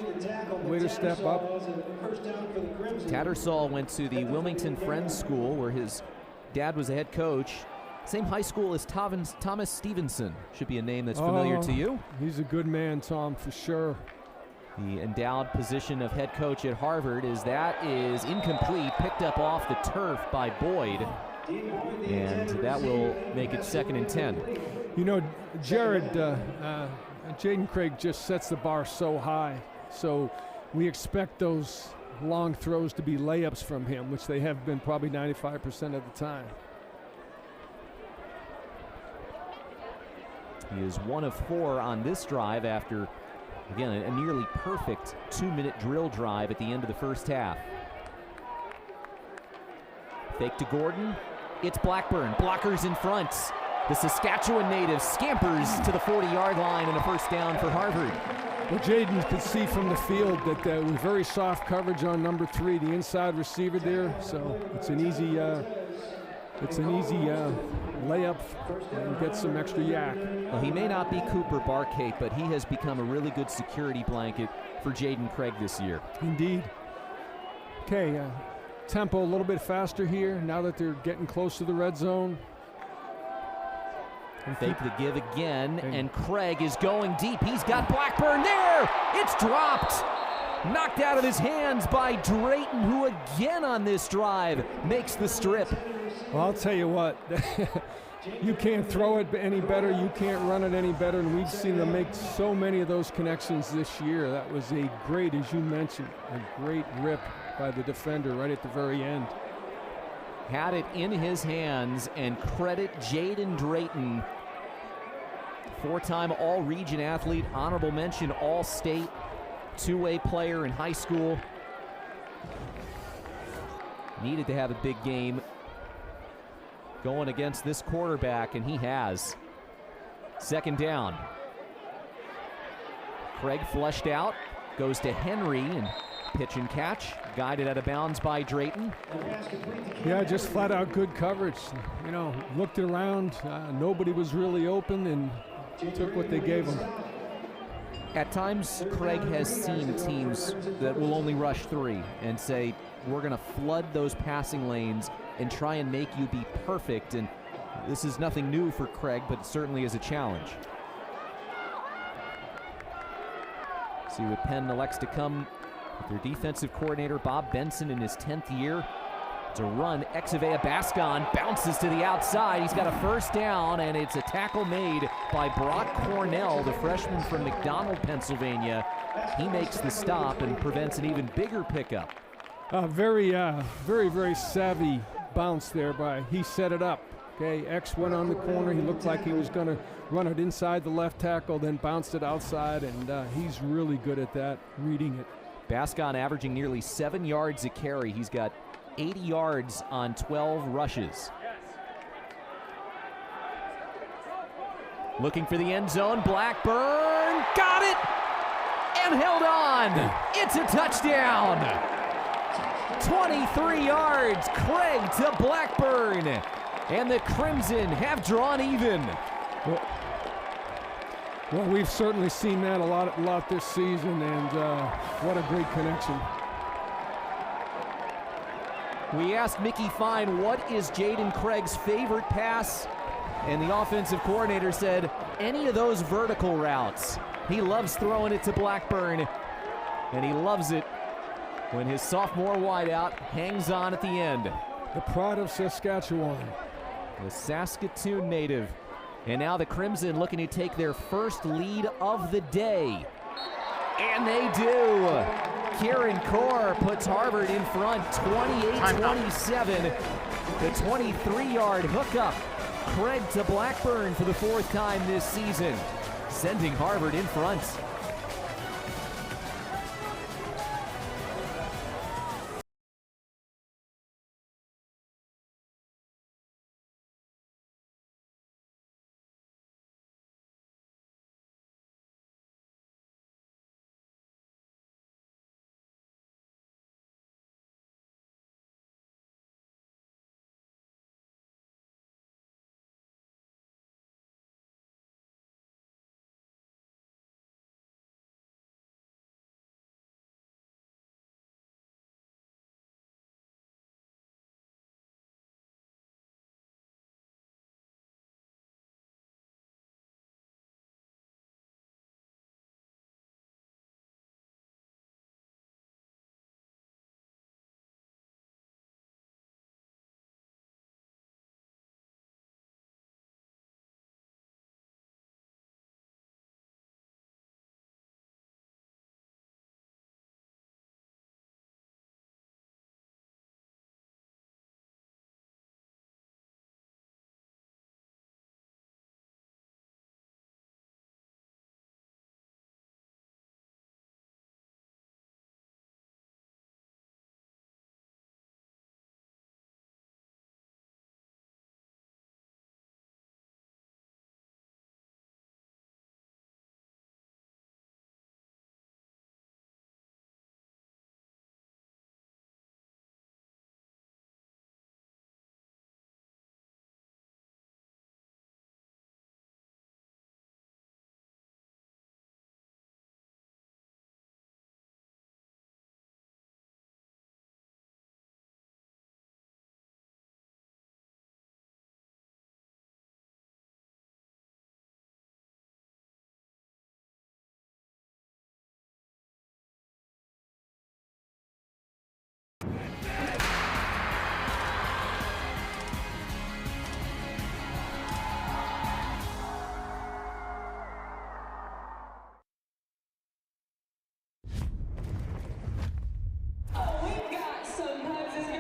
Way to step up. Tattersall went to the Wilmington Friends School where his dad was a head coach. Same high school as Thomas Stevenson. Should be a name that's familiar to you. He's a good man, Tom, for sure. The endowed position of head coach at Harvard is incomplete, picked up off the turf by Boyd, and that will make it 2nd and 10. You know, Jaden Craig just sets the bar so high, so we expect those long throws to be layups from him, which they have been probably 95% of the time. He is 1 of 4 on this drive after, again, a nearly perfect 2-minute drill drive at the end of the first half. Fake to Gordon. It's Blackburn. Blockers in front. The Saskatchewan native scampers to the 40-yard line and a first down for Harvard. Well, Jaden could see from the field that there was very soft coverage on number 3, the inside receiver there. So it's an easy layup and get some extra yak. Well, he may not be Cooper Barkate, but he has become a really good security blanket for Jaden Craig this year. Indeed. Okay, tempo a little bit faster here now that they're getting close to the red zone. Fake the give again, and Craig is going deep. He's got Blackburn there. It's dropped. Knocked out of his hands by Drayton, who again on this drive makes the strip. Well, I'll tell you what, you can't throw it any better, you can't run it any better, and we've seen them make so many of those connections this year. That was a great, as you mentioned, a great rip by the defender right at the very end. Had it in his hands, and credit Jaden Drayton, 4-time All-Region athlete, honorable mention All-State, 2-way player in high school. Needed to have a big game going against this quarterback, and he has. 2nd down. Craig flushed out, goes to Henry, and pitch and catch, guided out of bounds by Drayton. Yeah, just flat out good coverage. You know, looked around, nobody was really open, and took what they gave him. At times, Craig has seen teams that will only rush 3 and say, we're going to flood those passing lanes and try and make you be perfect. And this is nothing new for Craig, but it certainly is a challenge. See what Penn elects to come with their defensive coordinator, Bob Benson, in his 10th year. It's a run. Exavea Bascon bounces to the outside. He's got a first down, and it's a tackle made by Brock Cornell, the freshman from McDonald, Pennsylvania. He makes the stop and prevents an even bigger pickup. Very savvy bounce there he set it up. Okay, X went on the corner. He looked like he was going to run it inside the left tackle, then bounced it outside, and he's really good at that, reading it. Bascon averaging nearly 7 yards a carry. He's got 80 yards on 12 rushes. Looking for the end zone. Blackburn got it and held on. It's a touchdown. 23 yards. Craig to Blackburn. And the Crimson have drawn even. Well, we've certainly seen that a lot this season, and what a great connection. We asked Mickey Fine, what is Jaden Craig's favorite pass? And the offensive coordinator said, any of those vertical routes. He loves throwing it to Blackburn, and he loves it when his sophomore wideout hangs on at the end. The pride of Saskatchewan. The Saskatoon native. And now the Crimson looking to take their first lead of the day. And they do. Kieran Core puts Harvard in front, 28-27. The 23-yard hookup. Craig to Blackburn for the 4th time this season, sending Harvard in front.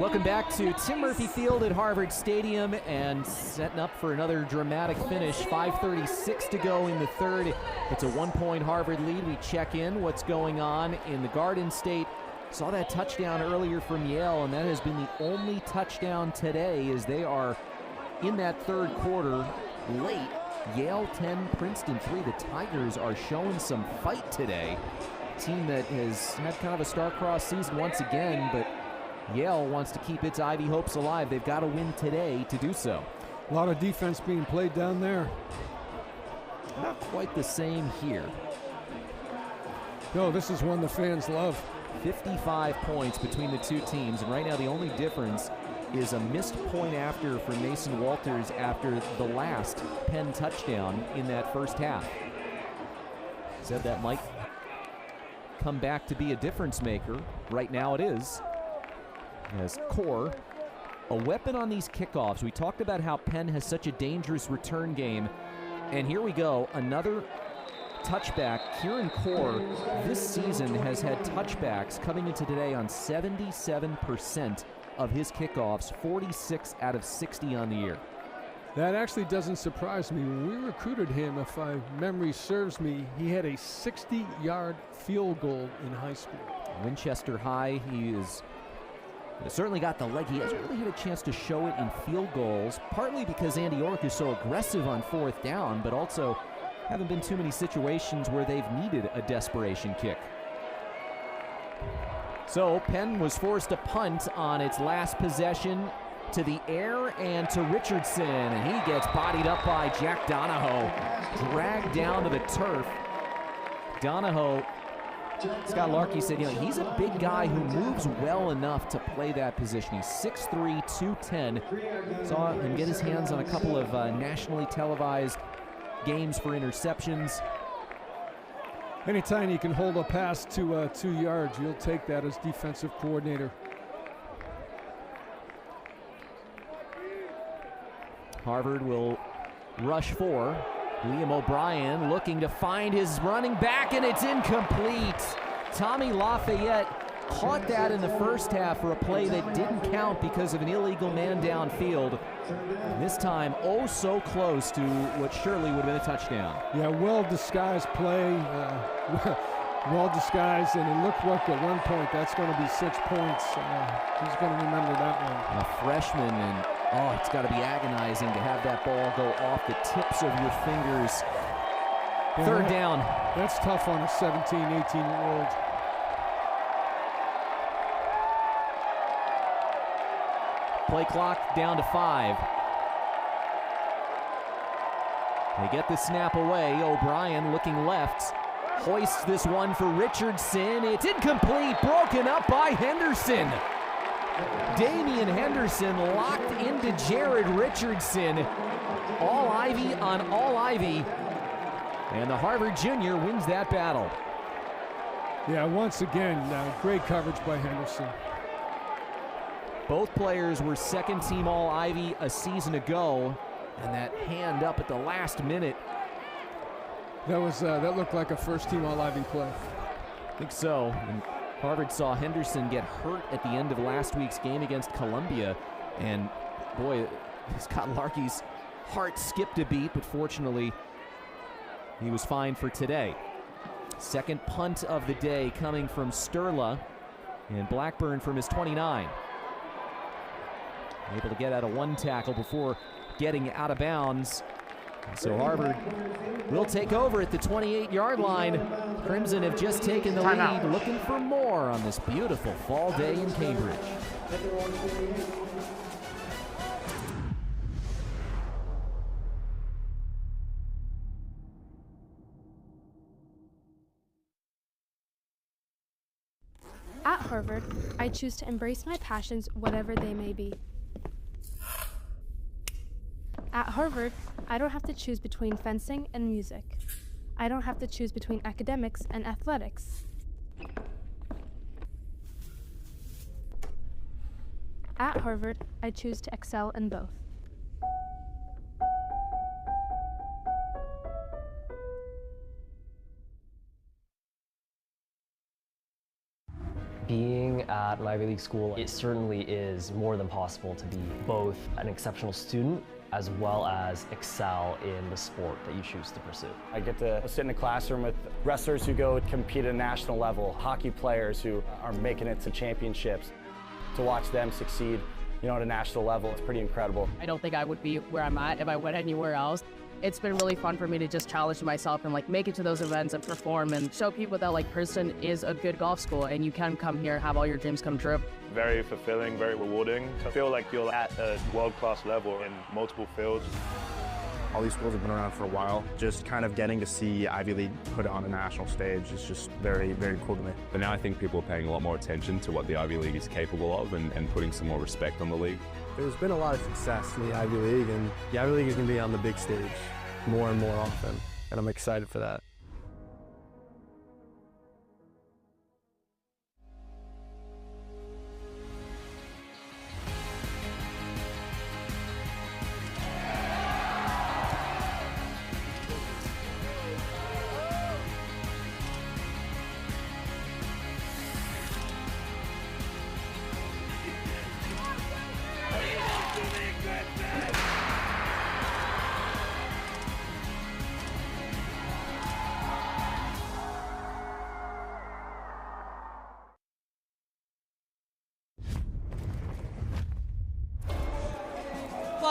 Welcome back to Tim Murphy Field at Harvard Stadium, and setting up for another dramatic finish. 5:36 to go in the third. It's a 1-point Harvard lead. We check in what's going on in the Garden State. Saw that touchdown earlier from Yale, and that has been the only touchdown today as they are in that third quarter late. Yale 10, Princeton 3. The Tigers are showing some fight today. A team that has had kind of a star-crossed season once again, but Yale wants to keep its Ivy hopes alive. They've got to win today to do so. A lot of defense being played down there. Not quite the same here. No, this is one the fans love. 55 points between the two teams, and right now the only difference is a missed point after for Mason Walters after the last Penn touchdown in that first half. Said that might come back to be a difference maker. Right now it is, as Core a weapon on these kickoffs. We talked about how Penn has such a dangerous return game, and here we go, another touchback. Kieran Core this season has had touchbacks coming into today on 77% of his kickoffs, 46 out of 60 on the year. That actually doesn't surprise me. When we recruited him, if my memory serves me, he had a 60-yard field goal in high school. Winchester High, he is certainly got the leg. He hasn't really had a chance to show it in field goals, partly because Andy Ork is so aggressive on fourth down, but also haven't been too many situations where they've needed a desperation kick. So Penn was forced to punt on its last possession to the air and to Richardson, and he gets bodied up by Jack Donahoe, dragged down to the turf. Donahoe, Scott Larkey said, he's a big guy who moves well enough to play that position. He's 6'3", 210. Saw him get his hands on a couple of nationally televised games for interceptions. Anytime you can hold a pass to 2 yards, you'll take that as defensive coordinator. Harvard will rush for Liam O'Brien, looking to find his running back, and it's incomplete. Tommy Lafayette caught that in the first half for a play that didn't count because of an illegal man downfield. And this time, oh so close to what surely would have been a touchdown. Yeah, well-disguised play, well-disguised, and it looked like at one point that's going to be 6 points. He's going to remember that one. A freshman, and it's got to be agonizing to have that ball go off the tips of your fingers. Yeah, Third down. That's tough on a 17, 18-year-old. Play clock down to 5. They get the snap away. O'Brien looking left. Hoists this one for Richardson. It's incomplete. Broken up by Henderson. Damian Henderson locked into Jared Richardson. All Ivy on all Ivy. And the Harvard junior wins that battle. Yeah, once again, great coverage by Henderson. Both players were second-team All-Ivy a season ago, and that hand up at the last minute. That looked like a first-team All-Ivy play. I think so. And Harvard saw Henderson get hurt at the end of last week's game against Columbia, and boy, Scott Larkey's heart skipped a beat, but fortunately, he was fine for today. Second punt of the day coming from Sturla, and Blackburn from his 29. Able to get out of one tackle before getting out of bounds. So Harvard will take over at the 28-yard line. Crimson have just taken the lead, looking for more on this beautiful fall day in Cambridge. At Harvard, I choose to embrace my passions, whatever they may be. At Harvard, I don't have to choose between fencing and music. I don't have to choose between academics and athletics. At Harvard, I choose to excel in both. Being at an Ivy League school, it certainly is more than possible to be both an exceptional student as well as excel in the sport that you choose to pursue. I get to sit in a classroom with wrestlers who go compete at a national level, hockey players who are making it to championships. To watch them succeed, at a national level, it's pretty incredible. I don't think I would be where I'm at if I went anywhere else. It's been really fun for me to just challenge myself and make it to those events and perform and show people that Princeton is a good golf school and you can come here and have all your dreams come true. Very fulfilling, very rewarding. I feel like you're at a world-class level in multiple fields. All these schools have been around for a while. Just kind of getting to see Ivy League put on a national stage is just very, very cool to me. But now I think people are paying a lot more attention to what the Ivy League is capable of and putting some more respect on the league. There's been a lot of success in the Ivy League, and the Ivy League is going to be on the big stage more and more often, and I'm excited for that.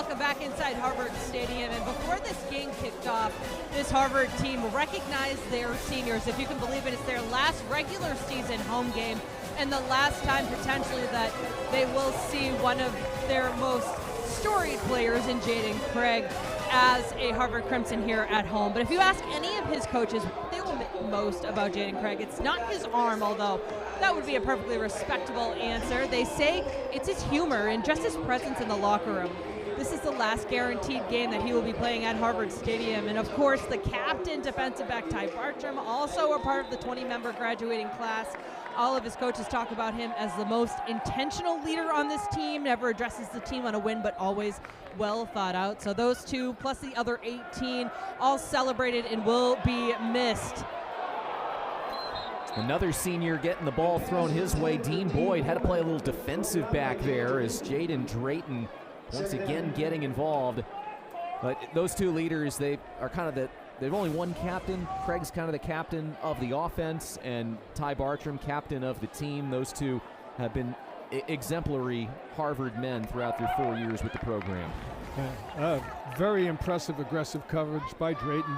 welcome back inside Harvard Stadium. And before this game kicked off, this Harvard team recognized their seniors. If you can believe it, it's their last regular season home game and the last time potentially that they will see one of their most storied players in Jaden Craig as a Harvard Crimson here at home. But if you ask any of his coaches what they will miss most about Jaden Craig, it's not his arm, although that would be a perfectly respectable answer. They say it's his humor and just his presence in the locker room. This is the last guaranteed game that he will be playing at Harvard Stadium. And of course, the captain, defensive back Ty Bartram, also a part of the 20-member graduating class. All of his coaches talk about him as the most intentional leader on this team, never addresses the team on a win, but always well thought out. So those two, plus the other 18, all celebrated and will be missed. Another senior getting the ball thrown his way. Dean Boyd had to play a little defensive back there as Jaden Drayton once again getting involved. But those two leaders, they are kind of they've only one captain. Craig's kind of the captain of the offense, and Ty Bartram, captain of the team. Those two have been exemplary Harvard men throughout their 4 years with the program. Very impressive aggressive coverage by Drayton.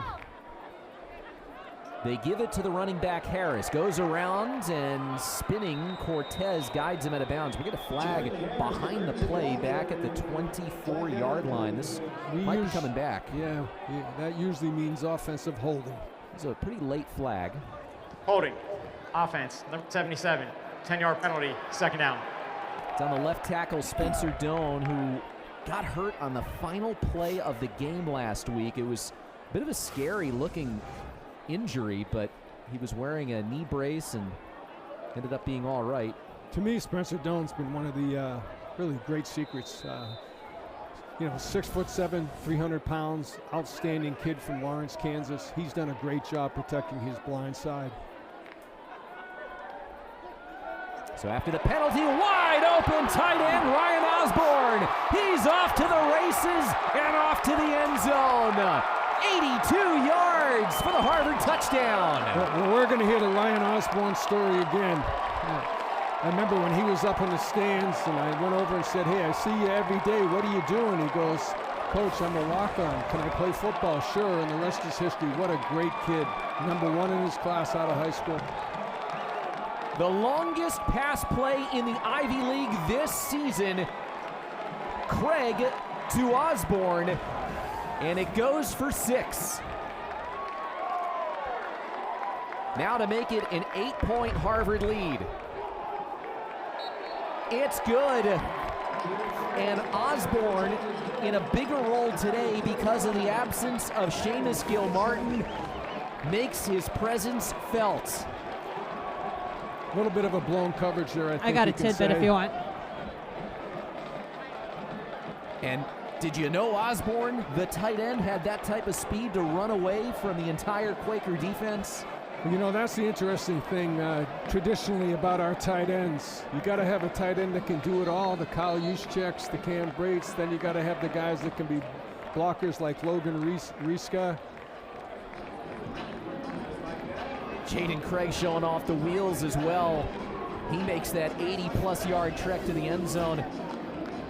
They give it to the running back Harris. Goes around and spinning. Cortez guides him out of bounds. We get a flag behind the play back at the 24-yard line. This might be coming back. Yeah, that usually means offensive holding. It's a pretty late flag. Holding. Offense, number 77. 10-yard penalty, second down. It's on the left tackle, Spencer Doan, who got hurt on the final play of the game last week. It was a bit of a scary-looking injury, but he was wearing a knee brace and ended up being all right. To me, Spencer Doan's been one of the really great secrets. 6'7", 300 pounds, outstanding kid from Lawrence, Kansas. He's done a great job protecting his blind side. So after the penalty, wide open tight end Ryan Osborne. He's off to the races and off to the end zone. 82 yards for the Harvard touchdown. Well, we're going to hear the Ryan Osborne story again. I remember when he was up in the stands and I went over and said, hey, I see you every day. What are you doing? He goes, Coach, I'm a walk-on. Can I play football? Sure, and the rest is history. What a great kid. #1 in his class out of high school. The longest pass play in the Ivy League this season. Craig to Osborne. And it goes for 6. Now to make it an 8-point Harvard lead. It's good. And Osborne in a bigger role today because of the absence of Seamus Gilmartin makes his presence felt. A little bit of a blown coverage there, I think. I got a tidbit if you want. And did you know Osborne, the tight end, had that type of speed to run away from the entire Quaker defense? You know, that's the interesting thing traditionally about our tight ends. You got to have a tight end that can do it all, the Kyle Juszczyks, the Cam Brates. Then you got to have the guys that can be blockers like Logan Rieska. Jaden Craig showing off the wheels as well. He makes that 80-plus yard trek to the end zone.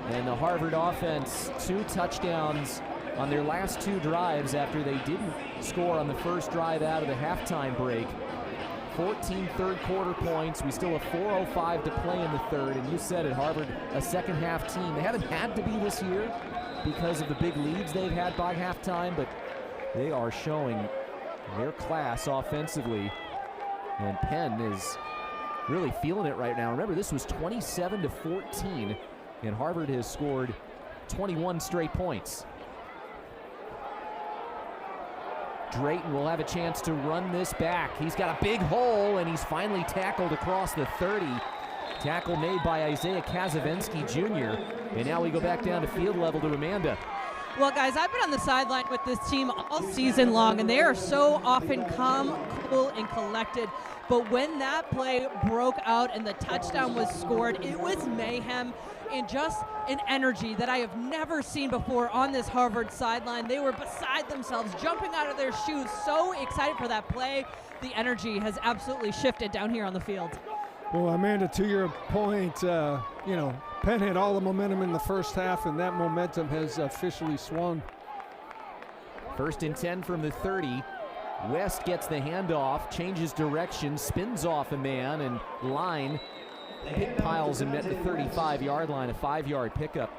And the Harvard offense, 2 touchdowns on their last 2 drives after they didn't score on the first drive out of the halftime break. 14 third-quarter points. We still have 4:05 to play in the third. And you said it, Harvard, a second-half team. They haven't had to be this year because of the big leads they've had by halftime, but they are showing their class offensively. And Penn is really feeling it right now. Remember, this was 27-14. And Harvard has scored 21 straight points. Drayton will have a chance to run this back. He's got a big hole, and he's finally tackled across the 30. Tackle made by Isaiah Kazavensky Jr. And now we go back down to field level to Amanda. Well, guys, I've been on the sideline with this team all season long, and they are so often calm, cool, and collected. But when that play broke out and the touchdown was scored, it was mayhem and just an energy that I have never seen before on this Harvard sideline. They were beside themselves, jumping out of their shoes, so excited for that play. The energy has absolutely shifted down here on the field. Well, Amanda, to your point, Penn had all the momentum in the first half, and that momentum has officially swung. 1st and 10 from the 30. West gets the handoff, changes direction, spins off a man, and line piles him at the 35-yard line, a 5-yard pickup.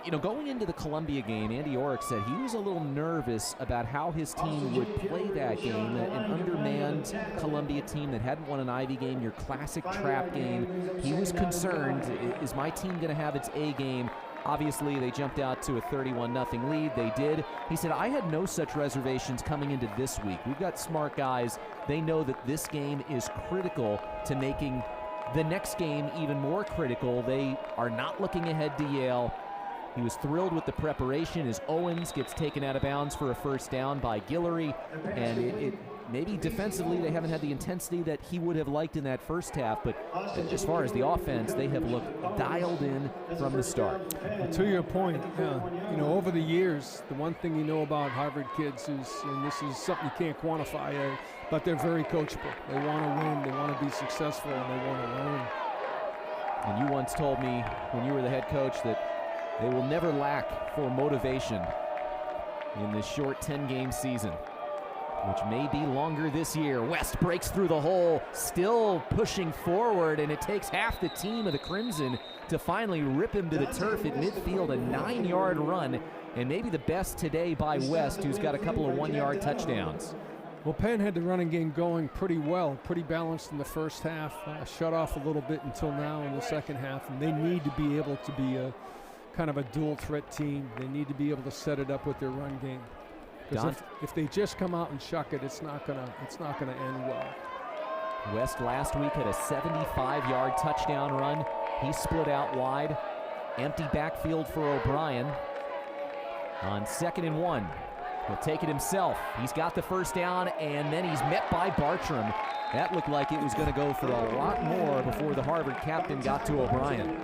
You know, going into the Columbia game, Andy Orrick said he was a little nervous about how his team would play that game, an undermanned Columbia team that hadn't won an Ivy game, your classic trap game. He was concerned, is my team going to have its A game? Obviously, they jumped out to a 31-0 lead. They did. He said, I had no such reservations coming into this week. We've got smart guys. They know that this game is critical to making the next game even more critical. They are not looking ahead to Yale. He was thrilled with the preparation as Owens gets taken out of bounds for a first down by Guillory, and maybe defensively they haven't had the intensity that he would have liked in that first half, but as far as the offense, they have looked dialed in from the start. And to your point, you know, over the years, the one thing you know about Harvard kids is, and this is something you can't quantify, but they're very coachable. They want to win, they want to be successful, and they want to learn. And you once told me when you were the head coach that they will never lack for motivation in this short 10-game season, which may be longer this year. West breaks through the hole, still pushing forward, and it takes half the team of the Crimson to finally rip him to the turf at midfield, a 9-yard run, and maybe the best today by West, who's got a couple of 1-yard touchdowns. Well, Penn had the running game going pretty well, pretty balanced in the first half, shut off a little bit until now in the second half, and they need to be able to be a kind of a dual threat team. They need to be able to set it up with their run game. Because if they just come out and chuck it, it's not gonna end well. West last week had a 75-yard touchdown run. He split out wide. Empty backfield for O'Brien. On 2nd and 1, he'll take it himself. He's got the first down, and then he's met by Bartram. That looked like it was going to go for a lot more before the Harvard captain got to O'Brien.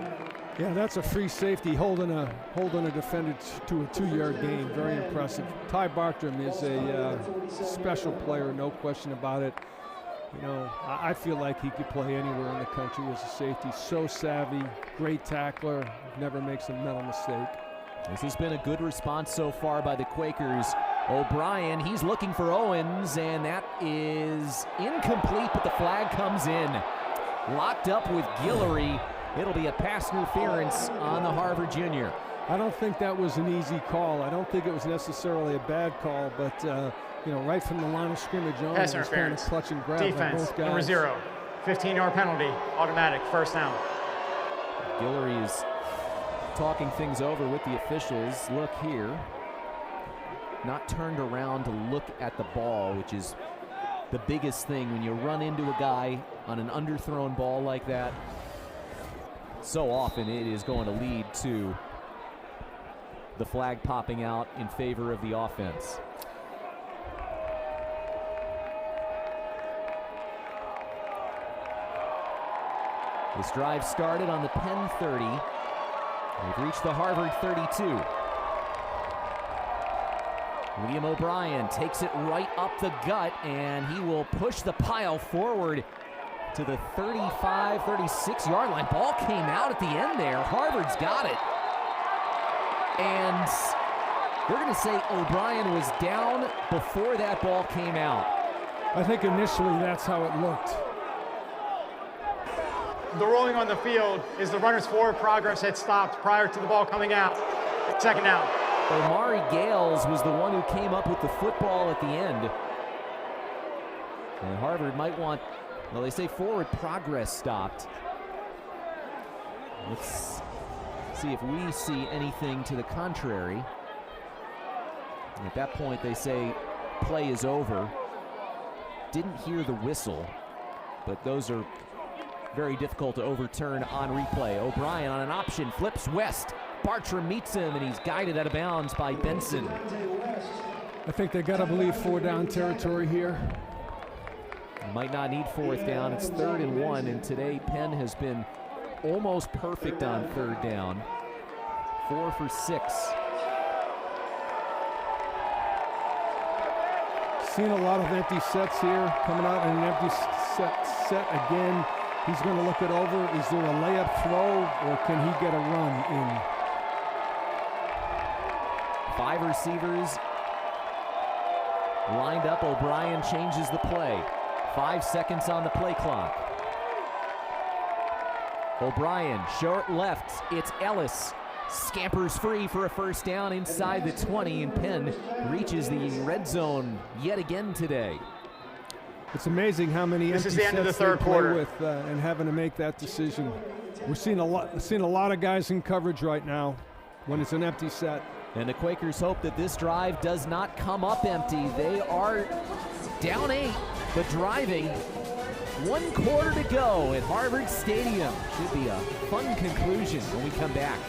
Yeah, that's a free safety holding a defender to a 2-yard gain. Very impressive. Ty Bartram is a special player, no question about it. You know, I feel like he could play anywhere in the country as a safety. So savvy, great tackler, never makes a mental mistake. This has been a good response so far by the Quakers. O'Brien, he's looking for Owens, and that is incomplete, but the flag comes in. Locked up with Guillory. It'll be a pass interference on the Harvard junior. I don't think that was an easy call. I don't think it was necessarily a bad call, but you know, right from the line of scrimmage on, pass was kind of clutch and grab defense, on both guys. Number 0, 15-yard penalty, automatic, first down. Guillory is talking things over with the officials. Look here, not turned around to look at the ball, which is the biggest thing when you run into a guy on an underthrown ball like that. So often it is going to lead to the flag popping out in favor of the offense. This drive started on the Penn 30. They've reached the Harvard 32. William O'Brien takes it right up the gut, and he will push the pile forward to the 35, 36-yard line. Ball came out at the end there. Harvard's got it. And they're going to say O'Brien was down before that ball came out. I think initially that's how it looked. The rolling on the field is the runner's forward progress had stopped prior to the ball coming out. 2nd down. Omari Gales was the one who came up with the football at the end. And Harvard might want, well, they say forward progress stopped. Let's see if we see anything to the contrary. At that point, they say play is over. Didn't hear the whistle, but those are very difficult to overturn on replay. O'Brien on an option, flips West. Bartram meets him, and he's guided out of bounds by Benson. I think they got to believe 4-down territory here. Might not need 4th down. It's 3rd and 1, and today Penn has been almost perfect on 3rd down. 4 for 6. Seen a lot of empty sets here, coming out in an empty set again. He's going to look it over. Is there a layup throw, or can he get a run in? 5 receivers lined up. O'Brien changes the play. 5 seconds on the play clock. O'Brien, short left. It's Ellis. Scampers free for a first down inside the 20, and Penn reaches the red zone yet again today. It's amazing how many empty is the end of the sets they third play quarter. with and having to make that decision. We're seeing a lot of guys in coverage right now when it's an empty set. And the Quakers hope that this drive does not come up empty. They are down 8, but driving. 1 quarter to go at Harvard Stadium. Should be a fun conclusion when we come back.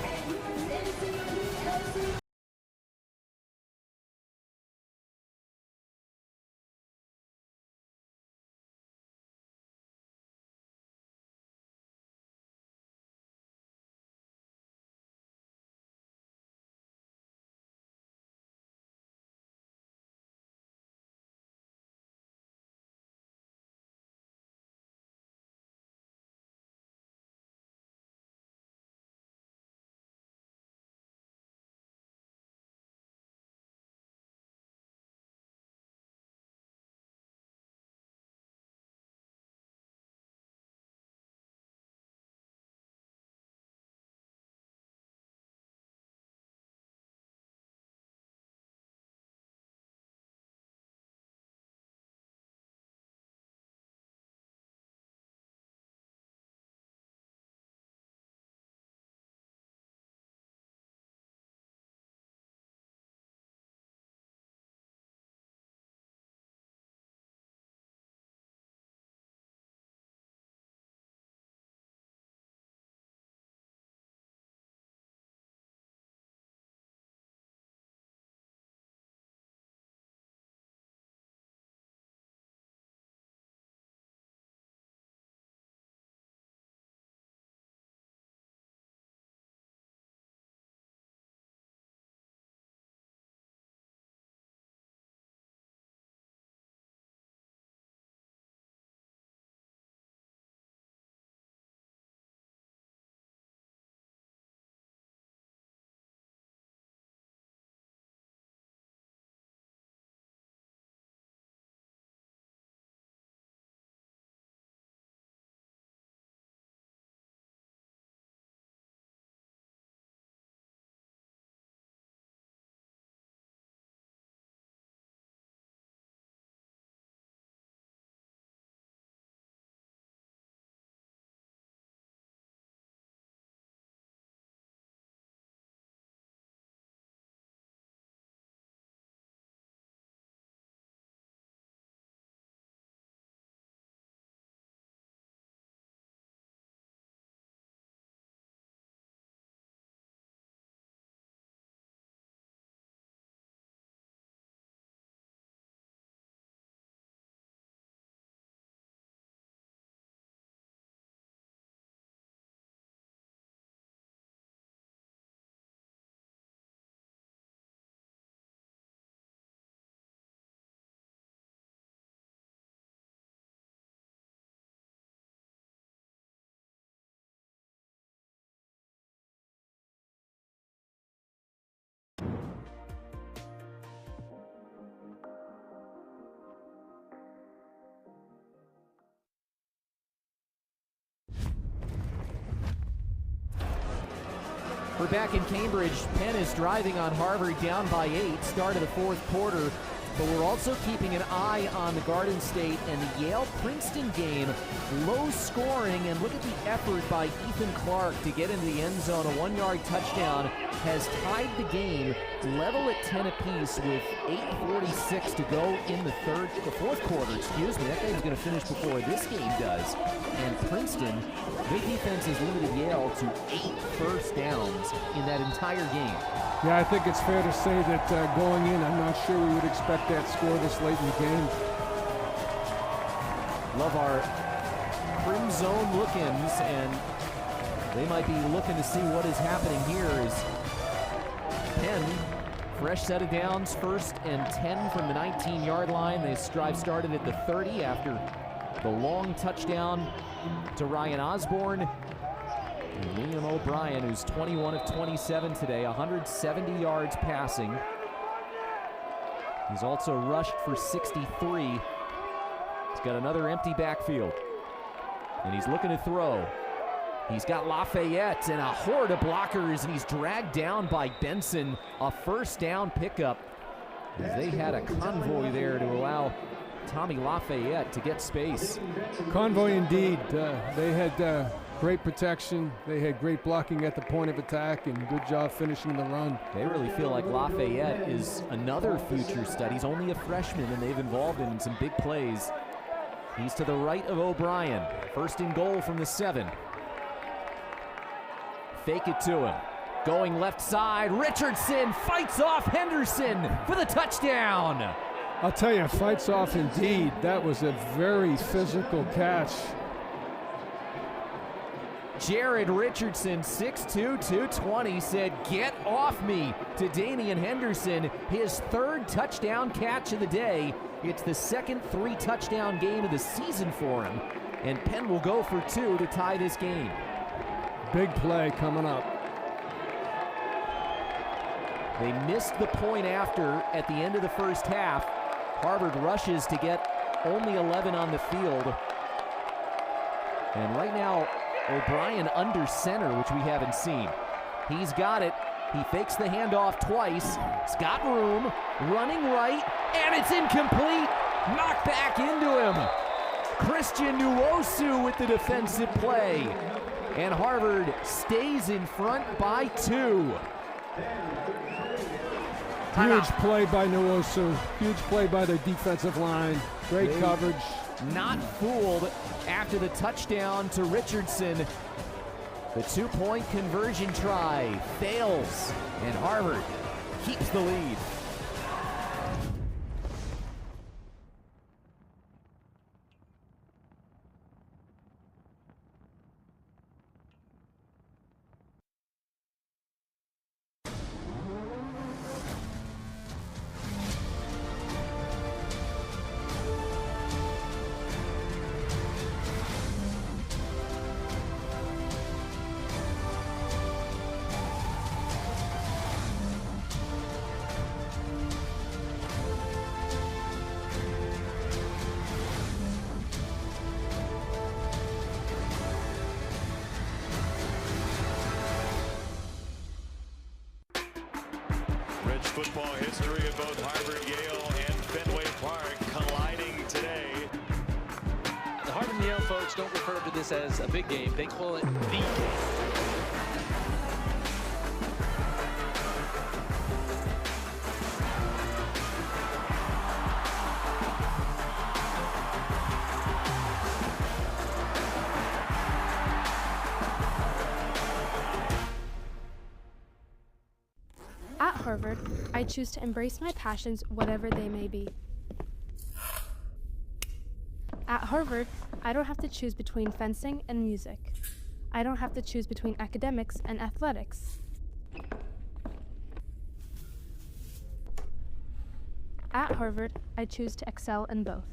We're back in Cambridge. Penn is driving on Harvard, down by 8, start of the 4th quarter. But we're also keeping an eye on the Garden State and the Yale-Princeton game. Low scoring, and look at the effort by Ethan Clark to get into the end zone. A 1-yard touchdown has tied the game level at 10 apiece with 8:46 to go in the 4th quarter. Excuse me, that game's going to finish before this game does. And Princeton, their defense has limited Yale to 8 first downs in that entire game. Yeah, I think it's fair to say that going in, I'm not sure we would expect that score this late in the game. Love our Crimson look-ins, and they might be looking to see what is happening here as Penn, fresh set of downs, 1st and 10 from the 19-yard line. This drive started at the 30 after The long touchdown to Ryan Osborne. And Liam O'Brien, who's 21 of 27 today, 170 yards passing. He's also rushed for 63. He's got another empty backfield. And he's looking to throw. He's got Lafayette and a horde of blockers, and he's dragged down by Benson. A first down pickup. As they had a convoy there to allow Tommy Lafayette to get space. Convoy indeed. They had great protection. They had great blocking at the point of attack and good job finishing the run. They really feel like Lafayette is another future stud. He's only a freshman, and they've involved him in some big plays. He's to the right of O'Brien. First and goal from the 7. Fake it to him. Going left side, Richardson fights off Henderson for the touchdown. I'll tell you, fights off indeed. That was a very physical catch. Jared Richardson, 6'2", 220, said, "Get off me," to Damian Henderson. His 3rd touchdown catch of the day. It's the second 3-touchdown game of the season for him. And Penn will go for 2 to tie this game. Big play coming up. They missed the point after at the end of the first half. Harvard rushes to get only 11 on the field. And right now, O'Brien under center, which we haven't seen. He's got it. He fakes the handoff twice. He's got room. Running right. And it's incomplete. Knocked back into him. Christian Nwosu with the defensive play. And Harvard stays in front by 2. Huge play by Nwosu. Huge play by their defensive line. Great coverage. Not fooled after the touchdown to Richardson. The 2-point conversion try fails, and Harvard keeps the lead. Football history of both Harvard, Yale, and Fenway Park colliding today. The Harvard and Yale folks don't refer to this as a big game. They call it the game. At Harvard, I choose to embrace my passions, whatever they may be. At Harvard, I don't have to choose between fencing and music. I don't have to choose between academics and athletics. At Harvard, I choose to excel in both.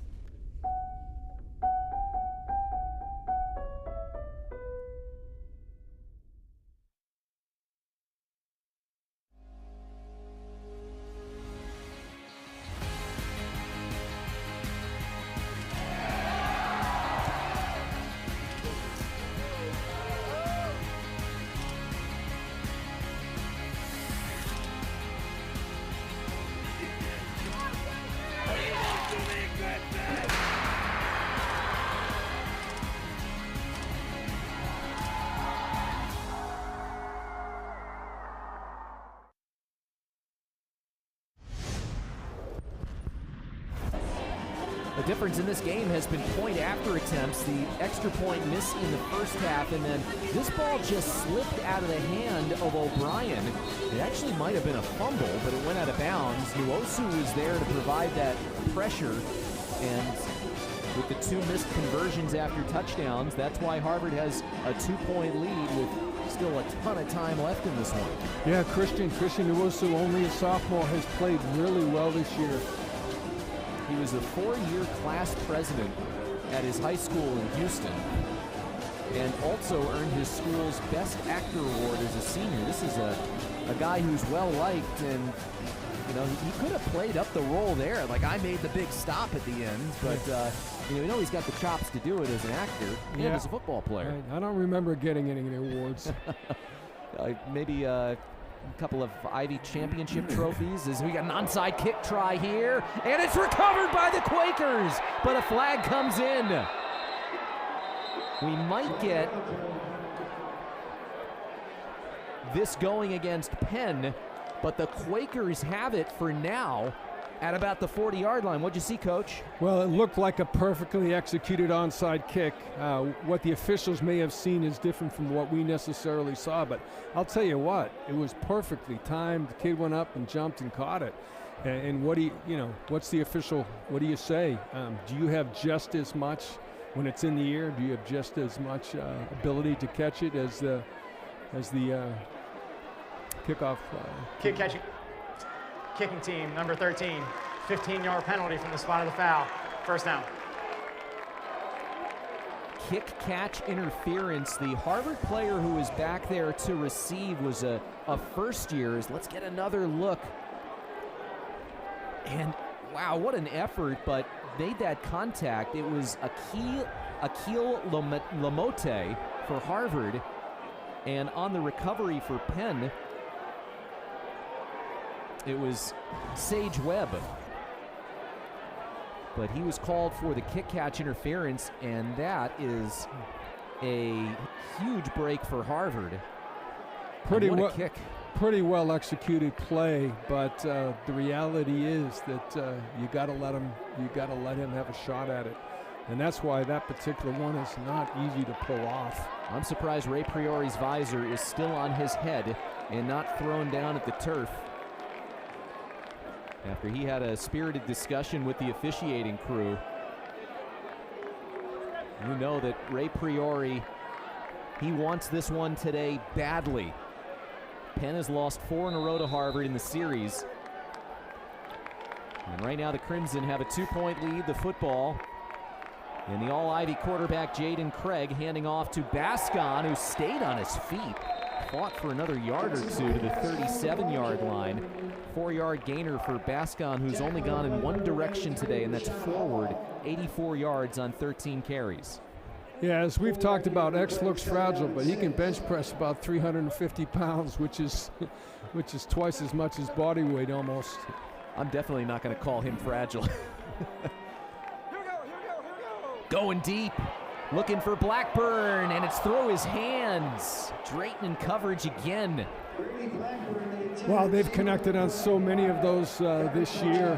The difference in this game has been point after attempts, the extra point miss in the first half, and then this ball just slipped out of the hand of O'Brien. It actually might have been a fumble, but it went out of bounds. Nwosu was there to provide that pressure, and with the 2 missed conversions after touchdowns, that's why Harvard has a 2-point lead with still a ton of time left in this one. Yeah, Christian Nwosu, only a sophomore, has played really well this year. He was a 4-year class president at his high school in Houston, and also earned his school's Best Actor Award as a senior. This is a guy who's well-liked, and you know, he could have played up the role there. Like, I made the big stop at the end, but you know he's got the chops to do it as an actor and as a football player. I don't remember getting any of the awards. Maybe a couple of Ivy championship trophies. As we got an onside kick try here, and it's recovered by the Quakers, but a flag comes in. We might get this going against Penn, but the Quakers have it for now at about the 40-yard line. What'd you see, Coach? Well, it looked like a perfectly executed onside kick. What the officials may have seen is different from what we necessarily saw, but I'll tell you what, it was perfectly timed. The kid went up and jumped and caught it. And what do you know, what's the official, what do you say? Do you have just as much when it's in the air? Do you have just as much ability to catch it as the kickoff? Kicking team, number 13, 15-yard penalty from the spot of the foul. First down. Kick-catch interference. The Harvard player who was back there to receive was a first year's. Let's get another look. And wow, what an effort, but made that contact. It was Akil Lamote for Harvard, and on the recovery for Penn, it was Sage Webb. But he was called for the kick-catch interference, and that is a huge break for Harvard. Pretty well executed play, but the reality is that you got to let him have a shot at it, and that's why that particular one is not easy to pull off. I'm surprised Ray Priori's visor is still on his head and not thrown down at the turf, after he had a spirited discussion with the officiating crew. You know that Ray Priori, he wants this one today badly. Penn has lost 4 in a row to Harvard in the series. And right now the Crimson have a 2-point lead, the football. And the All-Ivy quarterback, Jaden Craig, handing off to Bascon, who stayed on his feet. Fought for another yard or two to the 37-yard line. 4-yard gainer for Bascon, who's only gone in one direction today, and that's forward, 84 yards on 13 carries. Yeah, as we've talked about, X looks fragile, but he can bench press about 350 pounds, which is twice as much as body weight almost. I'm definitely not going to call him fragile. Going deep, looking for Blackburn, and it's through his hands. Drayton in coverage again. Well, they've connected on so many of those this year.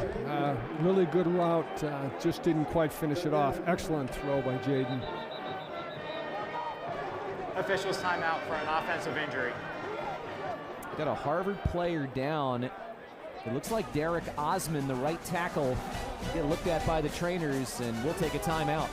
Really good route, just didn't quite finish it off. Excellent throw by Jaden. Officials timeout for an offensive injury. Got a Harvard player down. It looks like Derek Osman, the right tackle, get looked at by the trainers, and we'll take a timeout.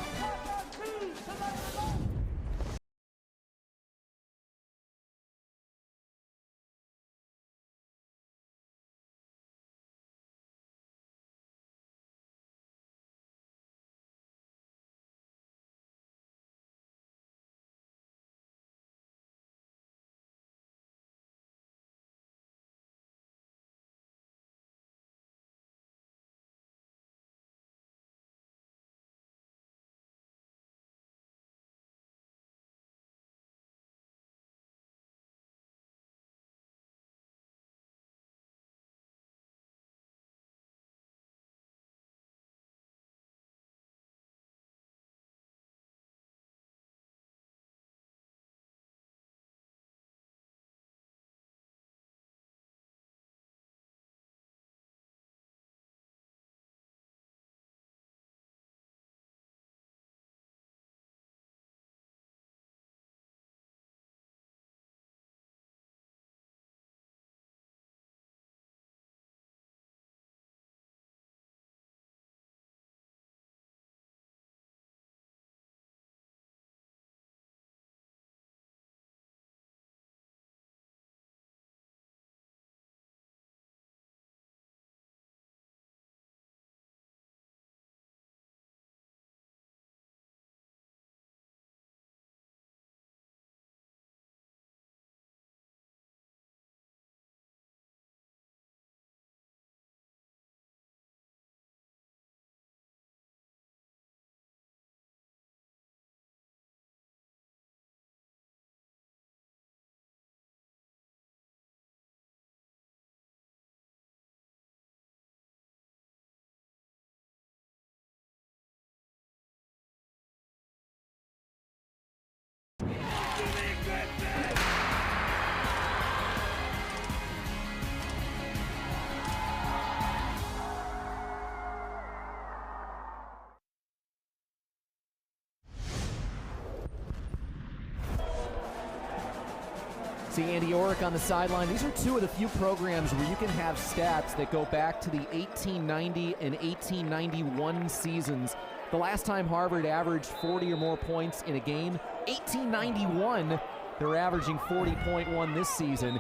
See Andy Orrick on the sideline. These are two of the few programs where you can have stats that go back to the 1890 and 1891 seasons. The last time Harvard averaged 40 or more points in a game, 1891. They're averaging 40.1 this season.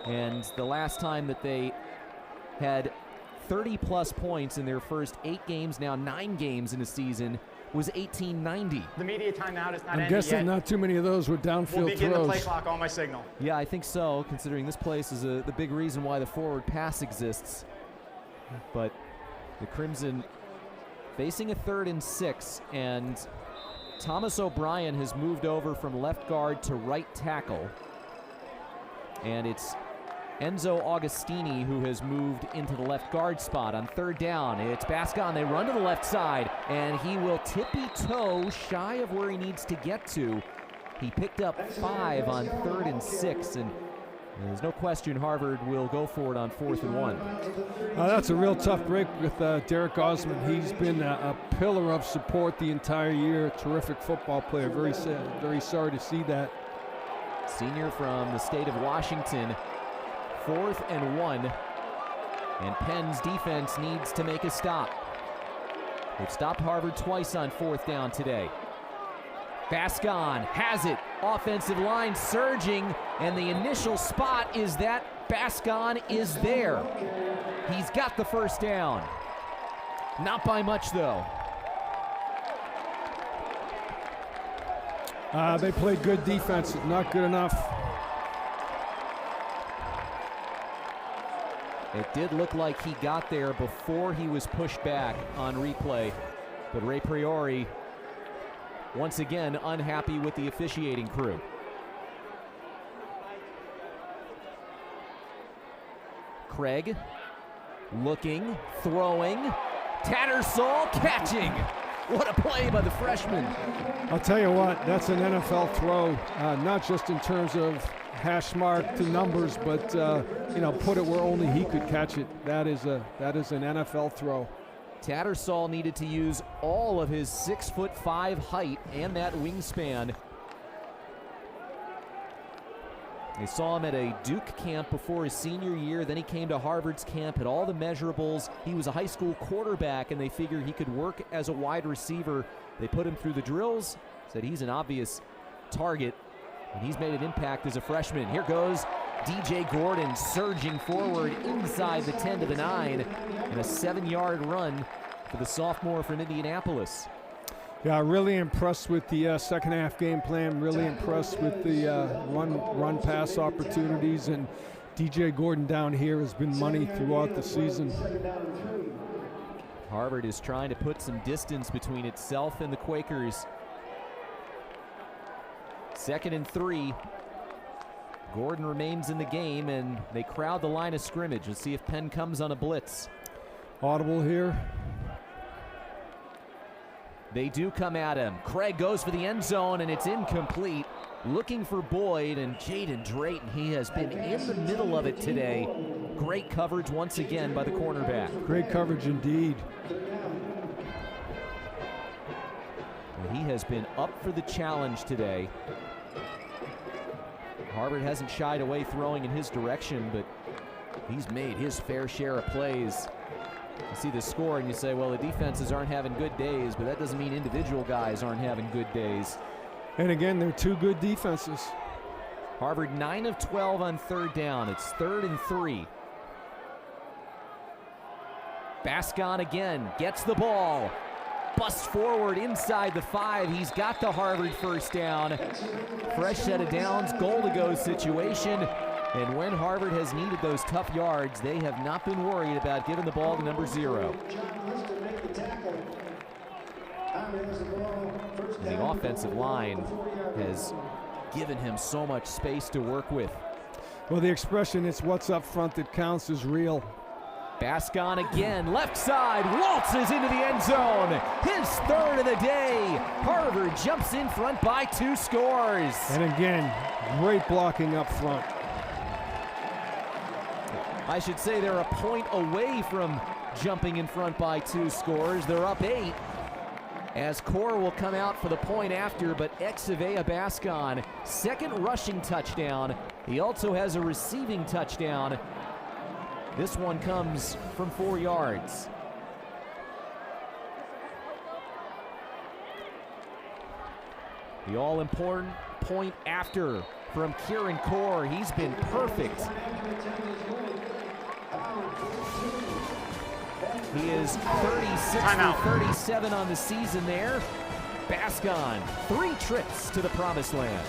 And the last time that they had 30-plus points in their first 8 games, now 9 games in a season, was 1890. The media timeout is not I'm ended guessing yet. not too many of those were downfield We'll begin throws. the play clock on my signal. Yeah, I think so, considering this place is the big reason why the forward pass exists. But the Crimson facing a 3rd and 6, and Thomas O'Brien has moved over from left guard to right tackle. And it's Enzo Augustini who has moved into the left guard spot on 3rd down. It's Bascon. They run to the left side, and he will tippy-toe shy of where he needs to get to. He picked up 5 on 3rd and 6, and there's no question Harvard will go for it on 4th and 1. That's a real tough break with Derek Osmond. He's been a pillar of support the entire year. Terrific football player. Very sad, very sorry to see that. Senior from the state of Washington. 4th and 1, and Penn's defense needs to make a stop. They've stopped Harvard twice on 4th down today. Bascon has it. Offensive line surging, and the initial spot is that Bascon is there. He's got the 1st down. Not by much, though. They played good defense, not good enough. It did look like he got there before he was pushed back on replay, but Ray Priori, once again, unhappy with the officiating crew. Craig looking, throwing, Tattersall catching. What a play by the freshman. I'll tell you what, that's an NFL throw, not just in terms of hash mark to numbers, but put it where only he could catch it. That is an NFL throw. Tattersall needed to use all of his 6'5" height and that wingspan. They saw him at a Duke camp before his senior year. Then he came to Harvard's camp, had all the measurables. He was a high school quarterback, and they figured he could work as a wide receiver. They put him through the drills, said he's an obvious target, and he's made an impact as a freshman. Here goes DJ Gordon surging forward inside the 10 to the 9, and a 7-yard run for the sophomore from Indianapolis. Yeah, really impressed with the second half game plan. Really impressed with the run pass opportunities, and DJ Gordon down here has been money throughout the season. Harvard is trying to put some distance between itself and the Quakers. 2nd and 3. Gordon remains in the game, and they crowd the line of scrimmage. Let's see if Penn comes on a blitz. Audible here. They do come at him. Craig goes for the end zone, and it's incomplete. Looking for Boyd, and Jaden Drayton, he has been in the middle of it today. Great coverage once again by the cornerback. Great coverage indeed. And he has been up for the challenge today. Harvard hasn't shied away throwing in his direction, but he's made his fair share of plays. You see the score and you say, well, the defenses aren't having good days, but that doesn't mean individual guys aren't having good days. And again, they're two good defenses. Harvard 9 of 12 on 3rd down. It's 3rd and 3. Bascon again gets the ball. Busts forward inside the 5. He's got the Harvard 1st down. Fresh set of downs, goal to go situation. And when Harvard has needed those tough yards, they have not been worried about giving the ball to number 0. And the offensive line has given him so much space to work with. Well, the expression, it's what's up front that counts, is real. Bascon again, left side, waltzes into the end zone. His 3rd of the day. Harvard jumps in front by 2 scores. And again, great blocking up front. I should say they're a point away from jumping in front by 2 scores. They're up 8. As Core will come out for the point after, but Exavea Bascon, 2nd rushing touchdown He also has a receiving touchdown. This one comes from 4 yards. The all-important point after from Kieran Core. He's been perfect. He is 36-37 on the season there. Bascon, 3 trips to the promised land.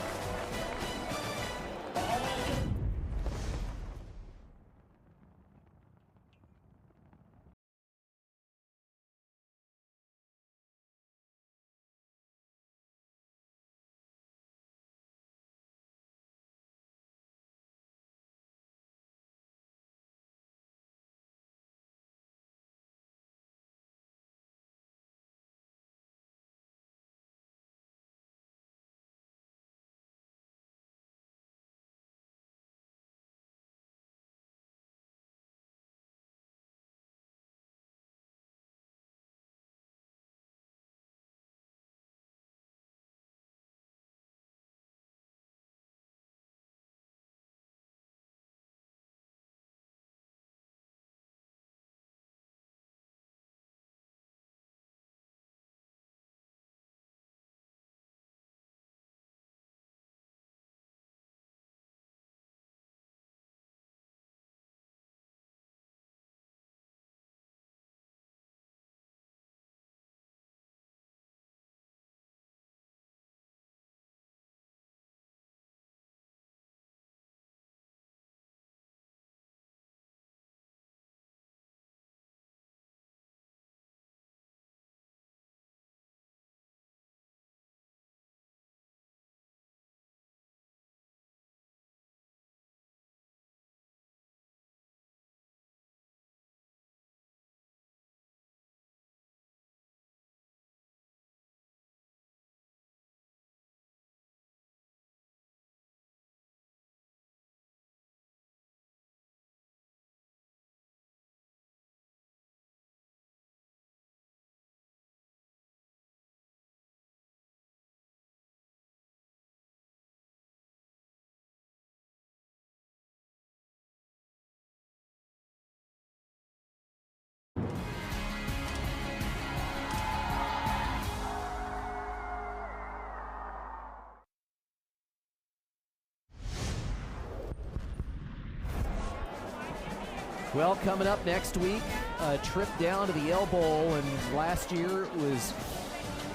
Well, coming up next week, a trip down to the Yale Bowl, and last year it was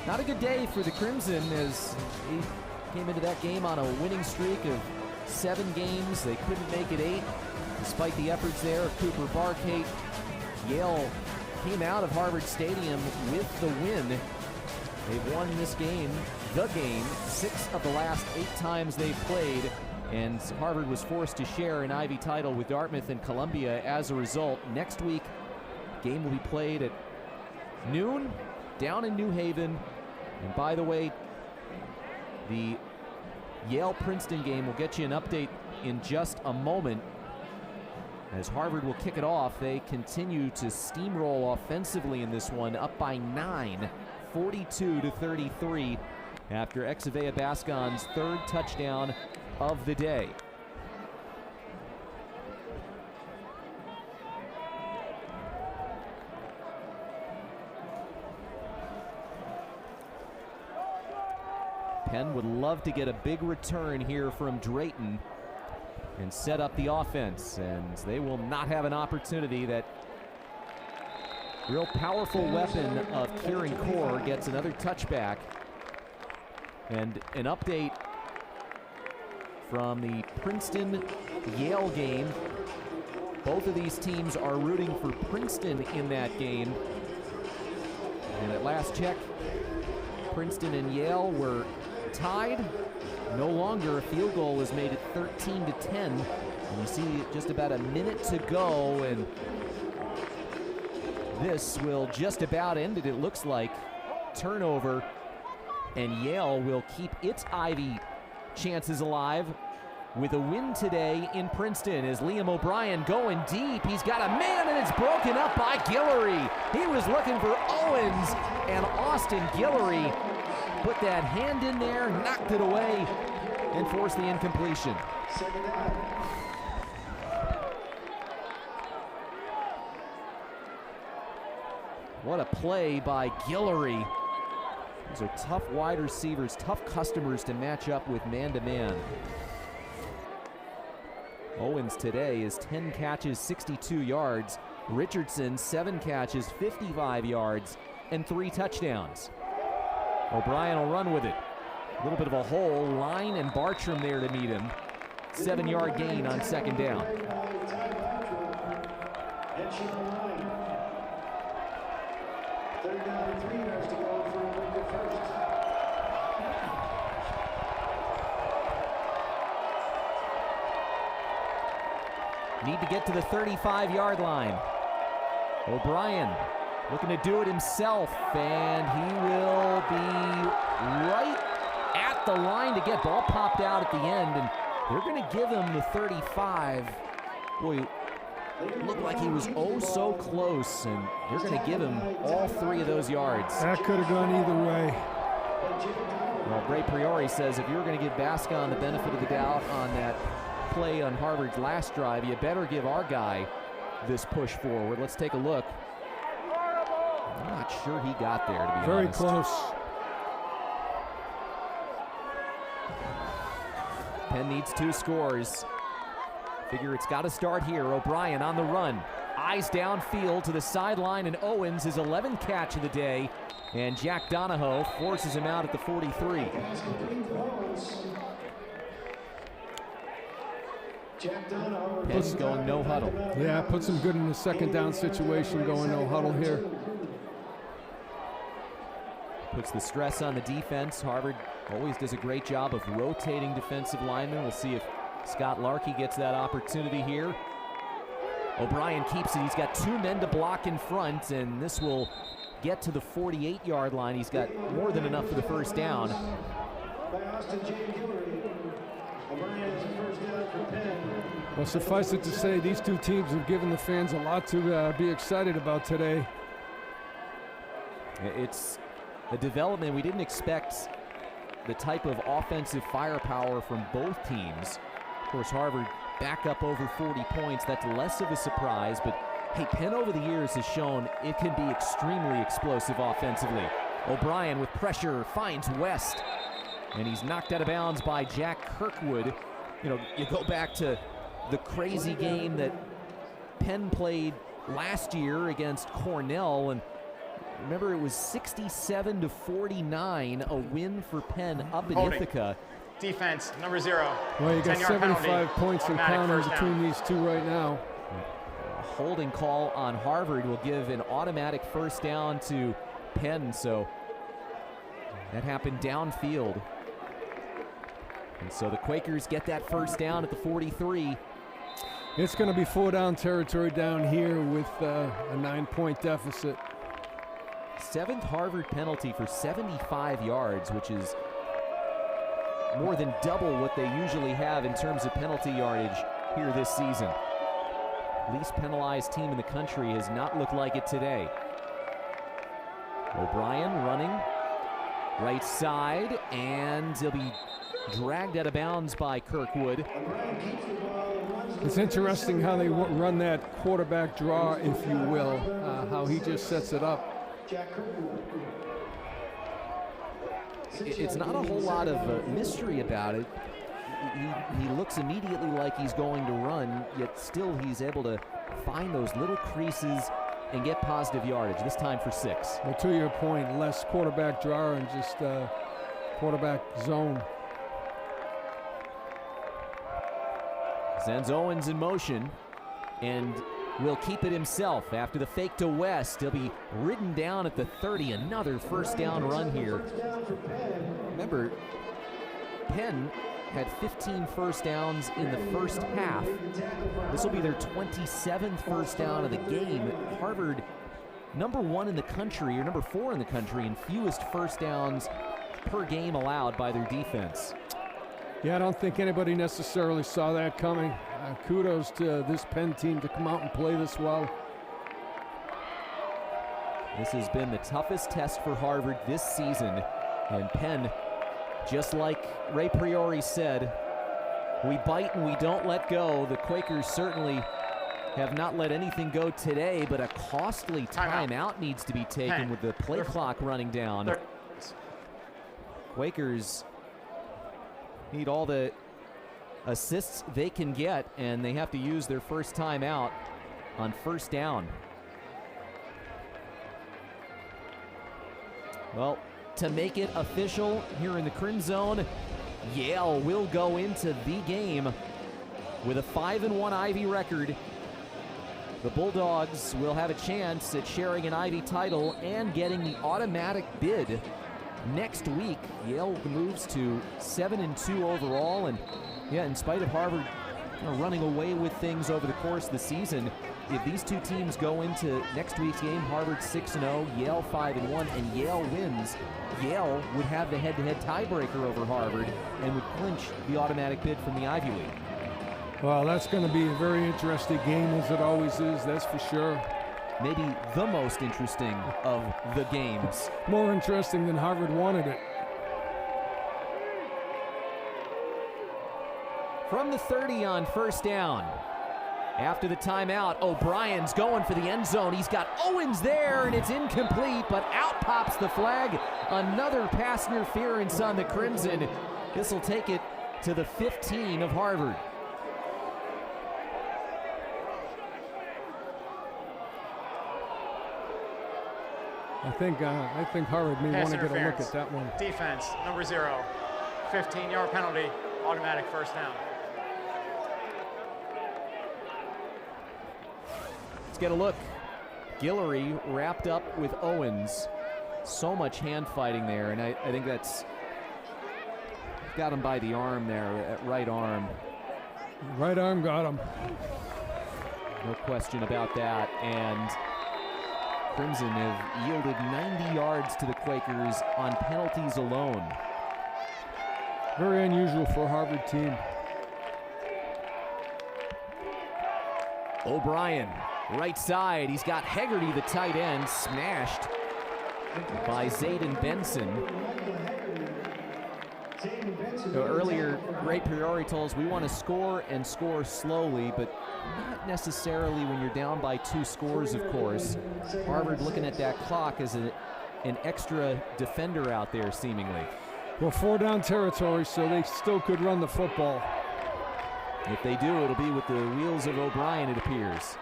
not a good day for the Crimson as they came into that game on a winning streak of 7 games. They couldn't make it 8, despite the efforts there of Cooper Barkate. Yale came out of Harvard Stadium with the win. They've won this game, the game, 6 of the last 8 times they've played. And Harvard was forced to share an Ivy title with Dartmouth and Columbia as a result. Next week, game will be played at noon down in New Haven. And by the way, the Yale-Princeton game will get you an update in just a moment. As Harvard will kick it off, they continue to steamroll offensively in this one, up by 9, 42-33, after Exavea Bascon's 3rd touchdown of the day. Penn would love to get a big return here from Drayton and set up the offense, and they will not have an opportunity. That real powerful weapon of Kieran Core gets another touchback. And an update from the Princeton-Yale game. Both of these teams are rooting for Princeton in that game. And at last check, Princeton and Yale were tied. No longer. A field goal was made at 13-10. And you see just about a minute to go, and this will just about end it, it looks like. Turnover, and Yale will keep its Ivy chances alive with a win today in Princeton. As Liam O'Brien going deep, he's got a man, and it's broken up by Guillory. He was looking for Owens, and Austin Guillory put that hand in there, knocked it away, and forced the incompletion. Second down. What a play by Guillory. These are tough wide receivers, tough customers to match up with man-to-man. Owens today is 10 catches, 62 yards. Richardson, 7 catches, 55 yards, and 3 touchdowns. O'Brien will run with it. A little bit of a hole. Line and Bartram there to meet him. 7-yard gain on second down. Third down and 3 yards to go for a first. Need to get to the 35-yard line. O'Brien looking to do it himself, and he will be right at the line to get ball popped out at the end, and they're going to give him the 35. Boy, looked like he was oh so close, and they're going to give him all 3 of those yards. That could have gone either way. Well, Ray Priori says if you're going to give Bascon the benefit of the doubt on that play on Harvard's last drive, you better give our guy this push forward. Let's take a look. I'm not sure he got there, to be Very honest. close. Penn needs 2 scores. Figure it's got to start here. O'Brien on the run. Eyes downfield to the sideline, and Owens his 11th catch of the day. And Jack Donahoe forces him out at the 43. Penn's going no huddle. Yeah, puts him good in the second down situation, going no huddle here. Puts the stress on the defense. Harvard always does a great job of rotating defensive linemen. We'll see if Scott Larkey gets that opportunity here. O'Brien keeps it. He's got 2 men to block in front, and this will get to the 48-yard line. He's got more than enough for the first down. Well, suffice it to say, these 2 teams have given the fans a lot to be excited about today. It's a development. We didn't expect the type of offensive firepower from both teams. Of course, Harvard back up over 40 points. That's less of a surprise, but hey, Penn over the years has shown it can be extremely explosive offensively. O'Brien with pressure finds West, and he's knocked out of bounds by Jack Kirkwood. You know, you go back to the crazy game that Penn played last year against Cornell, and remember, it was 67-49, a win for Penn up in Ithaca. Defense, number 0. Well, you got 75 penalty, points in counting between these 2 right now. A holding call on Harvard will give an automatic first down to Penn, so that happened downfield. And so the Quakers get that first down at the 43. It's going to be 4-down territory down here with a 9-point deficit. 7th Harvard penalty for 75 yards, which is more than double what they usually have in terms of penalty yardage here this season. Least penalized team in the country has not looked like it today. O'Brien running right side, and he'll be dragged out of bounds by Kirkwood. It's interesting how they run that quarterback draw, if you will, how he just sets it up. It's not a whole lot of mystery about it. He looks immediately like he's going to run, yet still he's able to find those little creases and get positive yardage, this time for 6. Well, to your point, less quarterback draw and just quarterback zone. Sends Owens in motion and will keep it himself after the fake to West. He'll be ridden down at the 30. Another first down run here. Remember, Penn had 15 first downs in the first half. This will be their 27th first down of the game. Harvard, number 1 in the country, or number 4 in the country, in fewest first downs per game allowed by their defense. Yeah, I don't think anybody necessarily saw that coming. Kudos to this Penn team to come out and play this well. This has been the toughest test for Harvard this season, and Penn, just like Ray Priori said, We bite and we don't let go. The Quakers certainly have not let anything go today, but a costly timeout needs to be taken with the play clock running down. Quakers need all the assists they can get, and they have to use their first timeout on first down. Well, to make it official here in the Crim Zone, Yale will go into the game with a 5-1 Ivy record. The Bulldogs will have a chance at sharing an Ivy title and getting the automatic bid next week. Yale moves to 7-2 overall, and yeah, in spite of Harvard running away with things over the course of the season, if these two teams go into next week's game, Harvard 6-0, Yale 5-1, and Yale wins, Yale would have the head-to-head tiebreaker over Harvard and would clinch the automatic bid from the Ivy League. Well, that's going to be a very interesting game, as it always is, that's for sure. Maybe the most interesting of the games. More interesting than Harvard wanted it. From the 30 on first down. After the timeout, O'Brien's going for the end zone. He's got Owens there, and it's incomplete, but out pops the flag. Another pass interference on the Crimson. This will take it to the 15 of Harvard. I think Harvard may want to get a look at that one. Defense, number 0. 15-yard penalty, automatic first down. Let's get a look. Guillory wrapped up with Owens. So much hand fighting there, and I think that's got him by the arm there, that right arm. Right arm got him. No question about that, and Crimson have yielded 90 yards to the Quakers on penalties alone. Very unusual for a Harvard team. O'Brien, right side. He's got Hegarty, the tight end, smashed by Zayden Benson. So earlier, Ray Priori told us we want to score and score slowly, but not necessarily when you're down by 2 scores, of course. Harvard looking at that clock as an extra defender out there, seemingly. Well, 4 down territory, so they still could run the football. If they do, it'll be with the wheels of O'Brien, it appears.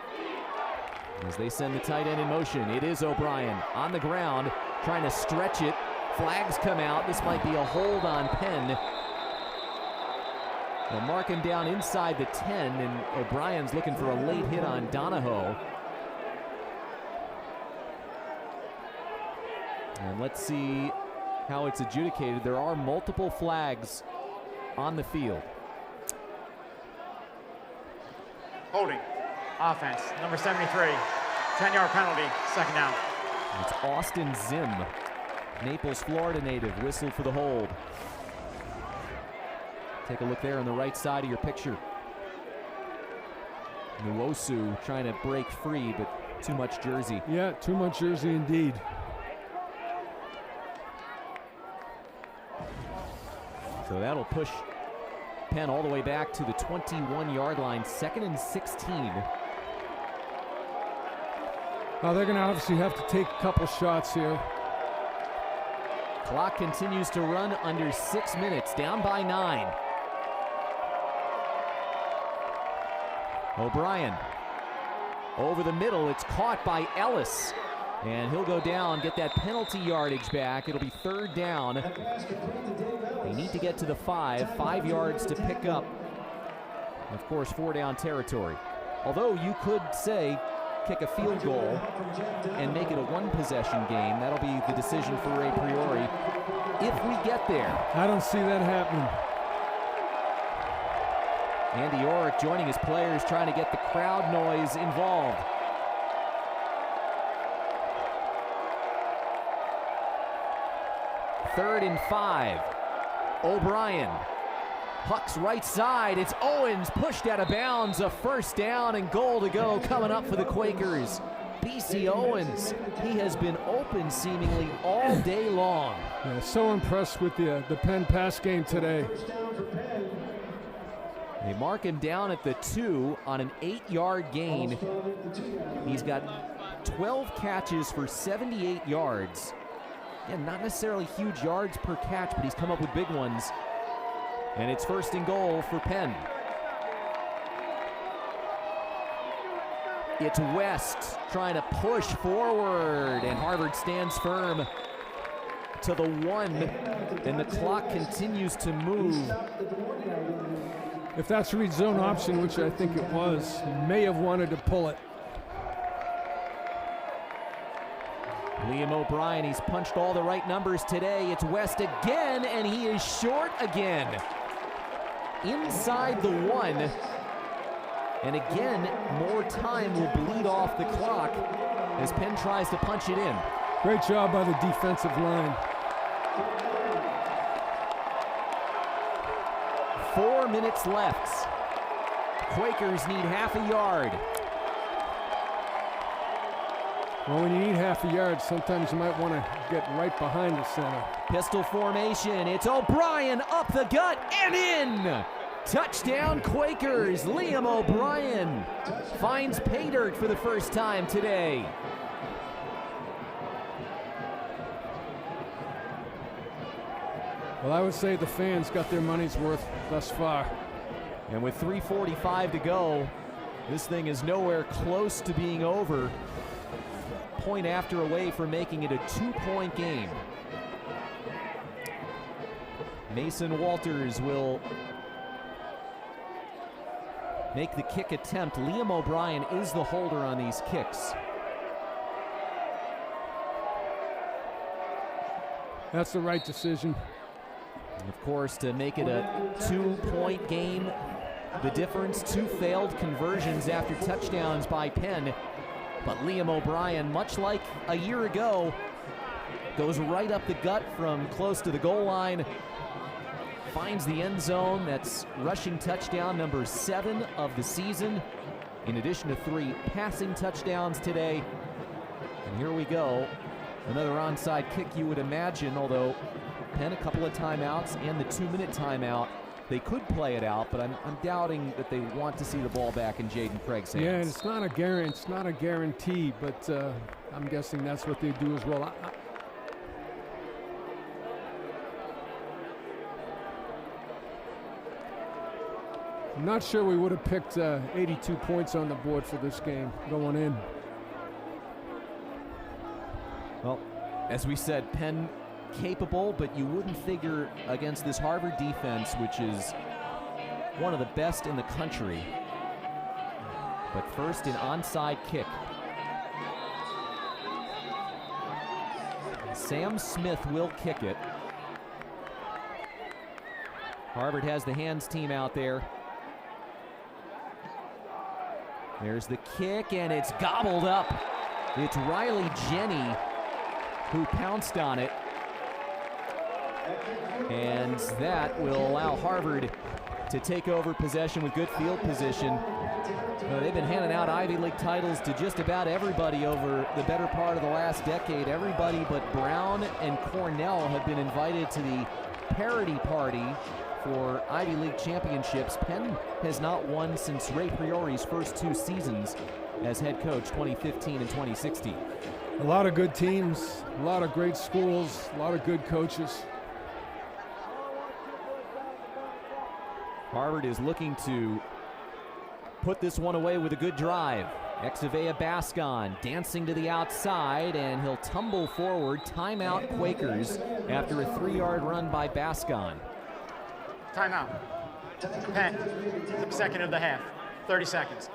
As they send the tight end in motion, it is O'Brien on the ground, trying to stretch it. Flags come out. This might be a hold on Penn. They'll mark him down inside the 10, and O'Brien's looking for a late hit on Donahoe. And let's see how it's adjudicated. There are multiple flags on the field. Holding. Offense, number 73. 10-yard penalty, second down. It's Austin Zim, Naples, Florida native, whistled for the hold. Take a look there on the right side of your picture. Nwosu trying to break free, but too much jersey. Yeah, too much jersey indeed. So that'll push Penn all the way back to the 21-yard line, 2nd and 16. Now they're going to obviously have to take a couple shots here. Clock continues to run under 6 minutes, down by 9. O'Brien over the middle. It's caught by Ellis, and he'll go down, get that penalty yardage back. It'll be 3rd down. They need to get to the 5 yards to pick up. Of course, 4 down territory. Although you could say kick a field goal and make it a 1-possession game. That'll be the decision for Ray Priori if we get there. I don't see that happening. Andy Orrick joining his players, trying to get the crowd noise involved. Third and 5. O'Brien. Puck's right side. It's Owens pushed out of bounds. A first down and goal to go coming up for the Quakers. BC Owens, he has been open seemingly all day long. Yeah, so impressed with the Penn pass game today. They mark him down at the 2 on an 8-yard gain. He's got 12 catches for 78 yards. Again, not necessarily huge yards per catch, but he's come up with big ones. And it's 1st and goal for Penn. It's West trying to push forward, and Harvard stands firm to the 1, and the clock continues to move. If that's read zone option, which I think it was, may have wanted to pull it. Liam O'Brien, he's punched all the right numbers today. It's West again, and he is short again. Inside the 1. And again, more time will bleed off the clock as Penn tries to punch it in. Great job by the defensive line. 4 minutes left. Quakers need half a yard. Well, when you need half a yard, sometimes you might want to get right behind the center. Pistol formation. It's O'Brien up the gut and in. Touchdown Quakers. Liam O'Brien finds pay dirt for the first time today. Well, I would say the fans got their money's worth thus far. And with 3:45 to go, this thing is nowhere close to being over. Point after away from making it a 2-point game. Mason Walters will make the kick attempt. Liam O'Brien is the holder on these kicks. That's the right decision. And of course, to make it a 2-point game, the difference, 2 failed conversions after touchdowns by Penn. But Liam O'Brien, much like a year ago, goes right up the gut from close to the goal line, finds the end zone. That's rushing touchdown number 7 of the season, in addition to 3 passing touchdowns today. And here we go. Another onside kick, you would imagine, although Penn a couple of timeouts and the 2-minute timeout. They could play it out, but I'm doubting that they want to see the ball back in Jaden Craig's hands. Yeah, and it's not a guarantee, but I'm guessing that's what they do as well. I'm not sure we would have picked 82 points on the board for this game going in. Well, as we said, Penn capable, but you wouldn't figure against this Harvard defense, which is one of the best in the country. But first, an onside kick. Sam Smith will kick it. Harvard has the hands team out there. There's the kick, and it's gobbled up. It's Riley Jenny who pounced on it. And that will allow Harvard to take over possession with good field position. They've been handing out Ivy League titles to just about everybody over the better part of the last decade. Everybody but Brown and Cornell have been invited to the parity party for Ivy League championships. Penn has not won since Ray Priori's first 2 seasons as head coach, 2015 and 2016. A lot of good teams, a lot of great schools, a lot of good coaches. Harvard is looking to put this one away with a good drive. Exavea Bascon dancing to the outside, and he'll tumble forward. Timeout Quakers after a 3-yard run by Bascon. Timeout. Penn, second of the half, 30 seconds.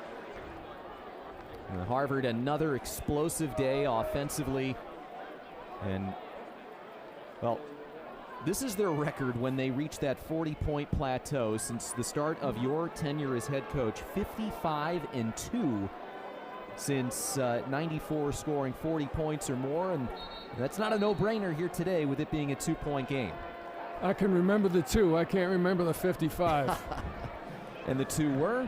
And Harvard, another explosive day offensively. And, well, this is their record when they reach that 40-point plateau since the start of your tenure as head coach. 55-2 since 94, scoring 40 points or more. And that's not a no-brainer here today with it being a 2-point game. I can remember the 2. I can't remember the 55. And the 2 were?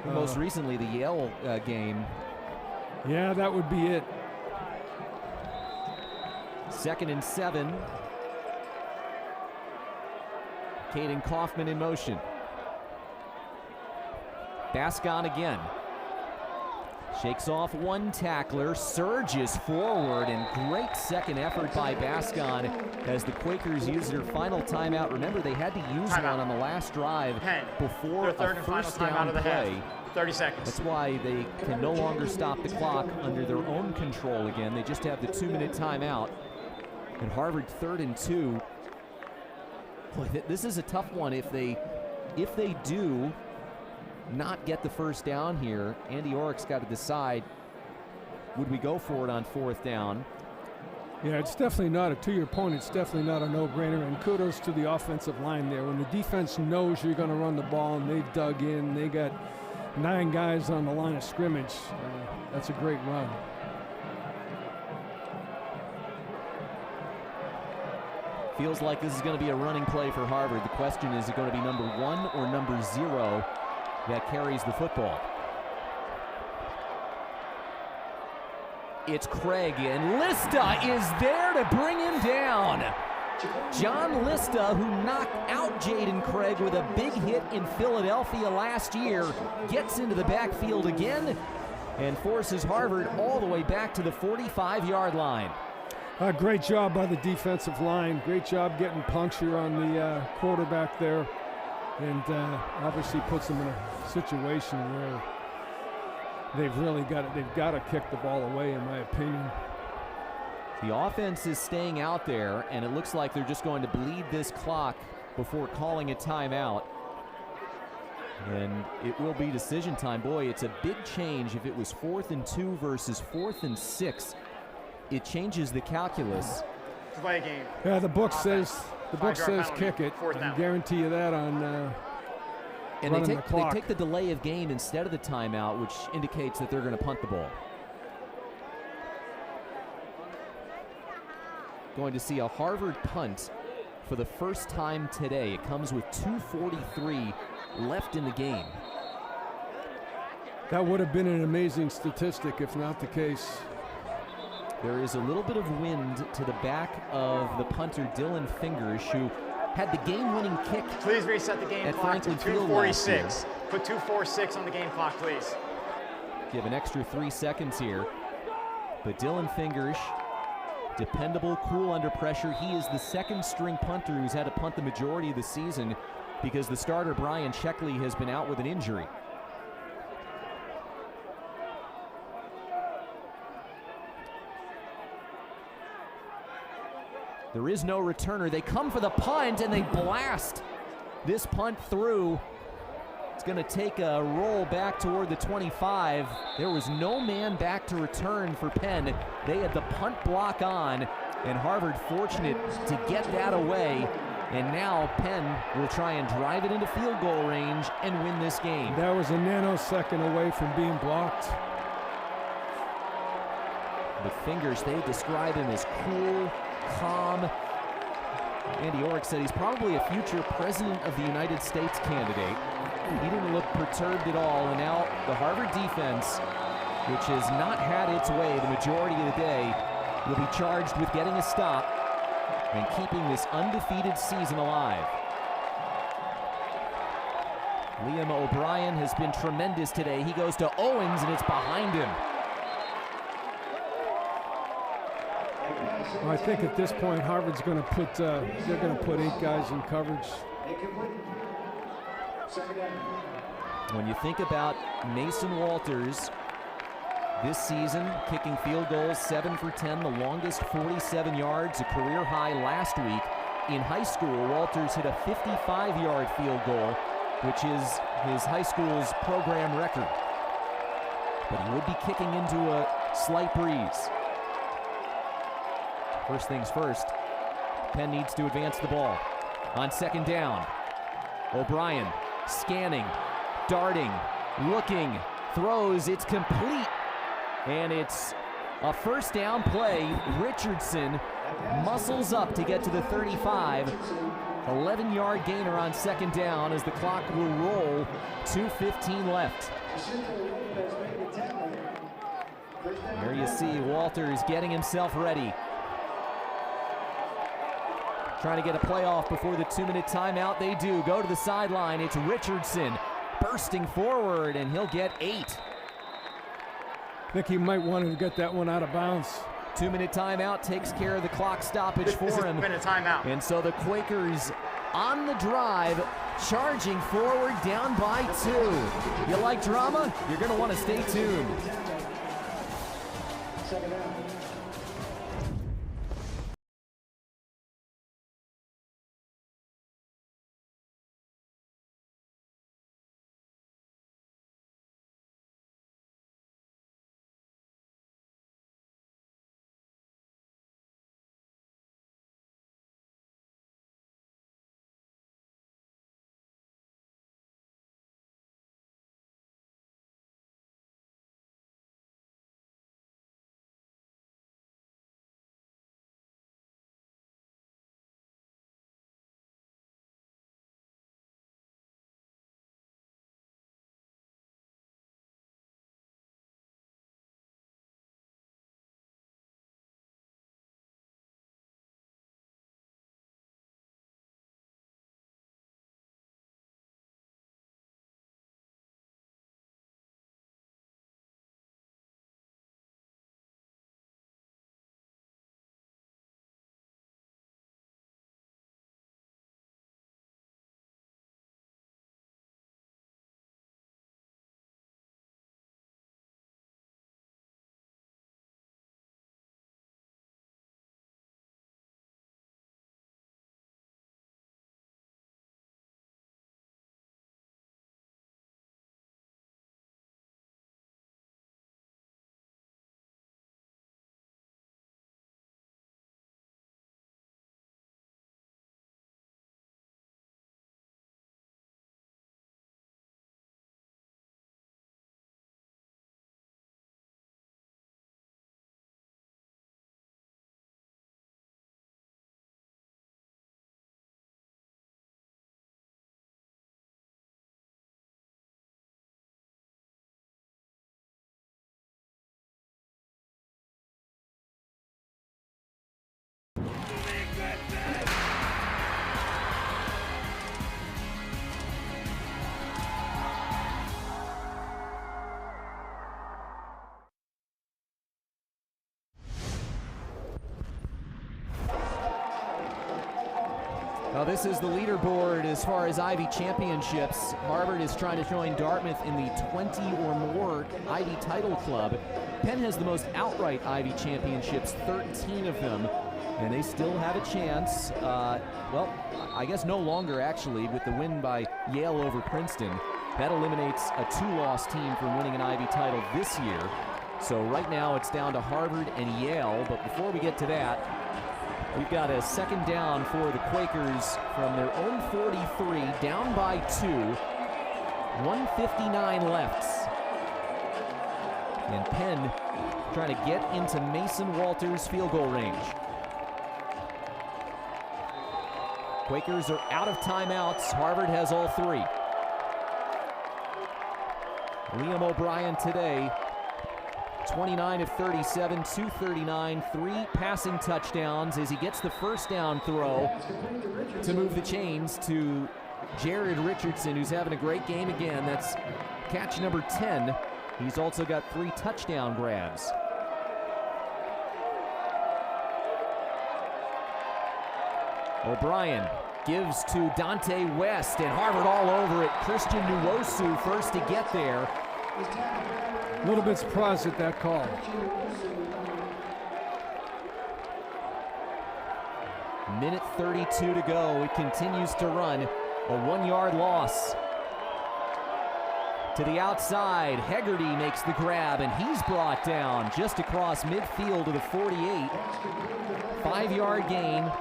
Most recently, the Yale game. Yeah, that would be it. 2nd and 7. Caden Kaufman in motion. Bascon again. Shakes off one tackler, surges forward, and great second effort by Bascon as the Quakers use their final timeout. Remember, they had to use one on the last drive before a first down play. 30 seconds. That's why they can no longer stop the clock under their own control again. They just have the 2-minute timeout. And Harvard 3rd and 2. Boy, this is a tough one. If they do not get the first down here, Andy Orrick's got to decide, would we go for it on 4th down? Yeah, it's definitely not, to your point, it's definitely not a no-brainer, and kudos to the offensive line there. When the defense knows you're going to run the ball and they've dug in, they got 9 guys on the line of scrimmage, that's a great run. Feels like this is going to be a running play for Harvard. The question is it going to be number 1 or number 0 that carries the football? It's Craig, and Lista is there to bring him down. John Lista, who knocked out Jaden Craig with a big hit in Philadelphia last year, gets into the backfield again and forces Harvard all the way back to the 45-yard line. Great job by the defensive line. Great job getting puncture on the quarterback there. And obviously puts them in a situation where they've got to kick the ball away, in my opinion. The offense is staying out there, and it looks like they're just going to bleed this clock before calling a timeout. And it will be decision time. Boy, it's a big change. If it was 4th and 2 versus 4th and 6, it changes the calculus. Play a game. Yeah, the book says kick it. I can guarantee you that on and they take the delay of game instead of the timeout, which indicates that they're going to punt the ball. Going to see a Harvard punt for the first time today. It comes with 2:43 left in the game. That would have been an amazing statistic if not the case. There is a little bit of wind to the back of the punter, Dylan Fingers, who had the game-winning kick. Please reset the game clock to 2:46. Put 2:46 on the game clock, please. Give an extra 3 seconds here. But Dylan Fingers, dependable, cool under pressure. He is the second-string punter who's had to punt the majority of the season because the starter, Brian Sheckley, has been out with an injury. There is no returner. They come for the punt, and they blast this punt through. It's going to take a roll back toward the 25. There was no man back to return for Penn. They had the punt block on, and Harvard fortunate to get that away. And now Penn will try and drive it into field goal range and win this game. That was a nanosecond away from being blocked. The Fingers, they describe him as cool, calm. Andy Orrick said he's probably a future president of the United States candidate. He didn't look perturbed at all, and now the Harvard defense, which has not had its way the majority of the day, will be charged with getting a stop and keeping this undefeated season alive. Liam O'Brien has been tremendous today. He goes to Owens, and it's behind him. Well, I think at this point, Harvard's going to put they're going to put 8 guys in coverage. When you think about Mason Walters this season, kicking field goals, 7 for 10, the longest 47 yards, a career high last week. In high school, Walters hit a 55-yard field goal, which is his high school's program record. But he would be kicking into a slight breeze. First things first, Penn needs to advance the ball. On second down, O'Brien scanning, darting, looking, throws, it's complete. And it's a first down play. Richardson muscles up to get to the 35. 11-yard gainer on second down as the clock will roll. 2:15 left. There you see Walters getting himself ready. trying to get a playoff before the 2-minute timeout. They do. Go to the sideline. It's Richardson bursting forward, and he'll get 8. I think he might want to get that one out of bounds. 2-minute timeout takes care of the clock stoppage for him. 2-minute timeout. And so the Quakers on the drive, charging forward, down by 2. You like drama? You're going to want to stay tuned. Second down. Now this is the leaderboard as far as Ivy championships. Harvard is trying to join Dartmouth in the 20 or more Ivy title club. Penn has the most outright Ivy championships, 13 of them, and they still have a chance. Well, I guess no longer actually with the win by Yale over Princeton. That eliminates a 2-loss team from winning an Ivy title this year. So right now it's down to Harvard and Yale, but before we get to that, we've got a second down for the Quakers from their own 43, down by 2, 1:59 left. And Penn trying to get into Mason Walters' field goal range. Quakers are out of timeouts. Harvard has all 3. Liam O'Brien today, 29 of 37, 239, 3 passing touchdowns as he gets the first down throw to move the chains to Jared Richardson, who's having a great game again. That's catch number 10. He's also got 3 touchdown grabs. O'Brien gives to Dante West, and Harvard all over it. Christian Nwosu first to get there. A little bit surprised at that call. Minute 32 to go. It continues to run. A 1-yard loss. To the outside, Hegarty makes the grab, and he's brought down just across midfield to the 48. 5-yard gain.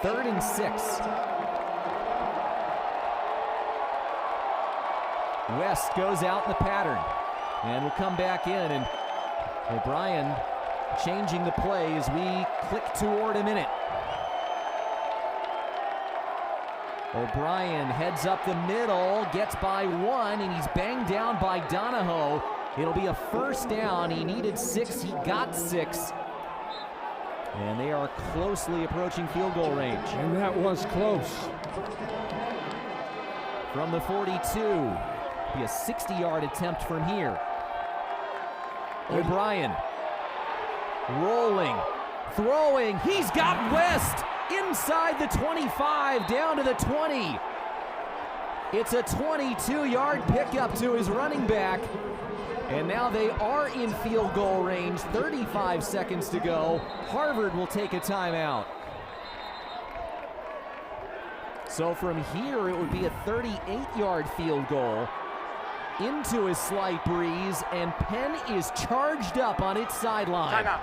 3rd and 6. West goes out in the pattern and will come back in, and O'Brien changing the play as we click toward a minute. O'Brien heads up the middle, gets by 1, and he's banged down by Donahoe. It'll be a first down. He needed 6, he got 6. And they are closely approaching field goal range. And that was close. From the 42, be a 60-yard attempt from here. O'Brien rolling, throwing. He's got West inside the 25, down to the 20. It's a 22-yard pickup to his running back. And now they are in field goal range, 35 seconds to go. Harvard will take a timeout. So from here, it would be a 38-yard field goal into a slight breeze, and Penn is charged up on its sideline. Timeout.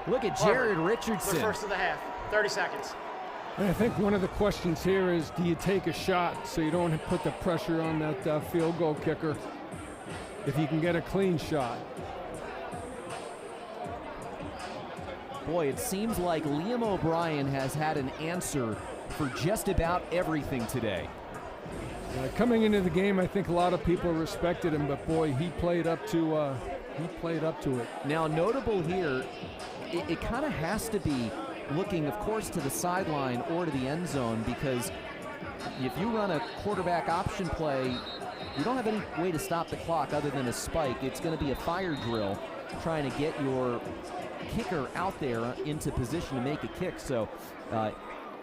Look at Jared Richardson. The first of the half, 30 seconds. And I think one of the questions here is, do you take a shot so you don't put the pressure on that field goal kicker if you can get a clean shot? Boy, it seems like Liam O'Brien has had an answer for just about everything today. Coming into the game, I think a lot of people respected him, but boy, he played up to it. Now, notable here, it kind of has to be looking, of course, to the sideline or to the end zone, because if you run a quarterback option play, you don't have any way to stop the clock other than a spike. It's going to be a fire drill trying to get your kicker out there into position to make a kick. So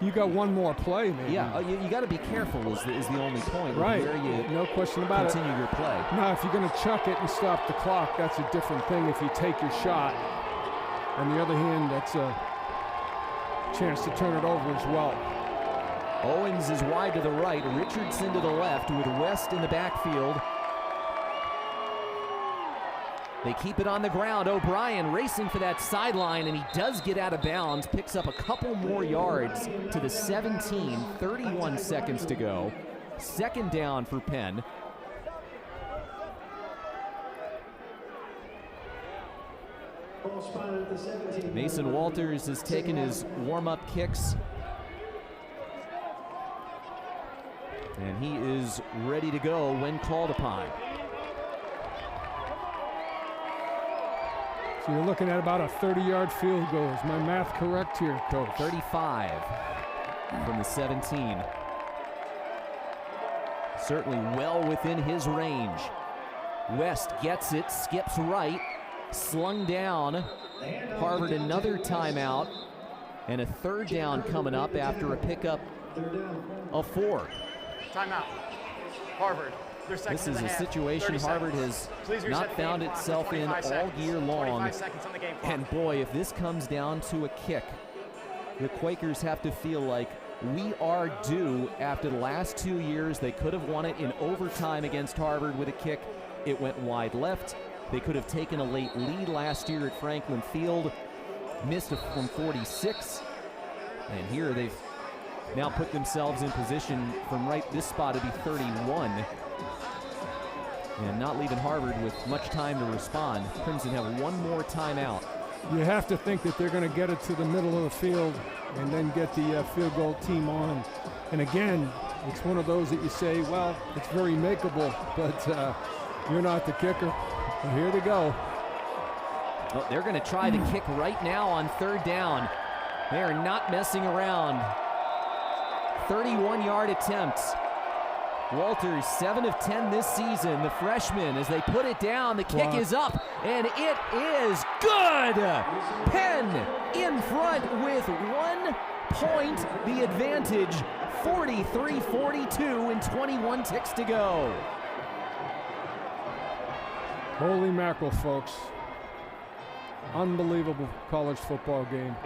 you got one more play, maybe. Yeah, you got to be careful is the only point. Right, where you no question about it. Continue your play. Now, if you're going to chuck it and stop the clock, that's a different thing if you take your shot. On the other hand, that's a chance to turn it over as well. Owens is wide to the right, Richardson to the left with West in the backfield. They keep it on the ground. O'Brien racing for that sideline, and he does get out of bounds, picks up a couple more yards to the 17, 31 seconds to go. Second down for Penn. Mason Walters has taken his warm-up kicks, and he is ready to go when called upon. So you're looking at about a 30-yard field goal. Is my math correct here, Coach? 35 from the 17. Certainly well within his range. West gets it, skips right, slung down. Harvard another timeout, and a third down coming up after a pickup of 4. Timeout. Harvard. This is a situation Harvard has not found itself in all year long. And boy, if this comes down to a kick, the Quakers have to feel like we are due. After the last 2 years, they could have won it in overtime against Harvard with a kick. It went wide left. They could have taken a late lead last year at Franklin Field, missed it from 46. And here they've now put themselves in position from right this spot to be 31. And not leaving Harvard with much time to respond. Crimson have one more timeout. You have to think that they're going to get it to the middle of the field and then get the field goal team on. And again, it's one of those that you say, well, it's very makeable, but you're not the kicker. And here they go. Well, they're going to try the kick right now on third down. They are not messing around. 31-yard attempts. Walters, 7 of 10 this season. The freshman, as they put it down, the kick is up, and it is good! Penn in front with 1 point, the advantage, 43-42, and 21 ticks to go. Holy mackerel, folks. Unbelievable college football game.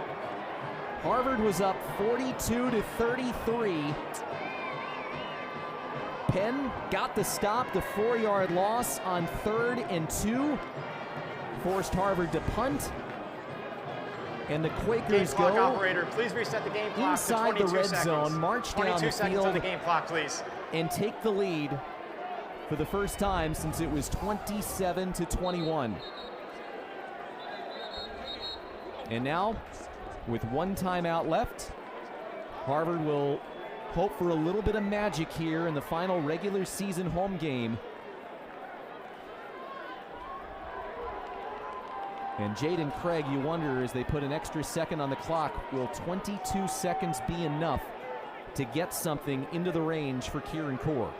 Harvard was up 42-33. Penn got the stop, the 4-yard loss on 3rd and 2. Forced Harvard to punt. And the Quakers go operator, please reset the game clock inside the red zone, march down the field on the game clock, please, and take the lead for the first time since it was 27-21. And now, with 1 timeout left, Harvard will hope for a little bit of magic here in the final regular season home game. And Jaden Craig, you wonder, as they put an extra second on the clock, will 22 seconds be enough to get something into the range for Kieran Core?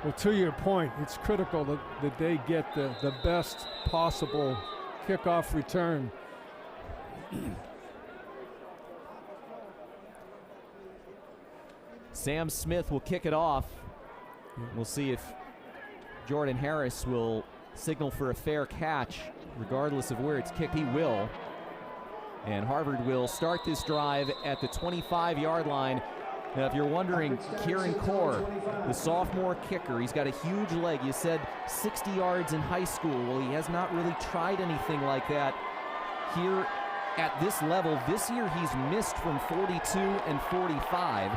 Well, to your point, it's critical that they get the best possible kickoff return. Sam Smith will kick it off. We'll see if Jordan Harris will signal for a fair catch, regardless of where it's kicked. He will. And Harvard will start this drive at the 25-yard line. Now, if you're wondering, Kieran Core, the sophomore kicker, he's got a huge leg. You said 60 yards in high school. Well, he has not really tried anything like that here at this level. This year, he's missed from 42 and 45.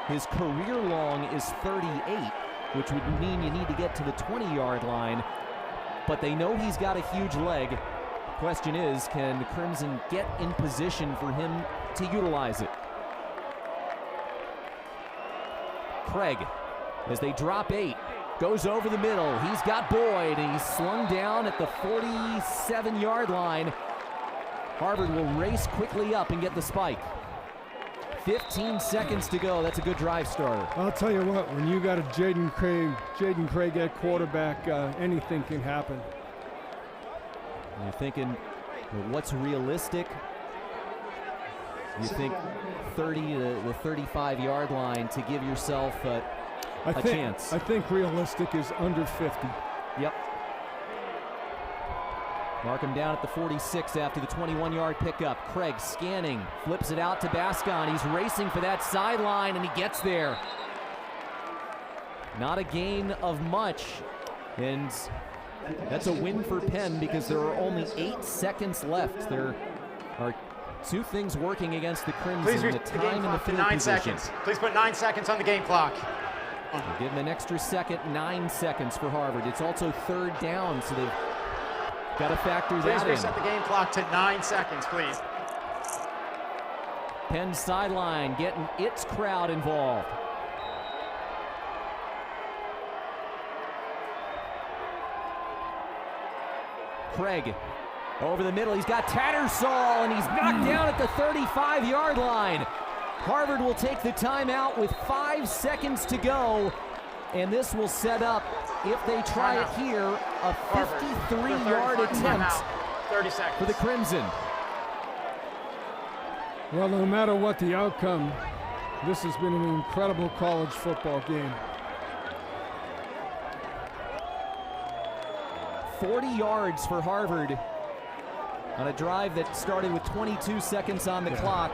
His career long is 38, which would mean you need to get to the 20-yard line. But they know he's got a huge leg. The question is, can the Crimson get in position for him to utilize it? Craig, as they drop 8, goes over the middle. He's got Boyd, and he's slung down at the 47-yard line. Harvard will race quickly up and get the spike. 15 seconds to go. That's a good drive starter. I'll tell you what, when you got a Jaden Craig at quarterback, anything can happen. And you're thinking, well, what's realistic? You think 30 to the 35-yard line to give yourself a chance. I think realistic is under 50. Yep. Mark him down at the 46 after the 21-yard pickup. Craig scanning, flips it out to Bascon. He's racing for that sideline, and he gets there. Not a gain of much, and that's a win for Penn because there are only 8 seconds left. There are two things working against the Crimson, the time and the field position. Seconds. Please put 9 seconds on the game clock. Give them an extra second, 9 seconds for Harvard. It's also third down, so they've got to factor that in. Please reset the game clock to 9 seconds, please. Penn sideline getting its crowd involved. Craig over the middle. He's got Tattersall, and he's knocked down at the 35-yard line. Harvard will take the timeout with 5 seconds to go, and this will set up, if they try it here, a 53-yard attempt 30 seconds. for the Crimson. Well, no matter what the outcome, this has been an incredible college football game. 40 yards for Harvard on a drive that started with 22 seconds on the clock.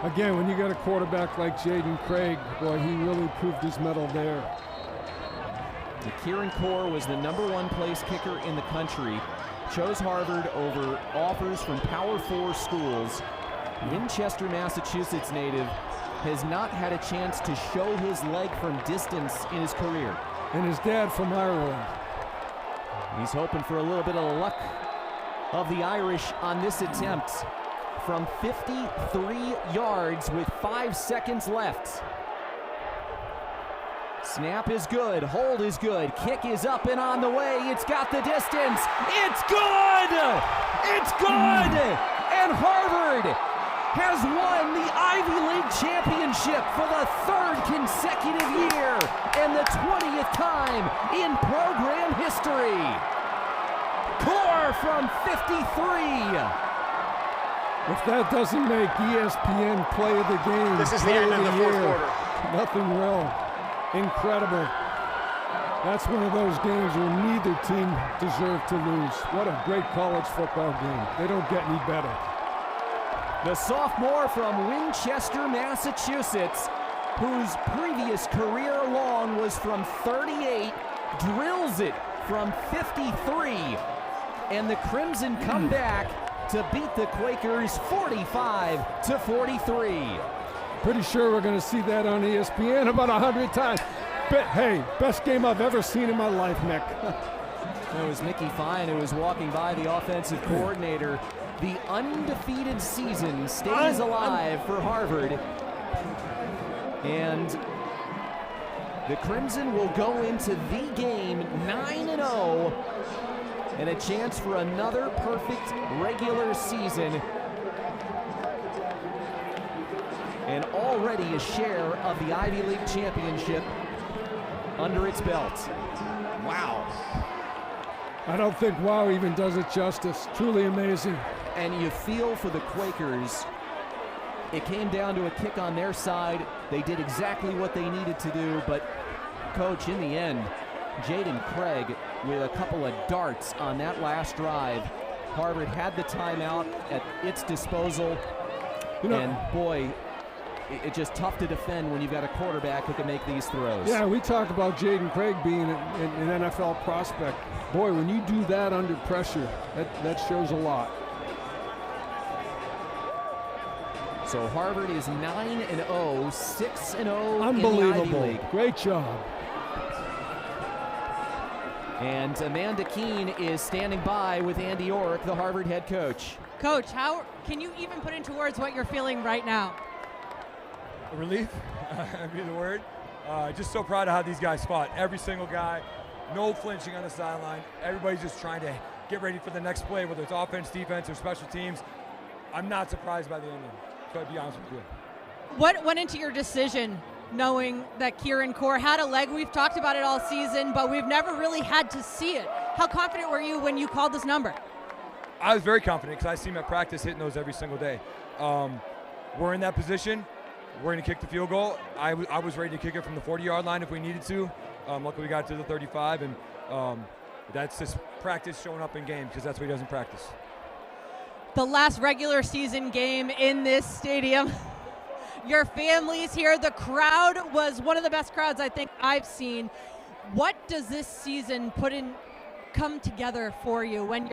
Again, when you got a quarterback like Jaden Craig, boy, he really proved his mettle there. Kieran Core was the #1 place kicker in the country. Chose Harvard over offers from Power 4 schools. Winchester, Massachusetts native, has not had a chance to show his leg from distance in his career. And his dad from Ireland. He's hoping for a little bit of luck of the Irish on this attempt from 53 yards with 5 seconds left. Snap is good, hold is good, kick is up and on the way. It's got the distance. It's good! It's good! And Harvard has won the Ivy League championship for the 3rd consecutive year and the 20th time in program history. Core from 53. If that doesn't make ESPN play of the game, this is the end of the fourth quarter. Nothing will. Incredible. That's one of those games where neither team deserved to lose. What a great college football game. They don't get any better. The sophomore from Winchester, Massachusetts, whose previous career long was from 38, drills it from 53. And the Crimson come back to beat the Quakers 45-43. Pretty sure we're going to see that on ESPN about 100 times. But hey, best game I've ever seen in my life, Nick. It was Mickey Fine who was walking by, the offensive coordinator. The undefeated season stays alive for Harvard. And The Crimson will go into the game 9-0 and a chance for another perfect regular season. And already a share of the Ivy League championship under its belt. Wow. I don't think wow even does it justice. Truly amazing. And you feel for the Quakers. It came down to a kick on their side. They did exactly what they needed to do, but Coach, in the end, Jaden Craig with a couple of darts on that last drive. Harvard had the timeout at its disposal, and boy, it's just tough to defend when you've got a quarterback who can make these throws. Yeah, we talk about Jaden Craig being an NFL prospect. Boy, when you do that under pressure, that shows a lot. So Harvard is 9-0, 6-0 Unbelievable. in the Ivy League. Great job. And Amanda Keene is standing by with Andy Orrick, the Harvard head coach. Coach, how can you even put into words what you're feeling right now? Relief, would be the word. Just so proud of how these guys fought. Every single guy, no flinching on the sideline. Everybody's just trying to get ready for the next play, whether it's offense, defense, or special teams. I'm not surprised by the ending, to be honest with you. What went into your decision knowing that Kieran Core had a leg? We've talked about it all season, but we've never really had to see it. How confident were you when you called this number? I was very confident because I see him at practice hitting those every single day. We're in that position. We're going to kick the field goal. I was ready to kick it from the 40-yard line if we needed to. Luckily, we got to the 35, and that's just practice showing up in game because that's what he does in practice. The last regular season game in this stadium. Your family's here. The crowd was one of the best crowds I think I've seen. What does this season come together for you? When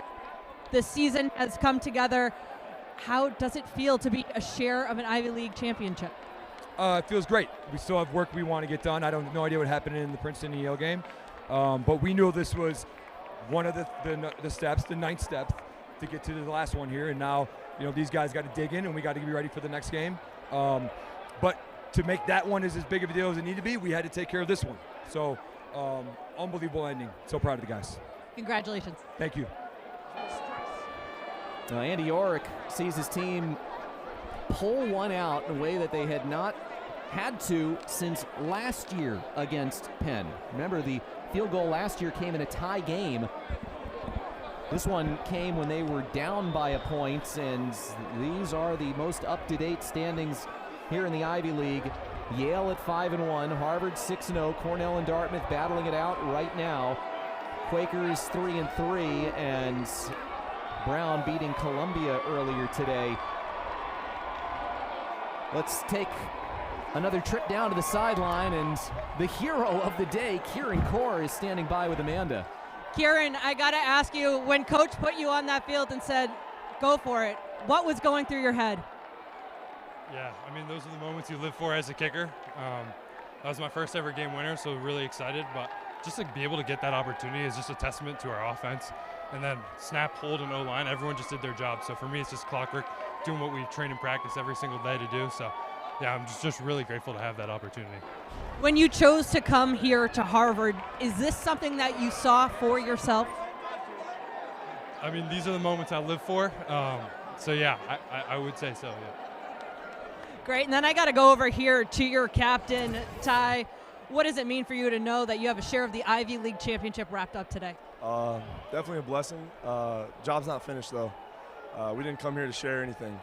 the season has come together, how does it feel to be a share of an Ivy League championship? It feels great. We still have work we want to get done. I have no idea what happened in the Princeton and Yale game, but we knew this was one of the steps, the 9th step, to get to the last one here. And now, these guys got to dig in, and we got to be ready for the next game. But to make that one as big of a deal as it needed to be, we had to take care of this one. So, unbelievable ending. So proud of the guys. Congratulations. Thank you. Andy Orrick sees his team pull one out in a way that they had not had to since last year against Penn. Remember, the field goal last year came in a tie game. This one came when they were down by a point, and these are the most up-to-date standings here in the Ivy League. Yale at 5-1, Harvard 6-0, Cornell and Dartmouth battling it out right now. Quakers 3-3, and Brown beating Columbia earlier today. Let's take another trip down to the sideline, and the hero of the day, Kieran Core, is standing by with Amanda. Kieran, I got to ask you, when Coach put you on that field and said, go for it, what was going through your head? Yeah, I mean, those are the moments you live for as a kicker. That was my first ever game winner, so really excited. But just to be able to get that opportunity is just a testament to our offense. And then snap, hold, and O-line, everyone just did their job. So for me, it's just clockwork, doing what we train and practice every single day to do. So, yeah, I'm just really grateful to have that opportunity. When you chose to come here to Harvard, is this something that you saw for yourself? I mean, these are the moments I live for. So, yeah, I would say so, yeah. Great, and then I got to go over here to your captain, Ty. What does it mean for you to know that you have a share of the Ivy League championship wrapped up today? Definitely a blessing. Job's not finished, though. We didn't come here to share anything.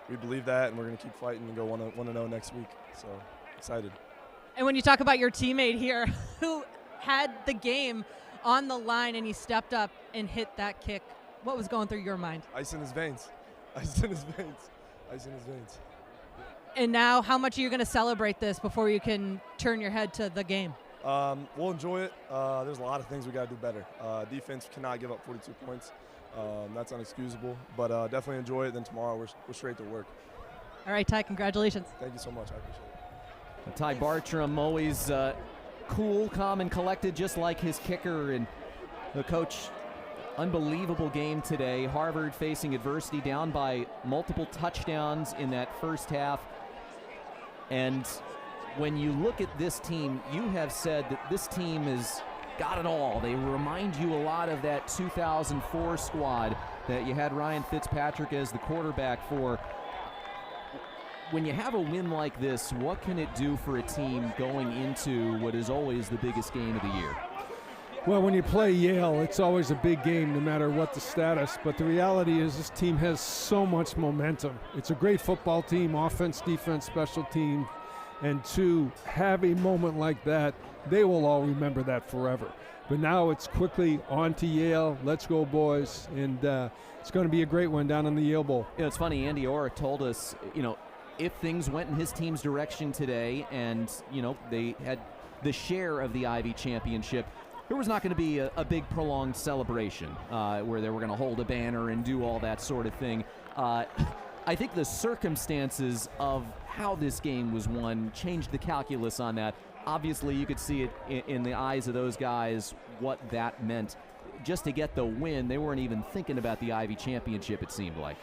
We believe that, and we're going to keep fighting and go 1-0 next week. So, excited. And when you talk about your teammate here who had the game on the line and he stepped up and hit that kick, what was going through your mind? Ice in his veins. Ice in his veins. Ice in his veins. And now, how much are you going to celebrate this before you can turn your head to the game? We'll enjoy it. There's a lot of things we got to do better. Defense cannot give up 42 points. That's unexcusable, but definitely enjoy it. Then tomorrow we're straight to work. All right, Ty, congratulations. Thank you so much. I appreciate it. Ty Bartram, always cool, calm, and collected, just like his kicker. And the coach, unbelievable game today. Harvard facing adversity, down by multiple touchdowns in that first half. And when you look at this team, you have said that this team has got it all. They remind you a lot of that 2004 squad that you had Ryan Fitzpatrick as the quarterback for. When you have a win like this, what can it do for a team going into what is always the biggest game of the year? Well, when you play Yale, it's always a big game no matter what the status. But the reality is this team has so much momentum. It's a great football team, offense, defense, special team. And to have a moment like that, they will all remember that forever. But now it's quickly on to Yale. Let's go, boys. And it's going to be a great one down in the Yale Bowl. You know, it's funny, Andy Orrick told us, if things went in his team's direction today and, they had the share of the Ivy Championship, there was not going to be a big prolonged celebration where they were going to hold a banner and do all that sort of thing. I think the circumstances of how this game was won changed the calculus on that. Obviously, you could see it in the eyes of those guys what that meant. Just to get the win, they weren't even thinking about the Ivy Championship, it seemed like.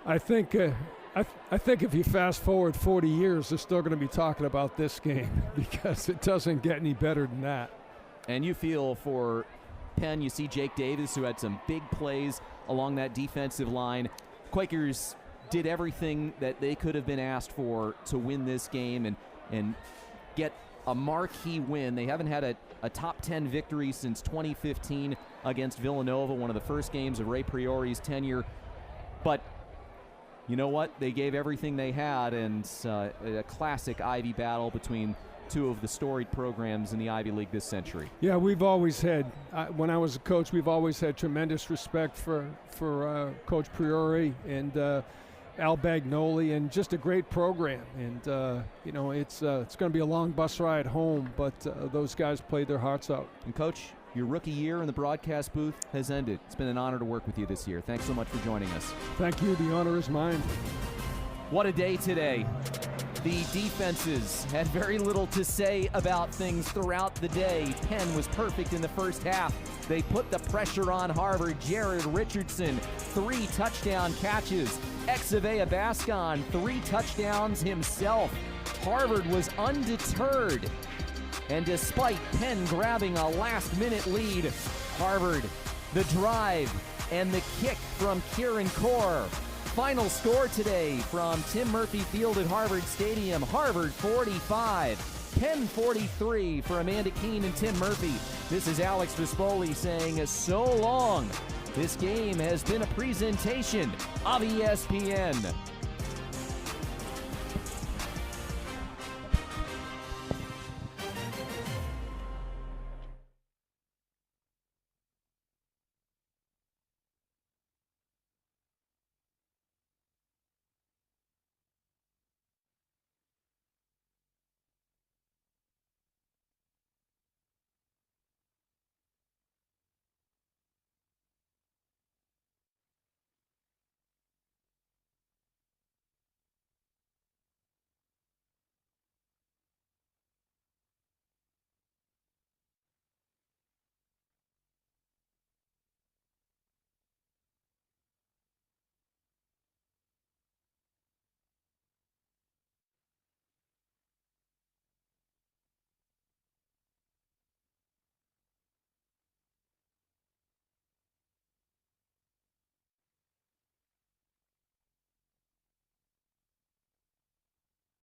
I think if you fast forward 40 years, they're still going to be talking about this game because it doesn't get any better than that. And you feel for Penn, you see Jake Davis, who had some big plays along that defensive line. Quakers did everything that they could have been asked for to win this game and get a marquee win. They haven't had a top 10 victory since 2015 against Villanova, one of the first games of Ray Priori's tenure. But you know what? They gave everything they had, and a classic Ivy battle between two of the storied programs in the Ivy League this century. Yeah, we've always had, when I was a coach, we've always had tremendous respect for Coach Priori and Al Bagnoli, and just a great program. And, it's going to be a long bus ride home, but those guys played their hearts out. And, Coach, your rookie year in the broadcast booth has ended. It's been an honor to work with you this year. Thanks so much for joining us. Thank you. The honor is mine. What a day today. The defenses had very little to say about things throughout the day. Penn was perfect in the first half. They put the pressure on Harvard. Jared Richardson, 3 touchdown catches. Exavea Bascon, 3 touchdowns himself. Harvard was undeterred. And despite Penn grabbing a last-minute lead, Harvard, the drive, and the kick from Kieran Core. Final score today from Tim Murphy Field at Harvard Stadium. Harvard 45, Penn 43 for Amanda Keene and Tim Murphy. This is Alex Vespoli saying so long. This game has been a presentation of ESPN.